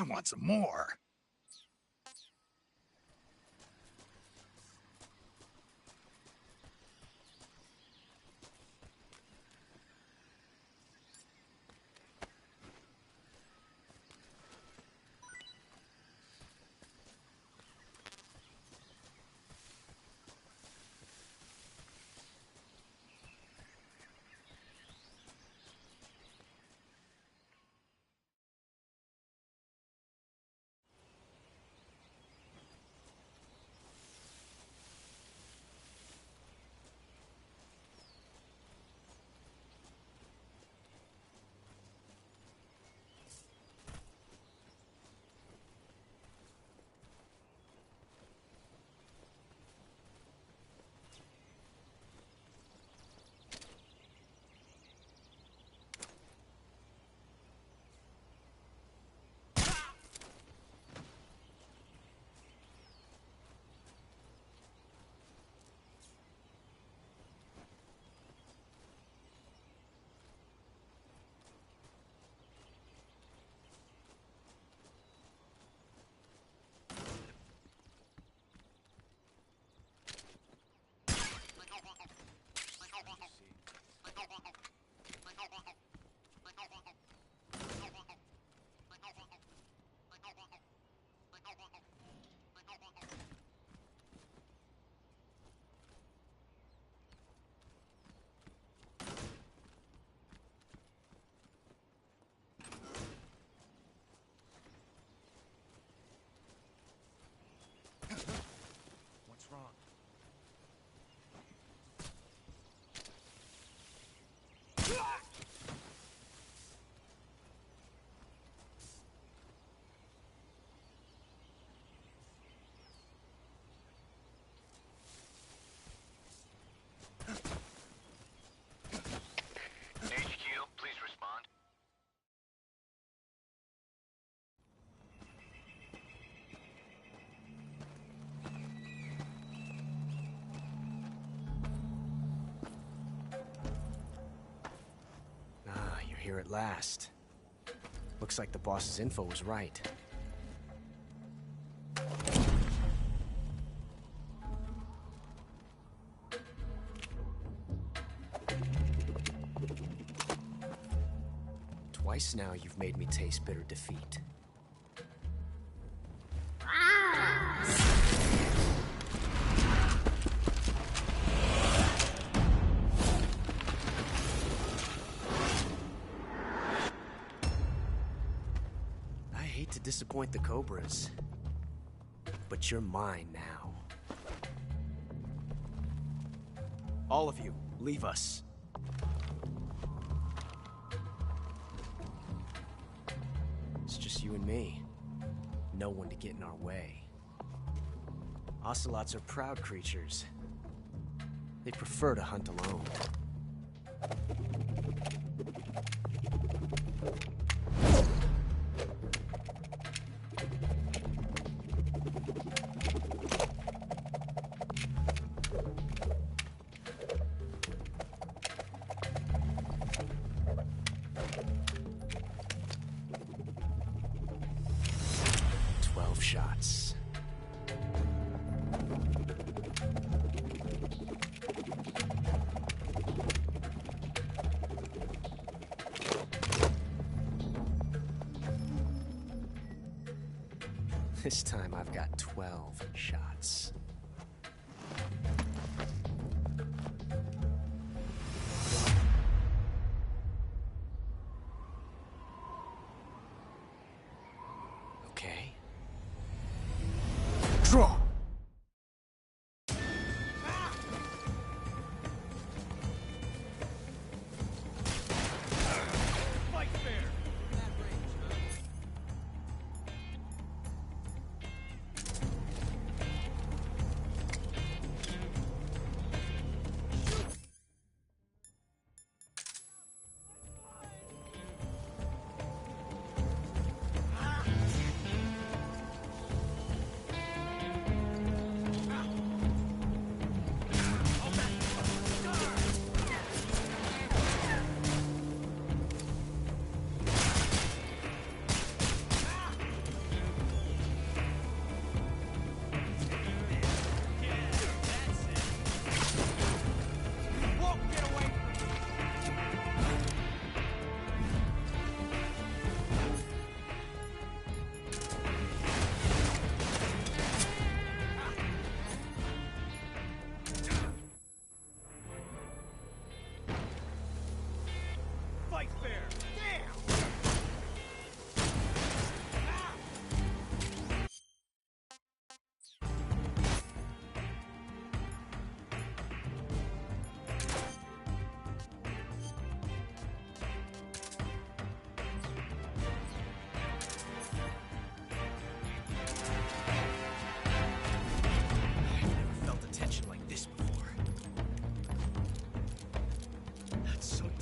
I want some more.
What's wrong?
HQ, please respond.
Ah, you're here at last. Looks like the boss's info was right. Twice now you've made me taste bitter defeat. I hate to disappoint the Cobras, but you're mine now. All of you, leave us. It's just you and me. No one to get in our way. Ocelots are proud creatures. They prefer to hunt alone. Shots. This time I've got 12 shots. Okay. Draw!
Fight fair!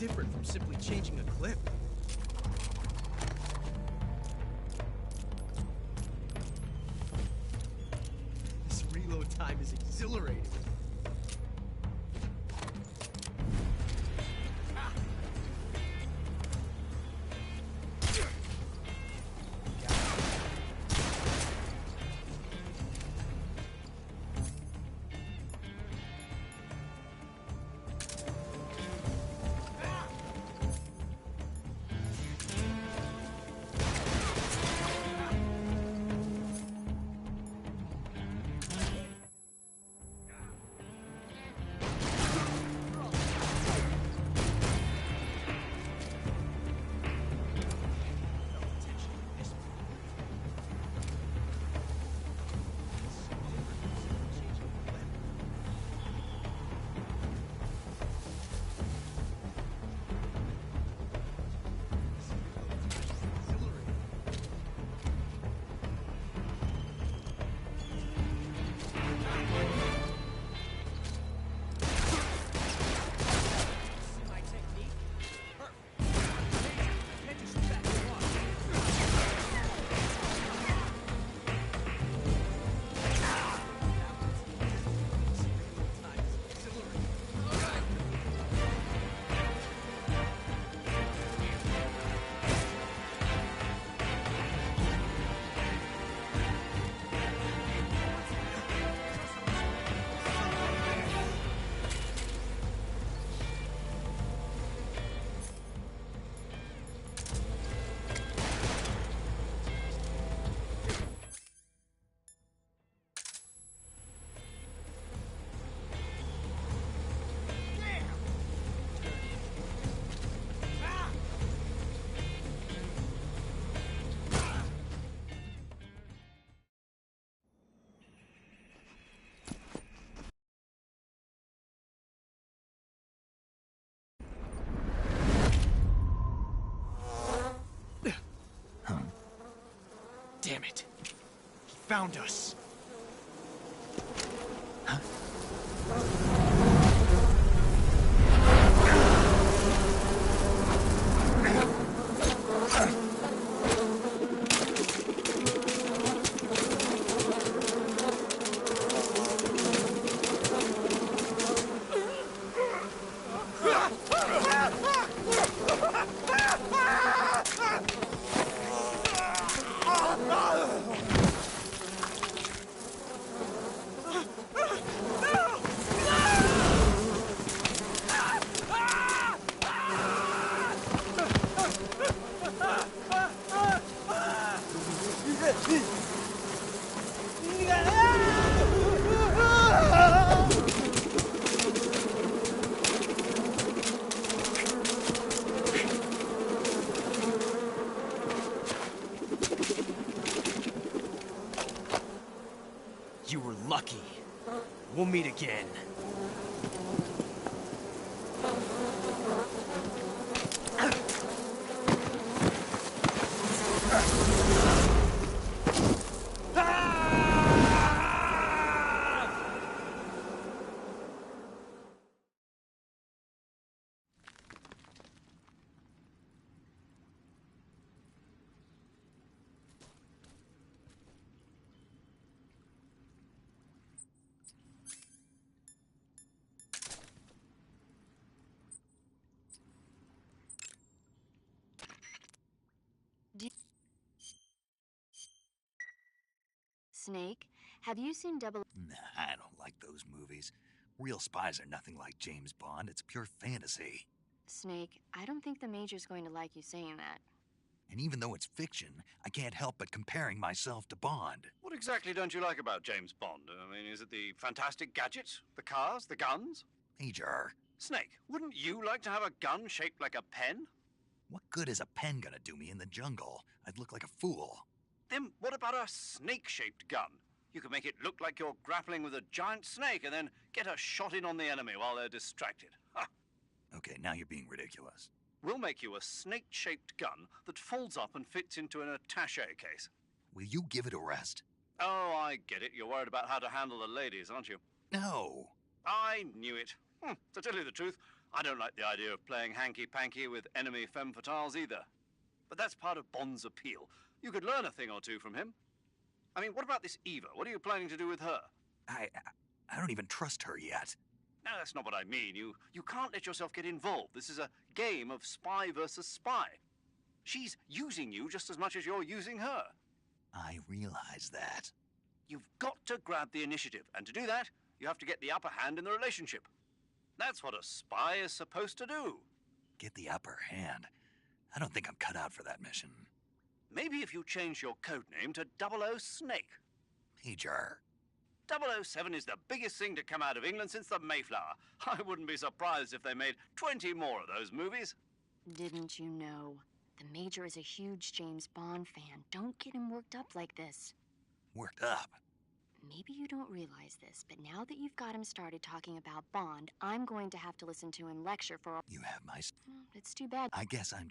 different from simply changing a clip. This reload time is exhilarating. Damn it. He found us. You were lucky. We'll meet again.
Snake, have you seen Double...
Nah, I don't like those movies. Real spies are nothing like James Bond. It's pure fantasy.
Snake, I don't think the Major's going to like you saying that.
And even though it's fiction, I can't help but comparing myself to Bond.
What exactly don't you like about James Bond? I mean, is it the fantastic gadgets, the cars, the guns?
Major.
Snake, wouldn't you like to have a gun shaped like a pen?
What good is a pen gonna do me in the jungle? I'd look like a fool.
Then what about a snake-shaped gun? You could make it look like you're grappling with a giant snake and then get a shot in on the enemy while they're distracted. Ha!
Okay, now you're being ridiculous.
We'll make you a snake-shaped gun that folds up and fits into an attaché case.
Will you give it a rest?
Oh, I get it. You're worried about how to handle the ladies, aren't you?
No.
I knew it. To tell you the truth, I don't like the idea of playing hanky-panky with enemy femme fatales either. But that's part of Bond's appeal. You could learn a thing or two from him. I mean, what about this Eva? What are you planning to do with her?
I don't even trust her yet.
No, that's not what I mean. You can't let yourself get involved. This is a game of spy versus spy. She's using you just as much as you're using her.
I realize that.
You've got to grab the initiative, and to do that, you have to get the upper hand in the relationship. That's what a spy is supposed to do.
Get the upper hand? I don't think I'm cut out for that mission.
Maybe if you change your codename to 00 Snake.
Major.
007 is the biggest thing to come out of England since the Mayflower. I wouldn't be surprised if they made 20 more of those movies.
Didn't you know? The Major is a huge James Bond fan. Don't get him worked up like this.
Worked up?
Maybe you don't realize this, but now that you've got him started talking about Bond, I'm going to have to listen to him lecture for...
You have my...
It's too bad.
I guess I'm...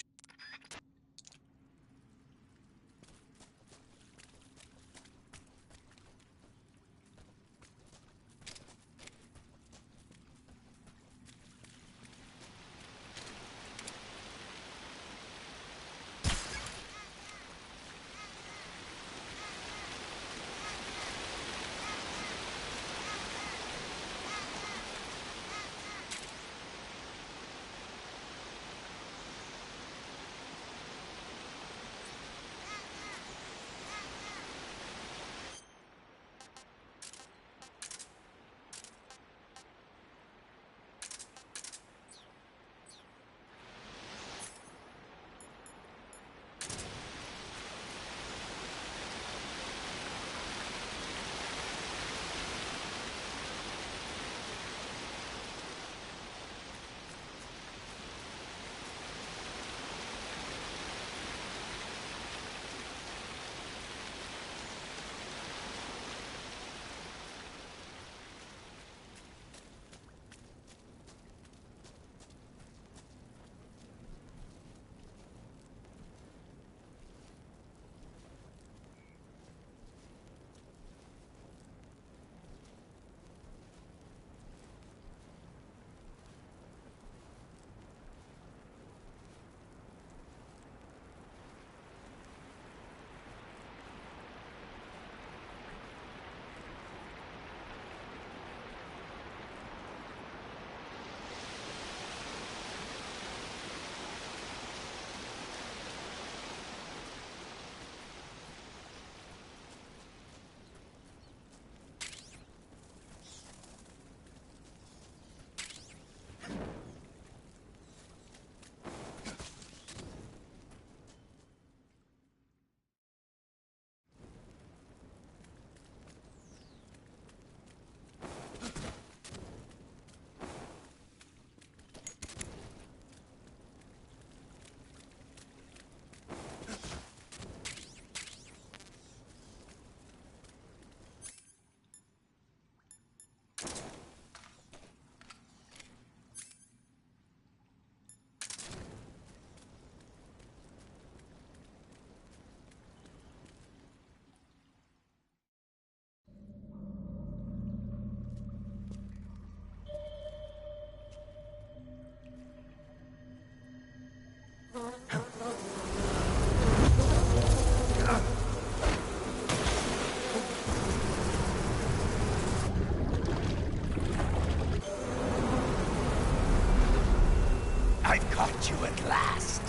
I've caught you at last.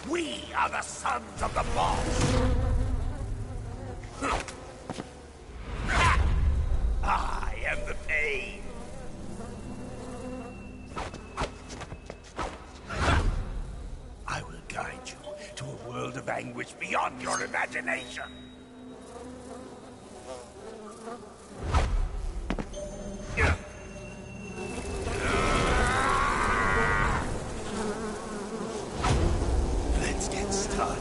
We are the sons of the boss. I am the pain. I will guide you to a world of anguish beyond your imagination. Let's get started.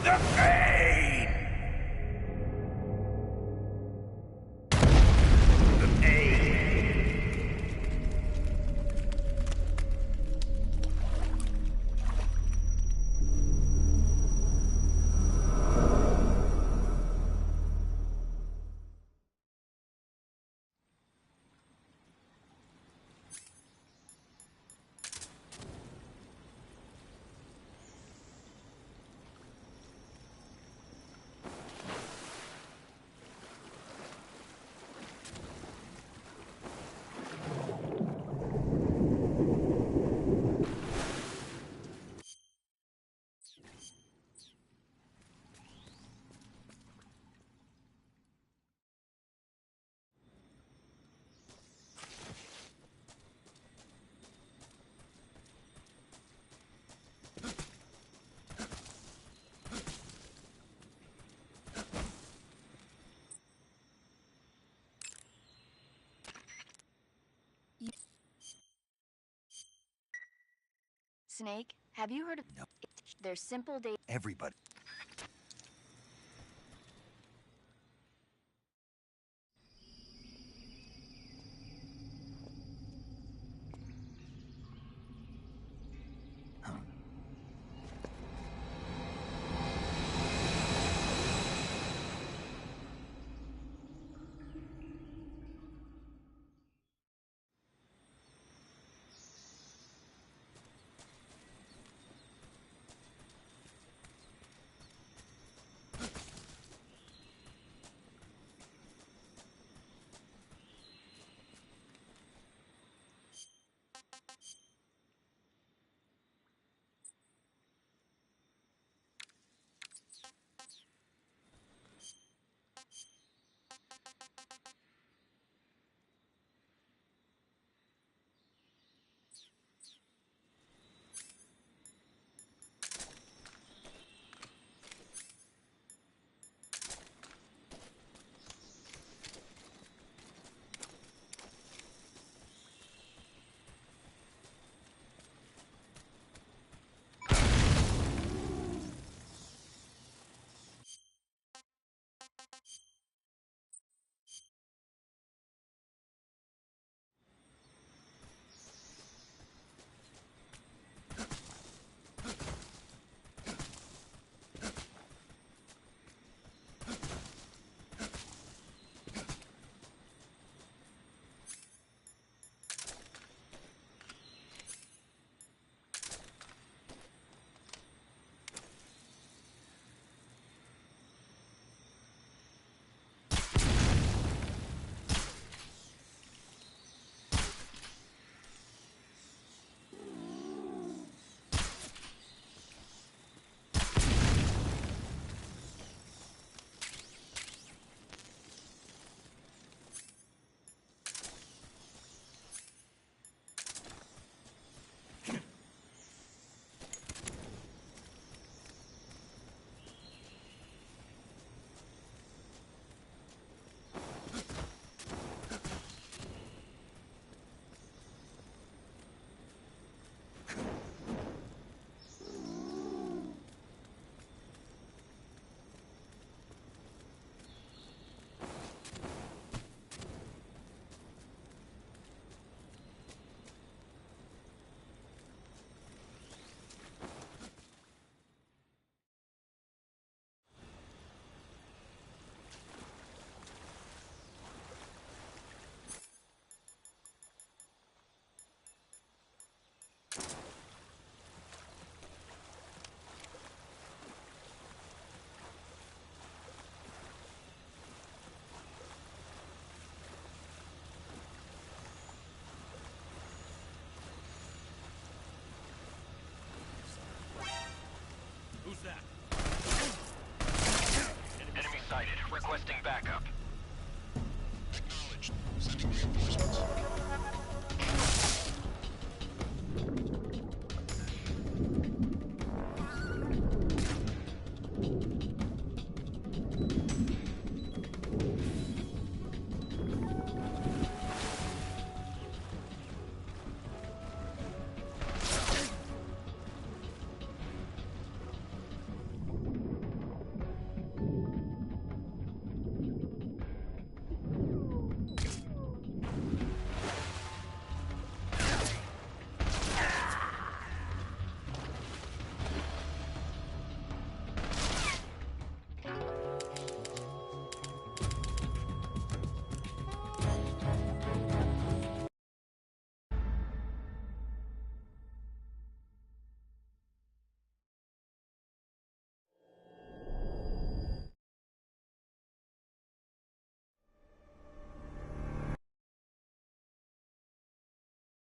The pain! The pain!
Snake, have you heard of...
No.
Their simple data...
Everybody.
Who's that? Enemy sighted. Requesting backup.
Acknowledged. Sending reinforcements.